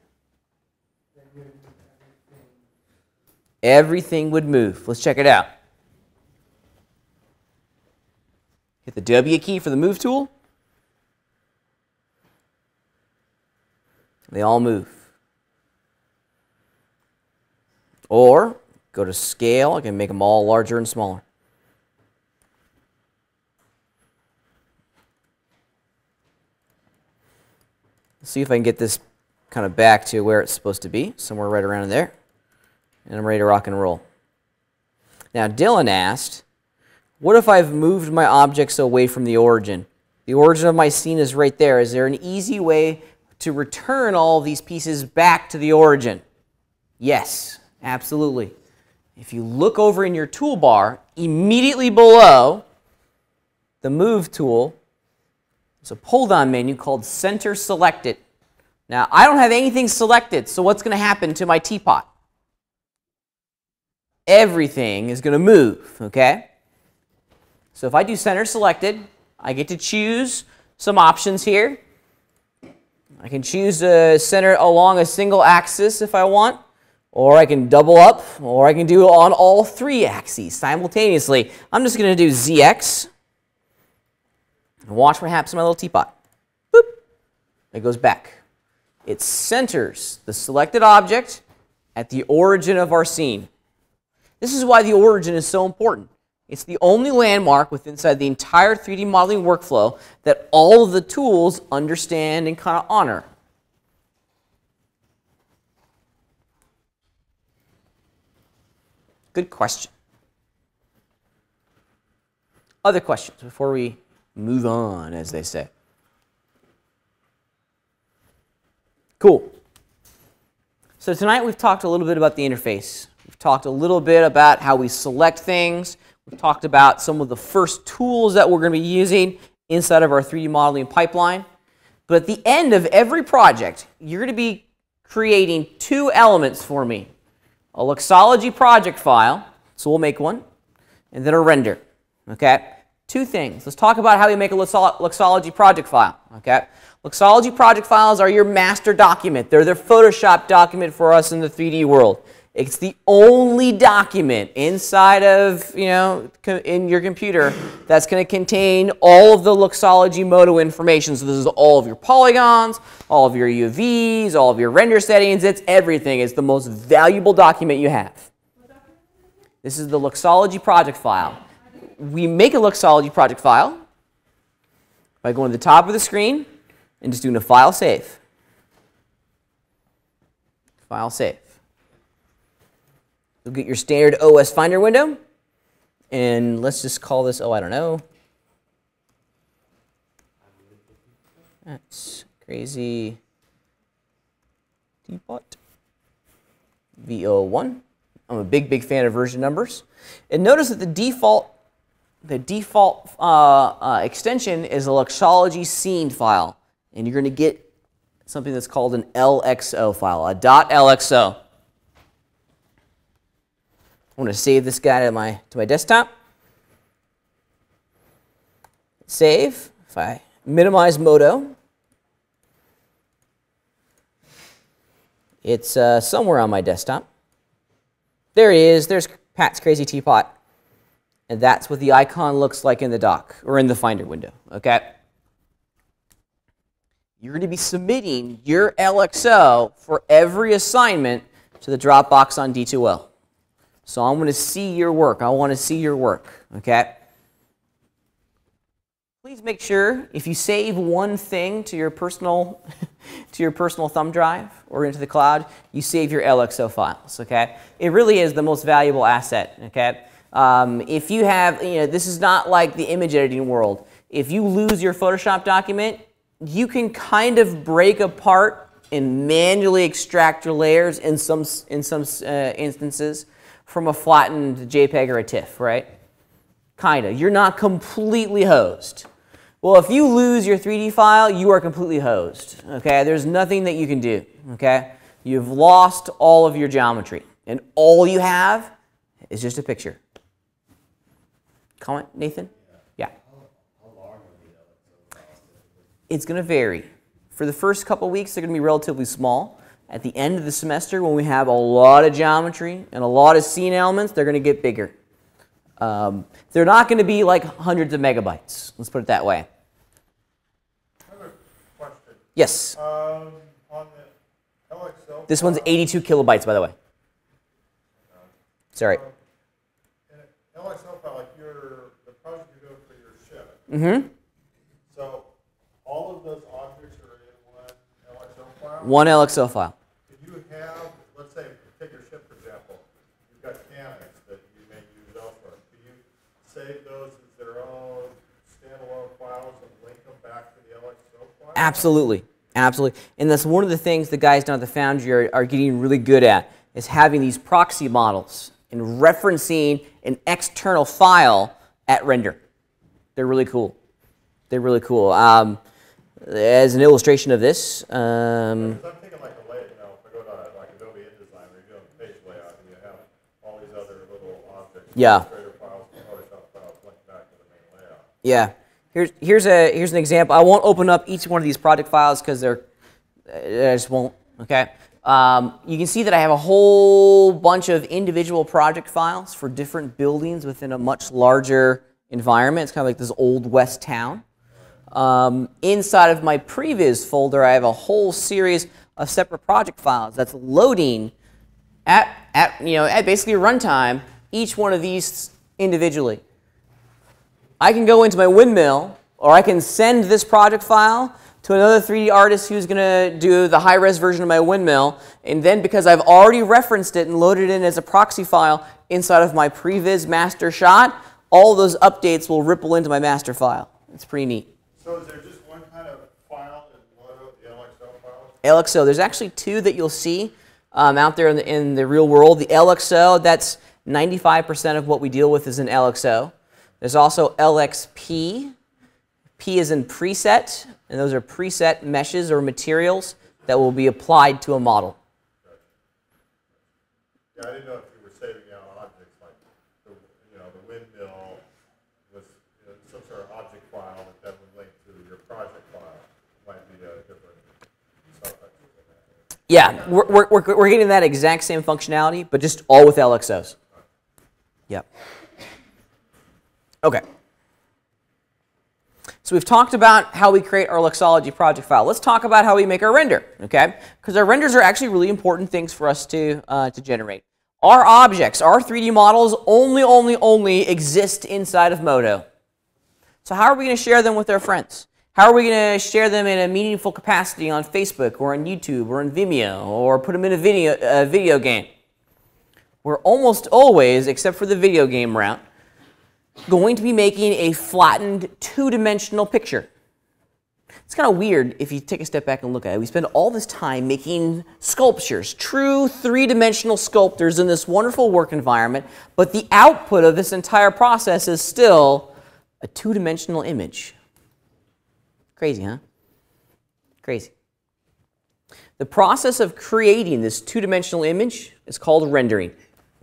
Everything would move. Let's check it out. Hit the W key for the move tool. They all move. Or go to scale. I can make them all larger and smaller. Let's see if I can get this kind of back to where it's supposed to be, somewhere right around in there. And I'm ready to rock and roll. Now, Dylan asked, what if I've moved my objects away from the origin? The origin of my scene is right there. Is there an easy way to return all these pieces back to the origin? Yes, absolutely. If you look over in your toolbar, immediately below the Move tool, there's a pull-down menu called Center Selected. Now, I don't have anything selected, so what's going to happen to my teapot? Everything is going to move, okay? So if I do center selected, I get to choose some options here. I can choose to center along a single axis if I want, or I can double up, or I can do it on all 3 axes simultaneously. I'm just going to do ZX, and watch what happens to my little teapot. Boop. It goes back. It centers the selected object at the origin of our scene. This is why the origin is so important. It's the only landmark within inside the entire 3D modeling workflow that all of the tools understand and kind of honor. Good question. Other questions before we move on, as they say? Cool. So tonight we've talked a little bit about the interface. We've talked a little bit about how we select things. We've talked about some of the first tools that we're going to be using inside of our 3D modeling pipeline. But at the end of every project, you're going to be creating 2 elements for me. A Luxology project file, so we'll make one, and then a render. Okay? 2 things. Let's talk about how we make a Luxology project file. Okay? Luxology project files are your master document. They're the Photoshop document for us in the 3D world. It's the only document inside of, in your computer that's going to contain all of the Luxology Modo information. So this is all of your polygons, all of your UVs, all of your render settings. It's everything. It's the most valuable document you have. This is the Luxology project file. We make a Luxology project file by going to the top of the screen and just doing a file save. File save. You'll get your standard OS Finder window, and let's just call this, I don't know. That's crazy. Teapot. V01. I'm a big fan of version numbers. And notice that the default extension is a Luxology scene file, and you're going to get something that's called an LXO file, a .lxo. I want to save this guy to my desktop. Save. If I minimize Modo, it's somewhere on my desktop. There he is. There's Pat's Crazy Teapot. And that's what the icon looks like in the dock, or in the Finder window. Okay? You're going to be submitting your LXO for every assignment to the Dropbox on D2L. So I'm going to see your work. I want to see your work. Okay? Please make sure if you save one thing to your personal thumb drive or into the cloud, you save your LXO files. Okay? It really is the most valuable asset. Okay? If you have, this is not like the image editing world. If you lose your Photoshop document, you can kind of break apart and manually extract your layers in some instances from a flattened JPEG or a TIFF, right? Kind of. You're not completely hosed. Well, if you lose your 3D file, you are completely hosed. Okay? There's nothing that you can do. Okay? You've lost all of your geometry, and all you have is just a picture. Comment, Nathan? Yeah. How long are the LXO files? It's going to vary. For the first couple weeks, they're going to be relatively small. At the end of the semester, when we have a lot of geometry and a lot of scene elements, they're going to get bigger. They're not going to be like hundreds of megabytes. Let's put it that way. I have a question. Yes. On the LXO. This one's 82 kilobytes, by the way. Sorry. In an LXO file, like the project you do for your ship. Mm-hmm. So all of those objects are in one LXO file? One LXO file. Could you have, let's say, take your ship, for example. You've got mechanics that you may use elsewhere. Could you save those as their own standalone files and link them back to the LXO file? Absolutely. Absolutely. And that's one of the things the guys down at the Foundry are getting really good at, is having these proxy models and referencing an external file at render. They're really cool. They're really cool. as an illustration of this. Because I'm thinking like a layout, if I go to like Adobe InDesign, where you're doing page layout, and you have all these other little objects, Yeah. Illustrator files, Photoshop files, link back to the main layout. Yeah. Here's an example. I won't open up each one of these project files because I just won't. Okay. You can see that I have a whole bunch of individual project files for different buildings within a much larger environment. It's kind of like this old west town. Inside of my previous folder, I have a whole series of separate project files that's loading at basically runtime each one of these individually. I can go into my windmill, or I can send this project file to another 3D artist who's going to do the high-res version of my windmill, and then because I've already referenced it and loaded it in as a proxy file inside of my previs master shot, all those updates will ripple into my master file. It's pretty neat. So is there just one kind of file in Modo, the LXO file? LXO, there's actually two that you'll see out there in the real world. The LXO, that's 95% of what we deal with is in LXO. There's also LXP. P is in preset, and those are preset meshes or materials that will be applied to a model. Yeah, I didn't know if you were saving out objects like the windmill was some sort of object file that would link to your project file. Might be a different subtext in that. Yeah, we're getting that exact same functionality, but just all with LXOs. Yep. Okay. So we've talked about how we create our Luxology project file. Let's talk about how we make our render, okay? Because our renders are actually really important things for us to generate. Our objects, our 3D models only exist inside of Modo. So how are we going to share them with our friends? How are we going to share them in a meaningful capacity on Facebook or on YouTube or on Vimeo or put them in a video game? We're almost always, except for the video game route, going to be making a flattened two-dimensional picture. It's kind of weird if you take a step back and look at it. We spend all this time making sculptures, true three-dimensional sculptors in this wonderful work environment, but the output of this entire process is still a two-dimensional image. Crazy, huh? Crazy. The process of creating this two-dimensional image is called rendering.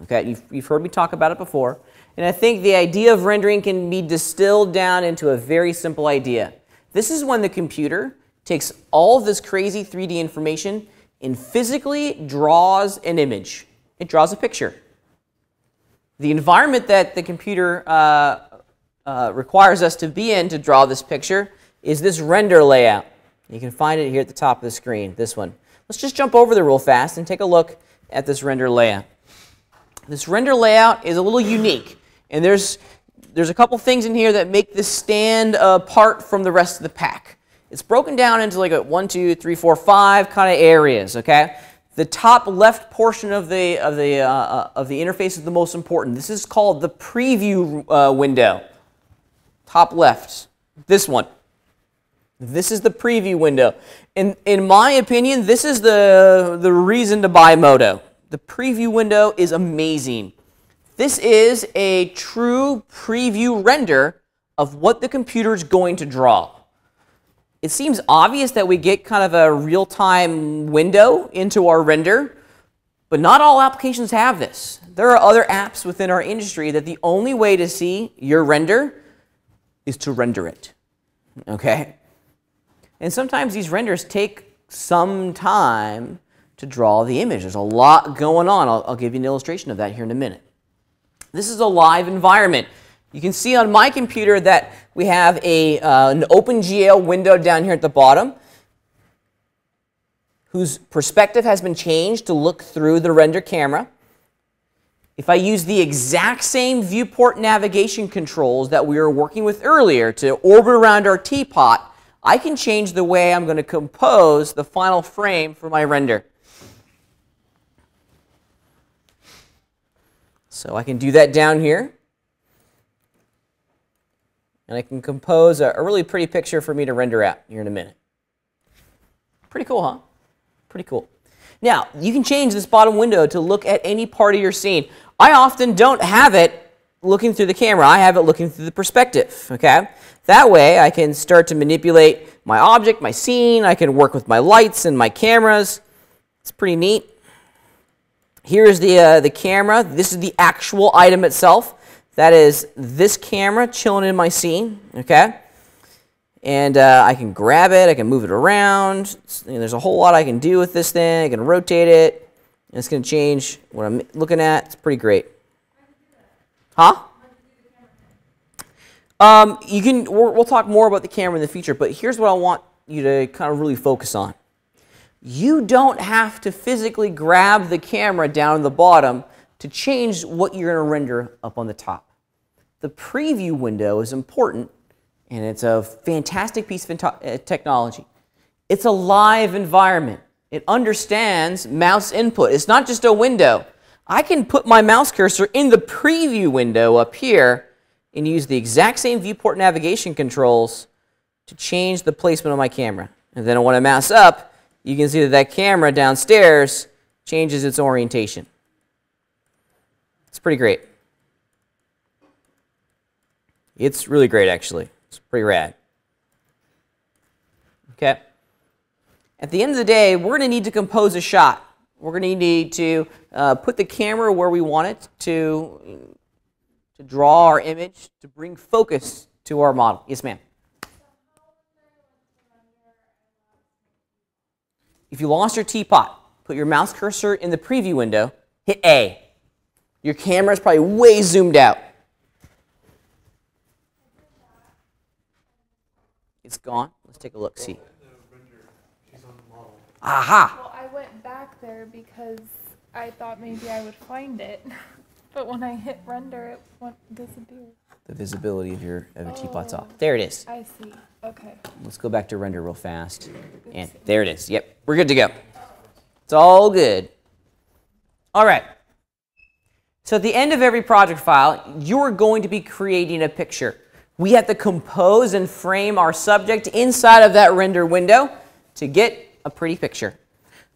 Okay, you've heard me talk about it before. And I think the idea of rendering can be distilled down into a very simple idea. This is when the computer takes all of this crazy 3D information and physically draws an image. It draws a picture. The environment that the computer requires us to be in to draw this picture is this render layout. You can find it here at the top of the screen, this one. Let's just jump over there real fast and take a look at this render layout. This render layout is a little unique. And there's a couple things in here that make this stand apart from the rest of the pack. It's broken down into like a 1, 2, 3, 4, 5 kind of areas. Okay, the top left portion of the interface is the most important. This is called the preview window. Top left, this one. This is the preview window. In my opinion, this is the reason to buy Modo. The preview window is amazing. This is a true preview render of what the computer is going to draw. It seems obvious that we get kind of a real-time window into our render, but not all applications have this. There are other apps within our industry that the only way to see your render is to render it. Okay? And sometimes these renders take some time to draw the image. There's a lot going on. I'll give you an illustration of that here in a minute. This is a live environment. You can see on my computer that we have an OpenGL window down here at the bottom whose perspective has been changed to look through the render camera. If I use the exact same viewport navigation controls that we were working with earlier to orbit around our teapot, I can change the way I'm going to compose the final frame for my render. So I can do that down here. And I can compose a really pretty picture for me to render out here in a minute. Pretty cool, huh? Pretty cool. Now, you can change this bottom window to look at any part of your scene. I often don't have it looking through the camera. I have it looking through the perspective, okay? That way, I can start to manipulate my object, my scene. I can work with my lights and my cameras. It's pretty neat. Here's the camera. This is the actual item itself. That is this camera chilling in my scene, okay? And I can grab it. I can move it around. There's a whole lot I can do with this thing. I can rotate it. And it's going to change what I'm looking at. It's pretty great. Huh? We'll talk more about the camera in the future, but here's what I want you to kind of really focus on. You don't have to physically grab the camera down at the bottom to change what you're going to render up on the top. The preview window is important, and it's a fantastic piece of technology. It's a live environment. It understands mouse input. It's not just a window. I can put my mouse cursor in the preview window up here and use the exact same viewport navigation controls to change the placement of my camera. And then when I mouse up, you can see that that camera downstairs changes its orientation. It's pretty great. It's really great, actually. It's pretty rad. Okay. At the end of the day, we're going to need to compose a shot. We're going to need to put the camera where we want it to draw our image, to bring focus to our model. Yes, ma'am. If you lost your teapot, put your mouse cursor in the preview window, hit A. Your camera is probably way zoomed out. It's gone. Let's take a look, see. Aha! Well, I went back there because I thought maybe I would find it. But when I hit render, it disappeared. The visibility of your teapot's off. There it is. I see. Okay. Let's go back to render real fast. And there it is. Yep, we're good to go. It's all good. All right. So at the end of every project file, you're going to be creating a picture. We have to compose and frame our subject inside of that render window to get a pretty picture.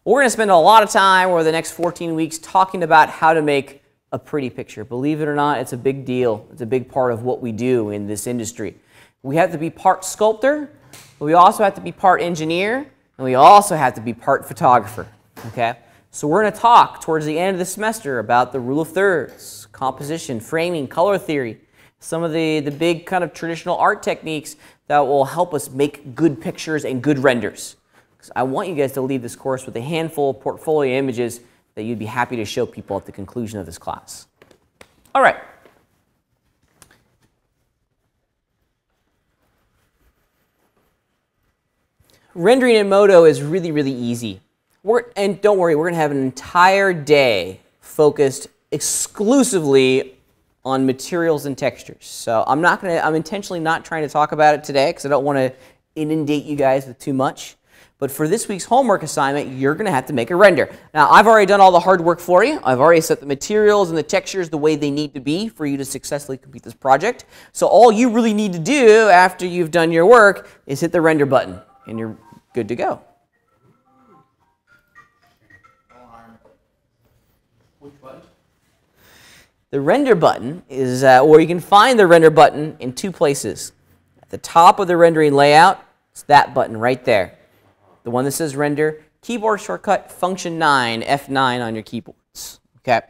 We're going to spend a lot of time over the next 14 weeks talking about how to make a pretty picture. Believe it or not, it's a big deal. It's a big part of what we do in this industry. We have to be part sculptor, but we also have to be part engineer, and we also have to be part photographer. Okay? So we're going to talk towards the end of the semester about the rule of thirds, composition, framing, color theory, some of the big kind of traditional art techniques that will help us make good pictures and good renders. Because I want you guys to leave this course with a handful of portfolio images that you'd be happy to show people at the conclusion of this class. All right. Rendering in Modo is really, really easy. And don't worry, we're going to have an entire day focused exclusively on materials and textures. So I'm intentionally not trying to talk about it today because I don't want to inundate you guys with too much. But for this week's homework assignment, you're going to have to make a render. Now, I've already done all the hard work for you. I've already set the materials and the textures the way they need to be for you to successfully complete this project. So all you really need to do after you've done your work is hit the render button, and you're good to go. Which button? The render button is, or you can find the render button in two places. At the top of the rendering layout, it's that button right there. The one that says render, keyboard shortcut function 9, F9 on your keyboards. Okay.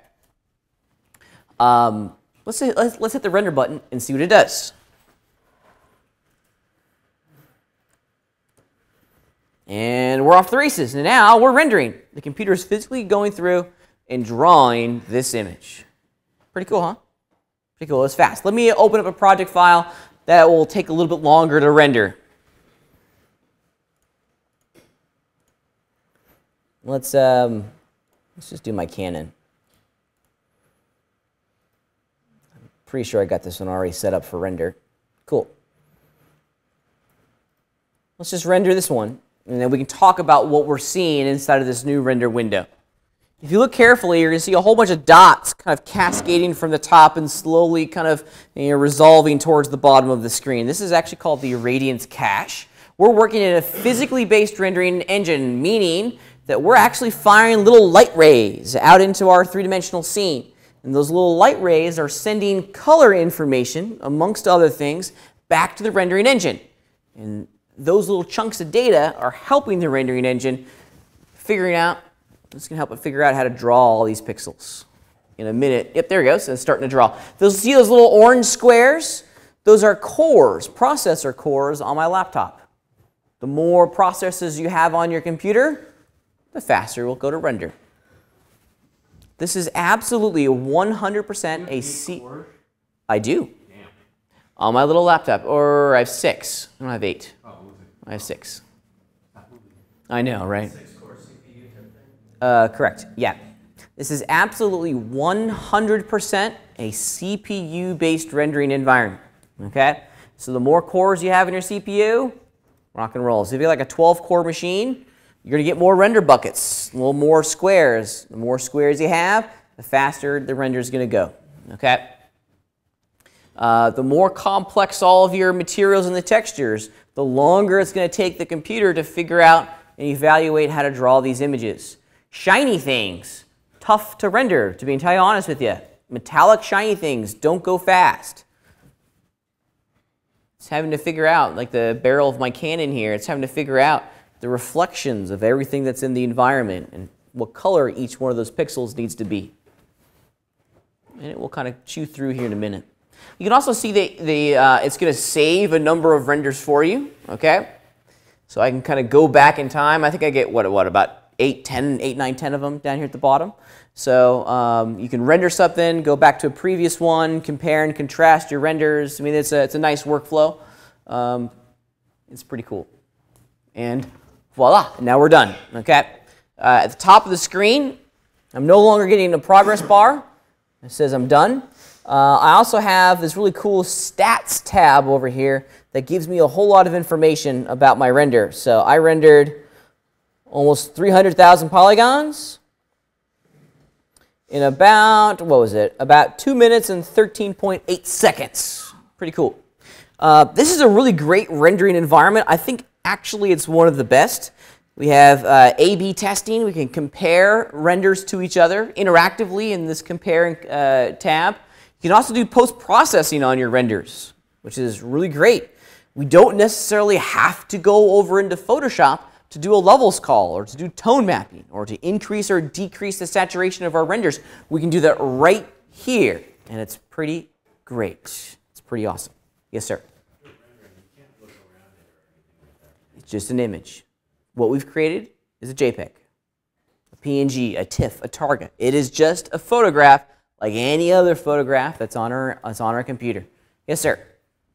Let's hit the render button and see what it does. And we're off the races. And now we're rendering. The computer is physically going through and drawing this image. Pretty cool, huh? Pretty cool. It's fast. Let me open up a project file that will take a little bit longer to render. Let's just do my Canon. I'm pretty sure I got this one already set up for render. Cool. Let's just render this one, and then we can talk about what we're seeing inside of this new render window. If you look carefully, you're going to see a whole bunch of dots kind of cascading from the top and slowly kind of resolving towards the bottom of the screen. This is actually called the irradiance cache. We're working in a physically based rendering engine, meaning that we're actually firing little light rays out into our three-dimensional scene. And those little light rays are sending color information, amongst other things, back to the rendering engine. And those little chunks of data are helping the rendering engine figuring out, it's going to help it figure out how to draw all these pixels. In a minute, yep, there it goes, it's starting to draw. See those little orange squares? Those are cores, processor cores on my laptop. The more processors you have on your computer, the faster it will go to render. This is absolutely 100% a C. I do. Damn. On my little laptop, or I have 6. I don't have 8. Oh, I have 6. I know, right? 6-core CPU type thing? Correct. Yeah. This is absolutely 100% a CPU-based rendering environment. Okay? So the more cores you have in your CPU, rock and roll. So if you have like a 12-core machine, you're going to get more render buckets, a little more squares. The more squares you have, the faster the render is going to go. Okay? The more complex all of your materials and the textures, the longer it's going to take the computer to figure out and evaluate how to draw these images. Shiny things, tough to render, to be entirely honest with you. Metallic shiny things don't go fast. It's having to figure out, like the barrel of my Canon here, it's having to figure out the reflections of everything that's in the environment and what color each one of those pixels needs to be. And it will kind of chew through here in a minute. You can also see that it's going to save a number of renders for you. Okay, so I can kind of go back in time. I think I get what about 8, 9, 10 of them down here at the bottom. So you can render something, go back to a previous one, compare and contrast your renders. I mean, it's a nice workflow. It's pretty cool. And voila, now we're done. Okay, at the top of the screen, I'm no longer getting a progress bar. It says I'm done. I also have this really cool stats tab over here that gives me a whole lot of information about my render. So I rendered almost 300,000 polygons in about, what was it, about 2 minutes and 13.8 seconds. Pretty cool. This is a really great rendering environment. I think actually it's one of the best. We have A/B testing. We can compare renders to each other interactively in this comparing tab. You can also do post-processing on your renders, which is really great. We don't necessarily have to go over into Photoshop to do a levels call or to do tone mapping or to increase or decrease the saturation of our renders. We can do that right here, and it's pretty great. It's pretty awesome. Yes, sir? It's just an image. What we've created is a JPEG, a PNG, a TIFF, a Target. It is just a photograph like any other photograph that's on our computer. Yes, sir?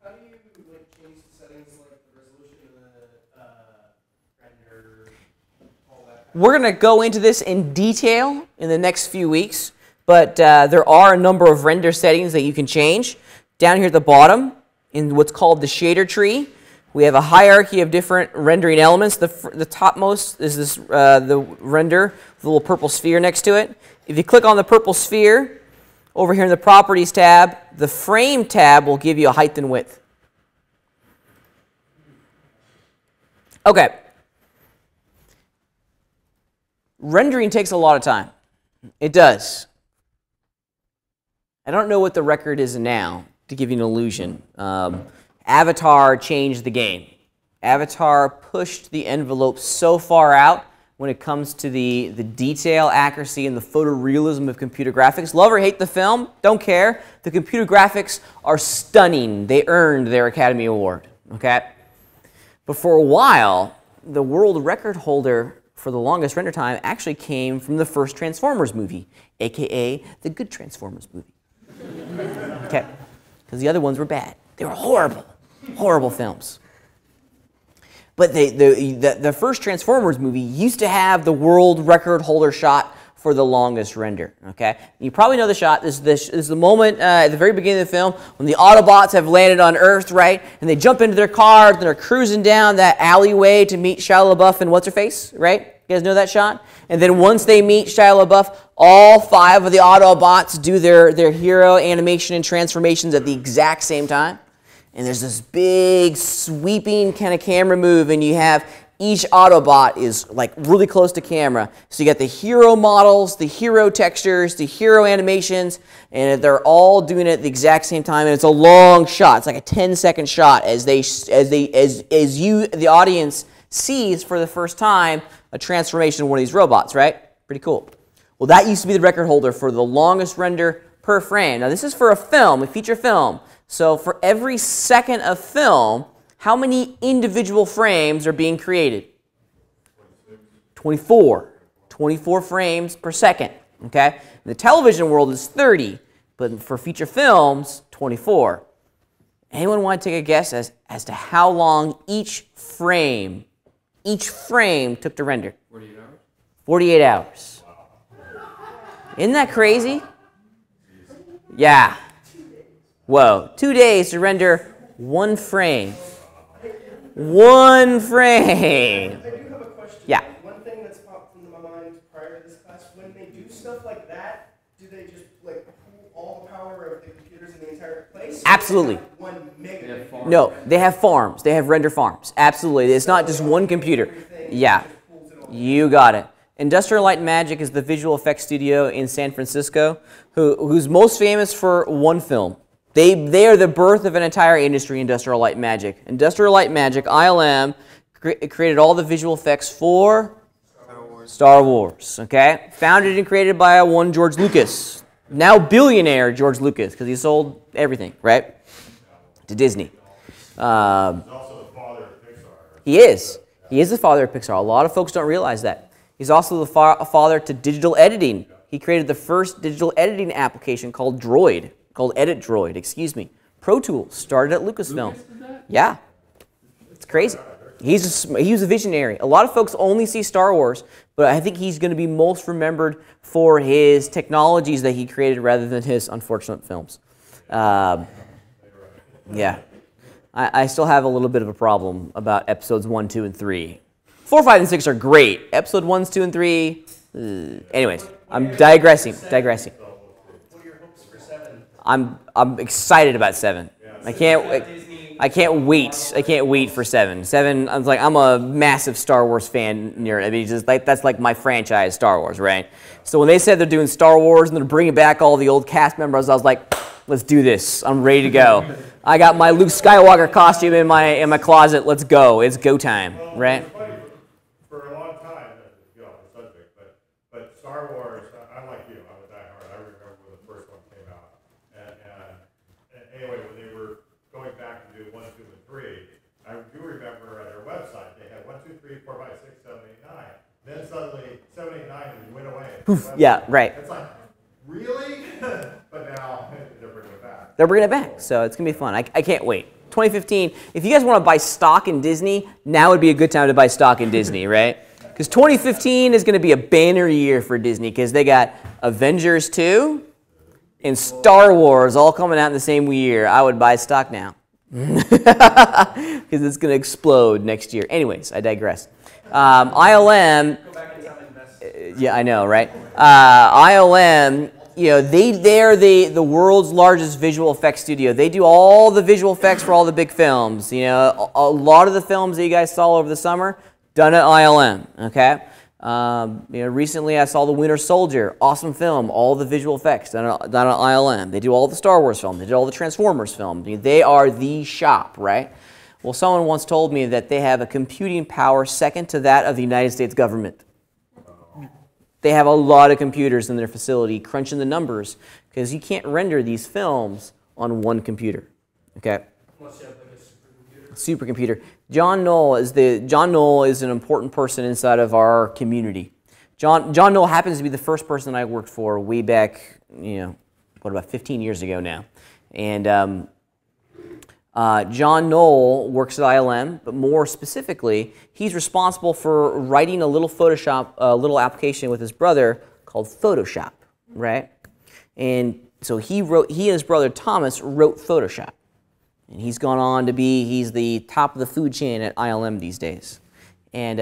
How do you change the settings like the resolution of the render, all that? We're going to go into this in detail in the next few weeks, but there are a number of render settings that you can change. Down here at the bottom, in what's called the shader tree, we have a hierarchy of different rendering elements. The topmost is this the render with a little purple sphere next to it. If you click on the purple sphere, over here in the Properties tab, the Frame tab will give you a height and width. Okay. Rendering takes a lot of time. It does. I don't know what the record is now, to give you an illusion. Avatar changed the game. Avatar pushed the envelope so far out when it comes to the detail, accuracy, and the photorealism of computer graphics. Love or hate the film, don't care. The computer graphics are stunning. They earned their Academy Award. Okay? But for a while, the world record holder for the longest render time actually came from the first Transformers movie, aka the good Transformers movie. Okay? Because the other ones were bad. They were horrible, horrible films. But the first Transformers movie used to have the world record holder shot for the longest render. Okay, you probably know the shot. This is the moment at the very beginning of the film when the Autobots have landed on Earth, right? And they jump into their cars and they're cruising down that alleyway to meet Shia LaBeouf and what's her face, right? You guys know that shot? And then once they meet Shia LaBeouf, all 5 of the Autobots do their hero animation and transformations at the exact same time. And there's this big sweeping kind of camera move, and you have each Autobot is like really close to camera. So you got the hero models, the hero textures, the hero animations, and they're all doing it at the exact same time. And it's a long shot. It's like a 10-second shot as you, the audience, sees for the first time a transformation of one of these robots, right? Pretty cool. Well, that used to be the record holder for the longest render per frame. Now, this is for a film, a feature film. So for every second of film, how many individual frames are being created? 24. 24 frames per second, okay? In the television world, it's 30, but for feature films, 24. Anyone want to take a guess as to how long each frame took to render? 48 hours? 48 hours. Isn't that crazy? Yeah. Whoa. 2 days to render one frame. One frame. I do have a question. Yeah. One thing that's popped into my mind prior to this class, when they do stuff like that, do they just like pull all the power of the computers in the entire place? Absolutely. Or do they have one mega. No, they have farms. They have render farms. Absolutely. It's not just one computer. Yeah. You got it. Industrial Light and Magic is the visual effects studio in San Francisco who's most famous for one film. They are the birth of an entire industry, Industrial Light and Magic. Industrial Light and Magic, ILM, created all the visual effects for Star Wars, okay? Founded and created by one George Lucas. Now billionaire George Lucas, because he sold everything, right? To Disney. He's also the father of Pixar. He is. He is the father of Pixar. A lot of folks don't realize that. He's also the father to digital editing. He created the first digital editing application called Edit Droid, excuse me. Pro Tools started at Lucasfilm. Yeah. It's crazy. He was a visionary. A lot of folks only see Star Wars, but I think he's going to be most remembered for his technologies that he created rather than his unfortunate films. Yeah. I still have a little bit of a problem about episodes 1, 2, and 3. 4, 5, and 6 are great. Episode 1, 2, and 3, anyways, I'm digressing. What are your hopes for 7? I'm excited about 7. I can't wait. I can't wait for 7. 7. I'm a massive Star Wars fan. I mean, just like that's like my franchise, Star Wars, right? So when they said they're doing Star Wars and they're bringing back all the old cast members, I was like, let's do this. I'm ready to go. I got my Luke Skywalker costume in my closet. Let's go. It's go time, right? For a long time, not to get off the subject, but Star Wars, I'm like you, I'm a diehard. I remember when the first one came out. And anyway, when they were going back to do 1, 2, and 3, I do remember on their website, they had 1, 2, 3, 4, 5, 6, 7, 8, 9. Then suddenly, 7, 8, 9 went away. Poof. Yeah, right. It's like, really? But now, they're bringing it back. They're bringing it back, so it's going to be fun. I can't wait. 2015, if you guys want to buy stock in Disney, now would be a good time to buy stock in Disney, right? Because 2015 is going to be a banner year for Disney because they got Avengers 2 and Star Wars all coming out in the same year. I would buy stock now because it's going to explode next year. Anyways, I digress. ILM, yeah, I know, right? ILM, they're the world's largest visual effects studio. They do all the visual effects for all the big films. A lot of the films that you guys saw over the summer, done at ILM, okay? Recently I saw The Winter Soldier, awesome film, all the visual effects done at ILM. They do all the Star Wars film, they do all the Transformers film. They are the shop, right? Well, someone once told me that they have a computing power second to that of the United States government. They have a lot of computers in their facility crunching the numbers because you can't render these films on one computer, okay? Unless you have like a supercomputer. Supercomputer. John Knoll is an important person inside of our community. John Knoll happens to be the first person I worked for way back, about 15 years ago now. And John Knoll works at ILM, but more specifically, he's responsible for writing a little application with his brother called Photoshop, right? And so he and his brother Thomas wrote Photoshop. And he's gone on to he's the top of the food chain at ILM these days. And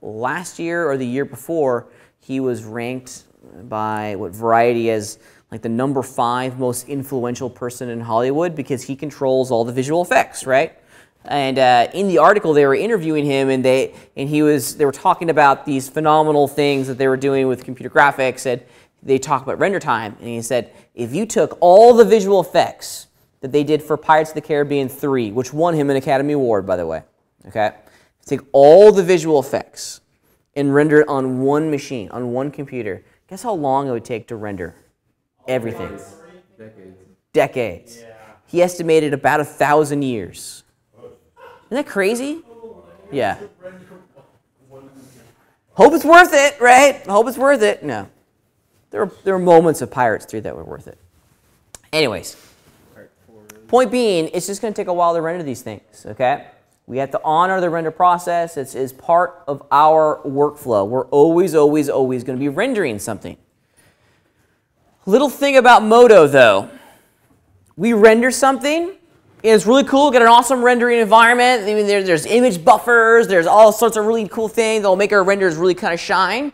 last year or the year before, he was ranked by Variety as like the #5 most influential person in Hollywood because he controls all the visual effects, right? And in the article, they were interviewing him, and they were talking about these phenomenal things that they were doing with computer graphics, and they talked about render time. And he said, if you took all the visual effects that they did for Pirates of the Caribbean 3, which won him an Academy Award, by the way, okay? Take all the visual effects and render it on one machine, on one computer. Guess how long it would take to render everything? Decades. Yeah. He estimated about 1,000 years. Isn't that crazy? Yeah. Hope it's worth it, right? Hope it's worth it. No. There are moments of Pirates 3 that were worth it. Anyways, point being, it's just going to take a while to render these things, okay? We have to honor the render process. It's part of our workflow. We're always, always, always going to be rendering something. Little thing about Modo, though. We render something, and it's really cool, get an awesome rendering environment. I mean, there's image buffers, there's all sorts of really cool things that'll make our renders really kind of shine.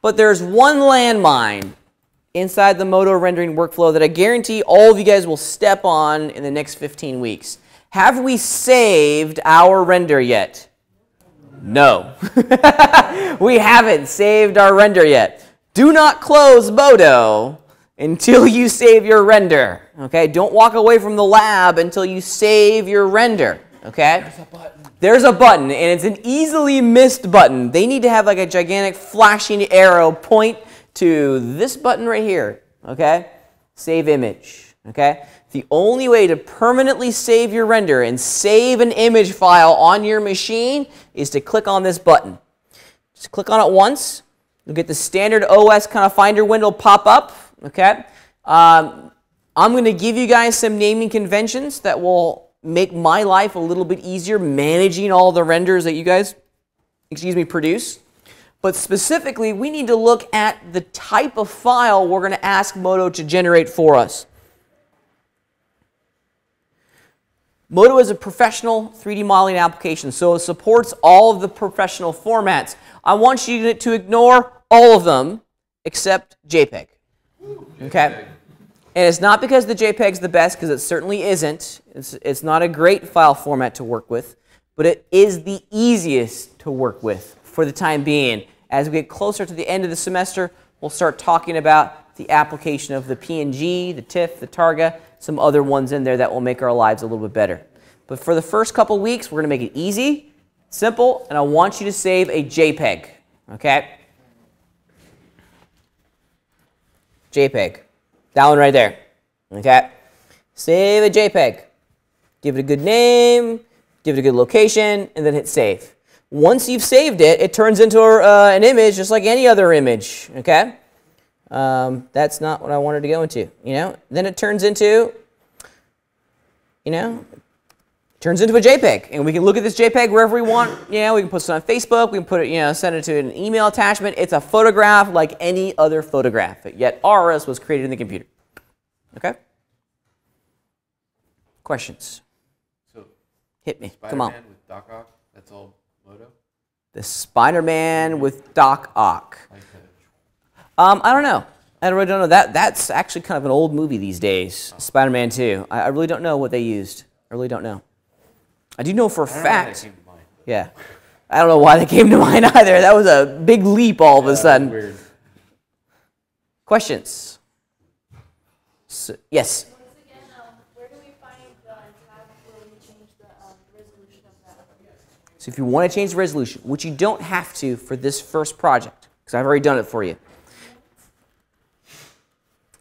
But there's one landmine inside the Modo rendering workflow that I guarantee all of you guys will step on in the next 15 weeks. Have we saved our render yet? No. We haven't saved our render yet. Do not close Modo until you save your render. Okay? Don't walk away from the lab until you save your render. Okay? There's a button. There's a button, and it's an easily missed button. They need to have like a gigantic flashing arrow point to this button right here. Okay? Save image. Okay? The only way to permanently save your render and save an image file on your machine is to click on this button. Just click on it once. You'll get the standard OS kind of Finder window pop up. Okay? I'm going to give you guys some naming conventions that will make my life a little bit easier managing all the renders that you guys, produce. But specifically, we need to look at the type of file we're going to ask Modo to generate for us. Modo is a professional 3D modeling application, so it supports all of the professional formats. I want you to ignore all of them except JPEG. Okay? And it's not because the JPEG's the best, because it certainly isn't. It's not a great file format to work with, but it is the easiest to work with for the time being. As we get closer to the end of the semester, we'll start talking about the application of the PNG, the TIFF, the Targa, some other ones in there that will make our lives a little bit better. But for the first couple weeks, we're going to make it easy, simple, and I want you to save a JPEG. Okay? JPEG. That one right there. Okay? Save a JPEG. Give it a good name, give it a good location, and then hit save. Once you've saved it, it turns into an image just like any other image. Okay? That's not what I wanted to go into. Then it turns into, turns into a JPEG, and we can look at this JPEG wherever we want. We can post it on Facebook. We can put it, send it to an email attachment. It's a photograph like any other photograph, yet ours was created in the computer. Okay? Questions? So, hit me. Come on. Spider-Man with Doc Ock. That's all Modo. The Spider-Man with Doc Ock. Like I don't know. I really don't know. That's actually kind of an old movie these days. Spider-Man 2. I really don't know what they used. I really don't know. I do know for a fact. Yeah. I don't know why they came to mind either. That was a big leap all of a sudden. Weird. Questions? So, yes? Once again, where do we find the tab where we change the resolution of that? So if you want to change the resolution, which you don't have to for this first project, because I've already done it for you.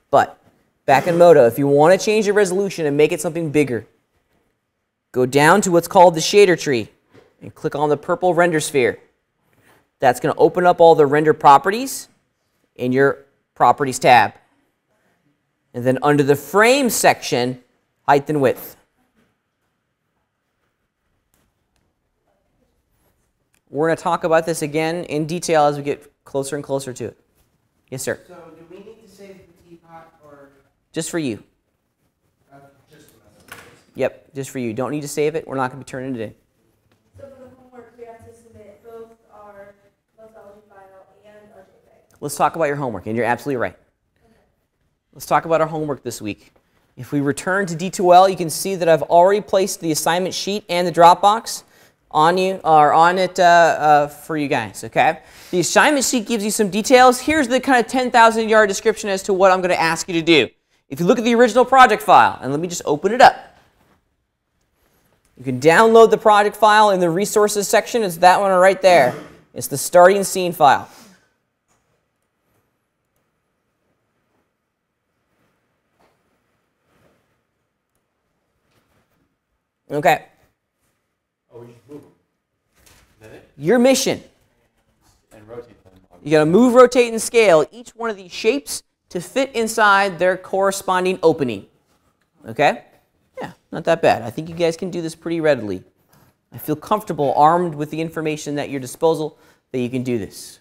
But back in Modo, if you want to change the resolution and make it something bigger, go down to what's called the shader tree and click on the purple render sphere. That's going to open up all the render properties in your Properties tab. And then under the frame section, height and width. We're going to talk about this again in detail as we get closer and closer to it. Yes, sir? So do we need to save the teapot or Just for you. just a minute? Yep, just for you. Don't need to save it. We're not going to be turning it in. So for the homework, we have to submit both our methodology file and our JPEG. Let's talk about your homework, and you're absolutely right. Let's talk about our homework this week. If we return to D2L, you can see that I've already placed the assignment sheet and the Dropbox on it for you guys, okay? The assignment sheet gives you some details. Here's the kind of 10,000-yard description as to what I'm going to ask you to do. If you look at the original project file, and let me just open it up. You can download the project file in the resources section. It's that one right there. It's the starting scene file. Okay. Oh, we just move them. Is that it? Your mission. And rotate them. You got to move, rotate, and scale each one of these shapes to fit inside their corresponding opening. Okay? Yeah, not that bad. I think you guys can do this pretty readily. I feel comfortable, armed with the information at your disposal, that you can do this.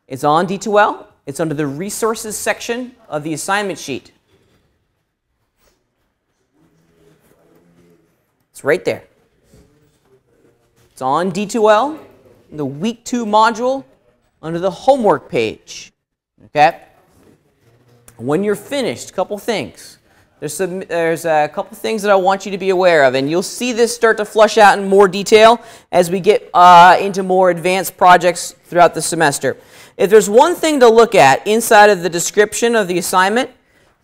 It's on D2L. It's under the resources section of the assignment sheet. It's right there. It's on D2L, in the week 2 module, under the homework page. Okay? When you're finished, a couple things. There's a couple things that I want you to be aware of, and you'll see this start to flush out in more detail as we get into more advanced projects throughout the semester. If there's one thing to look at inside of the description of the assignment,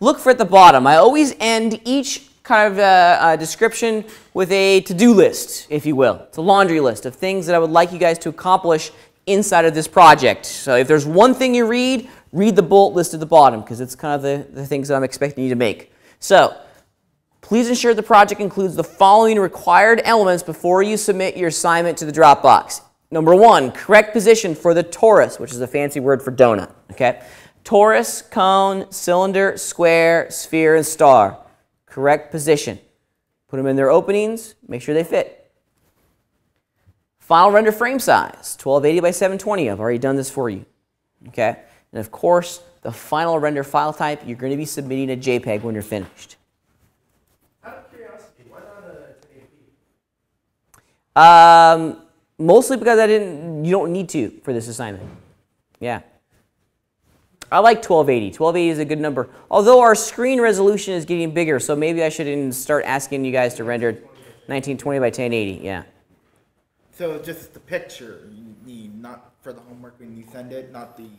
look for at the bottom. I always end each kind of description with a to-do list, if you will. It's a laundry list of things that I would like you guys to accomplish inside of this project. So if there's one thing you read the bullet list at the bottom, because it's kind of the things that I'm expecting you to make. So please ensure the project includes the following required elements before you submit your assignment to the Dropbox. Number 1, correct position for the torus, which is a fancy word for donut. Okay? Torus, cone, cylinder, square, sphere, and star. Correct position. Put them in their openings. Make sure they fit. File render frame size, 1280 by 720. I've already done this for you. Okay? And of course, the final render file type, you're going to be submitting a JPEG when you're finished. Out of curiosity, why not an AP? Mostly because you don't need to for this assignment. Yeah. I like 1280. 1280 is a good number. Although our screen resolution is getting bigger, so maybe I should start asking you guys to render 1920 by 1080. Yeah. So just the picture you need, not for the homework when you send it, not the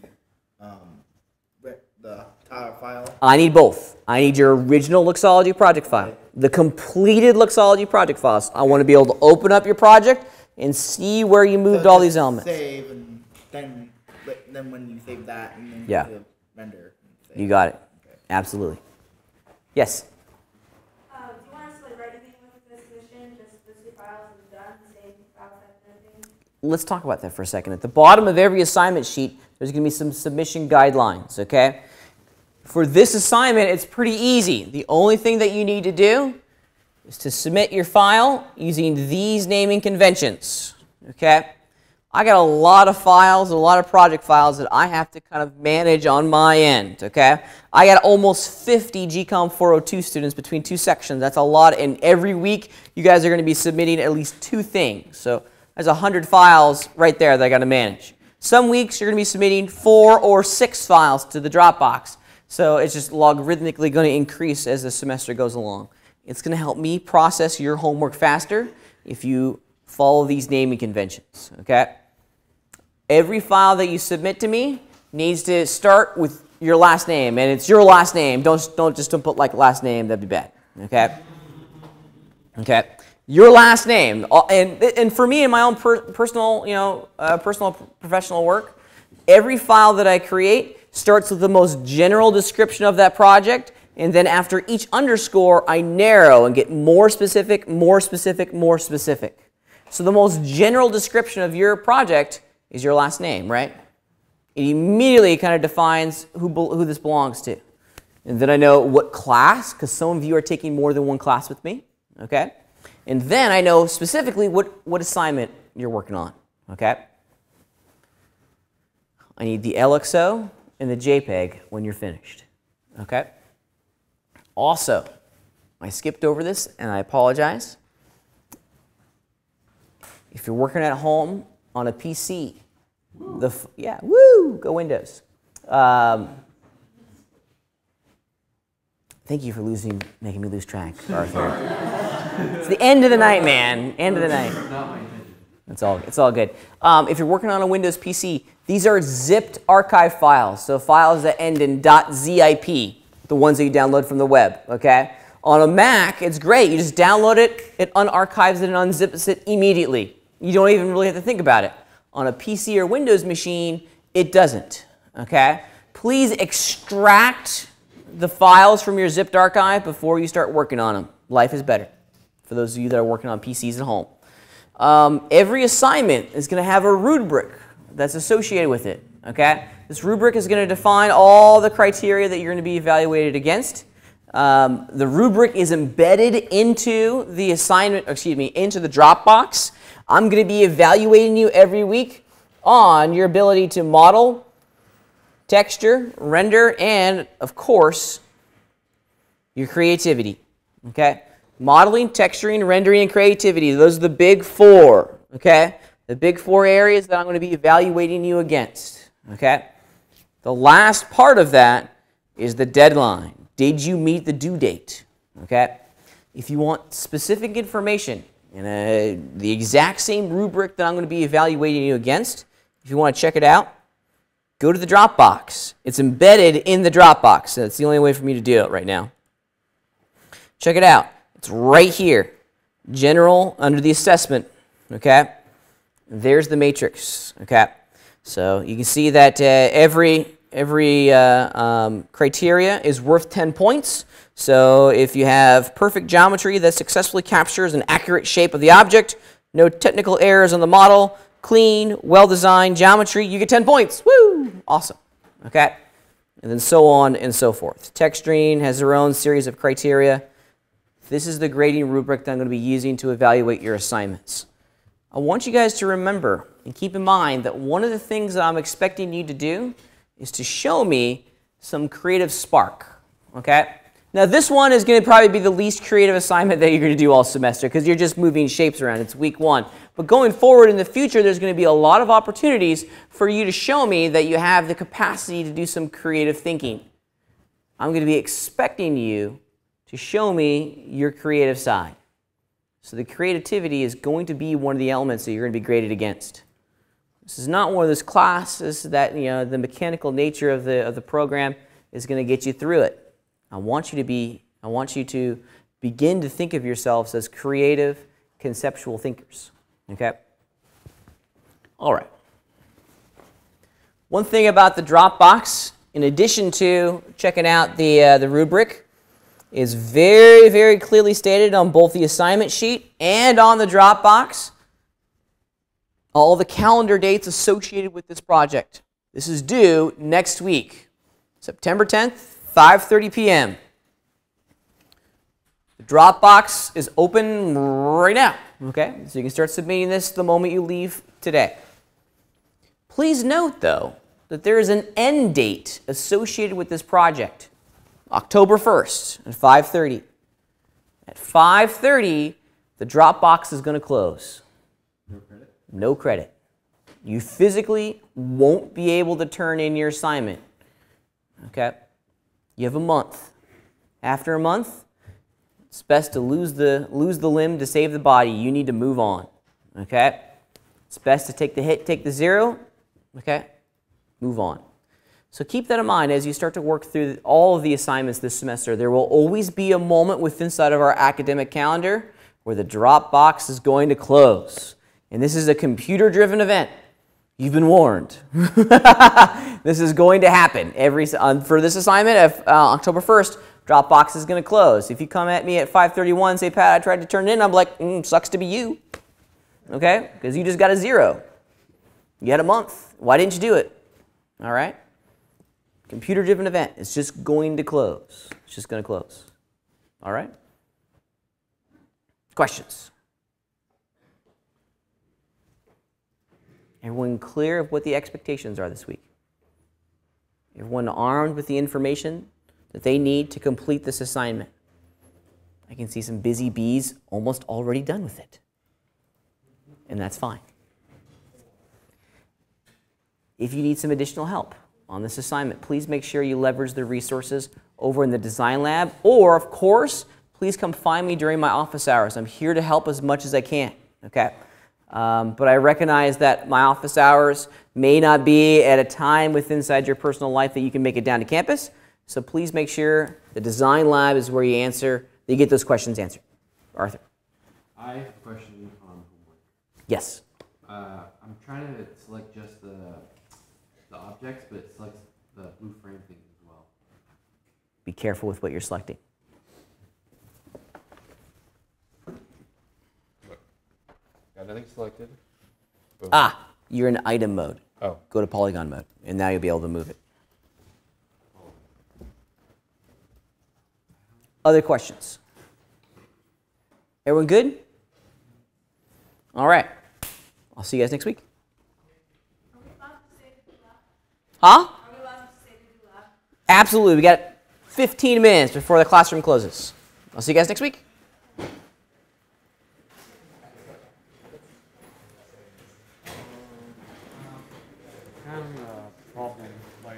tile file. I need both. I need your original Luxology project file, the completed Luxology project files. I want to be able to open up your project and see where you moved all these elements. Save and then when you save that and then Yeah. go to render. Save. You got it. Okay. Absolutely. Yes. Do you want us to write anything with this position, just those 2 files and done, save file type and everything? Let's talk about that for a second. At the bottom of every assignment sheet, there's going to be some submission guidelines, okay? For this assignment, it's pretty easy. The only thing that you need to do is to submit your file using these naming conventions, okay? I got a lot of files, a lot of project files that I have to kind of manage on my end, okay? I got almost 50 GCOM 402 students between 2 sections. That's a lot, and every week you guys are going to be submitting at least 2 things. So there's 100 files right there that I got to manage. Some weeks you're going to be submitting 4 or 6 files to the Dropbox. So it's just logarithmically going to increase as the semester goes along. It's going to help me process your homework faster if you follow these naming conventions, okay? Every file that you submit to me needs to start with your last name, and it's your last name. Don't put like last name. That'd be bad. Okay. Okay. Your last name, and for me in my own personal, personal professional work, every file that I create starts with the most general description of that project, and then after each underscore, I narrow and get more specific, more specific, more specific. So the most general description of your project is your last name, right? It immediately kind of defines who this belongs to. And then I know what class, because some of you are taking more than one class with me, okay? And then I know specifically what assignment you're working on, okay? I need the LXO and the JPEG when you're finished, okay? Also, I skipped over this, and I apologize. If you're working at home on a PC, go Windows. Thank you for making me lose track, Arthur. It's the end of the night, man. End of the night. Not my intention. It's all good. If you're working on a Windows PC, these are zipped archive files. So files that end in .zip, the ones that you download from the web, okay? On a Mac, it's great. You just download it, it unarchives it and unzips it immediately. You don't even really have to think about it. On a PC or Windows machine, it doesn't, okay? Please extract the files from your zipped archive before you start working on them. Life is better for those of you that are working on PCs at home. Every assignment is going to have a rubric that's associated with it, okay? This rubric is going to define all the criteria that you're going to be evaluated against. The rubric is embedded into the assignment, into the Dropbox. I'm going to be evaluating you every week on your ability to model, texture, render, and, of course, your creativity, okay? Modeling, texturing, rendering, and creativity. Those are the big four, okay? The big four areas that I'm going to be evaluating you against, okay? The last part of that is the deadline. Did you meet the due date, okay? If you want specific information in the exact same rubric that I'm going to be evaluating you against, if you want to check it out, go to the Dropbox. It's embedded in the Dropbox. So that's the only way for me to do it right now. Check it out. It's right here. General under the assessment. Okay? There's the matrix. Okay? So you can see that every criteria is worth 10 points. So if you have perfect geometry that successfully captures an accurate shape of the object, no technical errors on the model, clean, well-designed geometry, you get 10 points. Woo! Awesome. Okay? And then so on and so forth. Texturing has their own series of criteria. This is the grading rubric that I'm going to be using to evaluate your assignments. I want you guys to remember and keep in mind that one of the things that I'm expecting you to do is to show me some creative spark. Okay? Now this one is going to probably be the least creative assignment that you're going to do all semester because you're just moving shapes around. It's week one. But going forward in the future, there's going to be a lot of opportunities for you to show me that you have the capacity to do some creative thinking. I'm going to be expecting you to show me your creative side. So the creativity is going to be one of the elements that you're going to be graded against. This is not one of those classes that, the mechanical nature of the program is going to get you through it. I want you to begin to think of yourselves as creative, conceptual thinkers. Okay? All right. One thing about the Dropbox, in addition to checking out the rubric, is very, very clearly stated on both the assignment sheet and on the Dropbox all the calendar dates associated with this project. This is due next week, September 10th, 5:30 p.m. The Dropbox is open right now, okay? So you can start submitting this the moment you leave today. Please note, though, that there is an end date associated with this project. October 1st at 5:30. At 5:30, the Dropbox is going to close. No credit? No credit. You physically won't be able to turn in your assignment. Okay? You have a month. After a month, it's best to lose the limb to save the body. You need to move on. Okay? It's best to take the hit, take the zero. Okay? Move on. So keep that in mind as you start to work through all of the assignments this semester. There will always be a moment inside of our academic calendar where the Dropbox is going to close. And this is a computer-driven event. You've been warned. This is going to happen. For this assignment of October 1st, Dropbox is going to close. If you come at me at 5:31 and say, Pat, I tried to turn it in, I'm like, sucks to be you. Okay? Because you just got a 0. You had a month. Why didn't you do it? All right? Computer-driven event. It's just going to close. It's just going to close. All right? Questions? Everyone clear of what the expectations are this week? Everyone armed with the information that they need to complete this assignment? I can see some busy bees almost already done with it. And that's fine. If you need some additional help on this assignment. Please make sure you leverage the resources over in the design lab, or of course, please come find me during my office hours. I'm here to help as much as I can, okay? But I recognize that my office hours may not be at a time inside your personal life that you can make it down to campus, so please make sure the design lab is where you get those questions answered. Arthur. I have a question on homework. Yes. I'm trying to select just the objects, but it selects the blue frame thing as well. Be careful with what you're selecting. Got nothing selected. Boom. Ah, you're in item mode. Oh. Go to polygon mode, and now you'll be able to move it. Other questions? Everyone good? All right. I'll see you guys next week. Are we allowed to say to do that? Huh? Are we allowed to say to do that? Absolutely. We got 15 minutes before the classroom closes. I'll see you guys next week. Having a problem, like,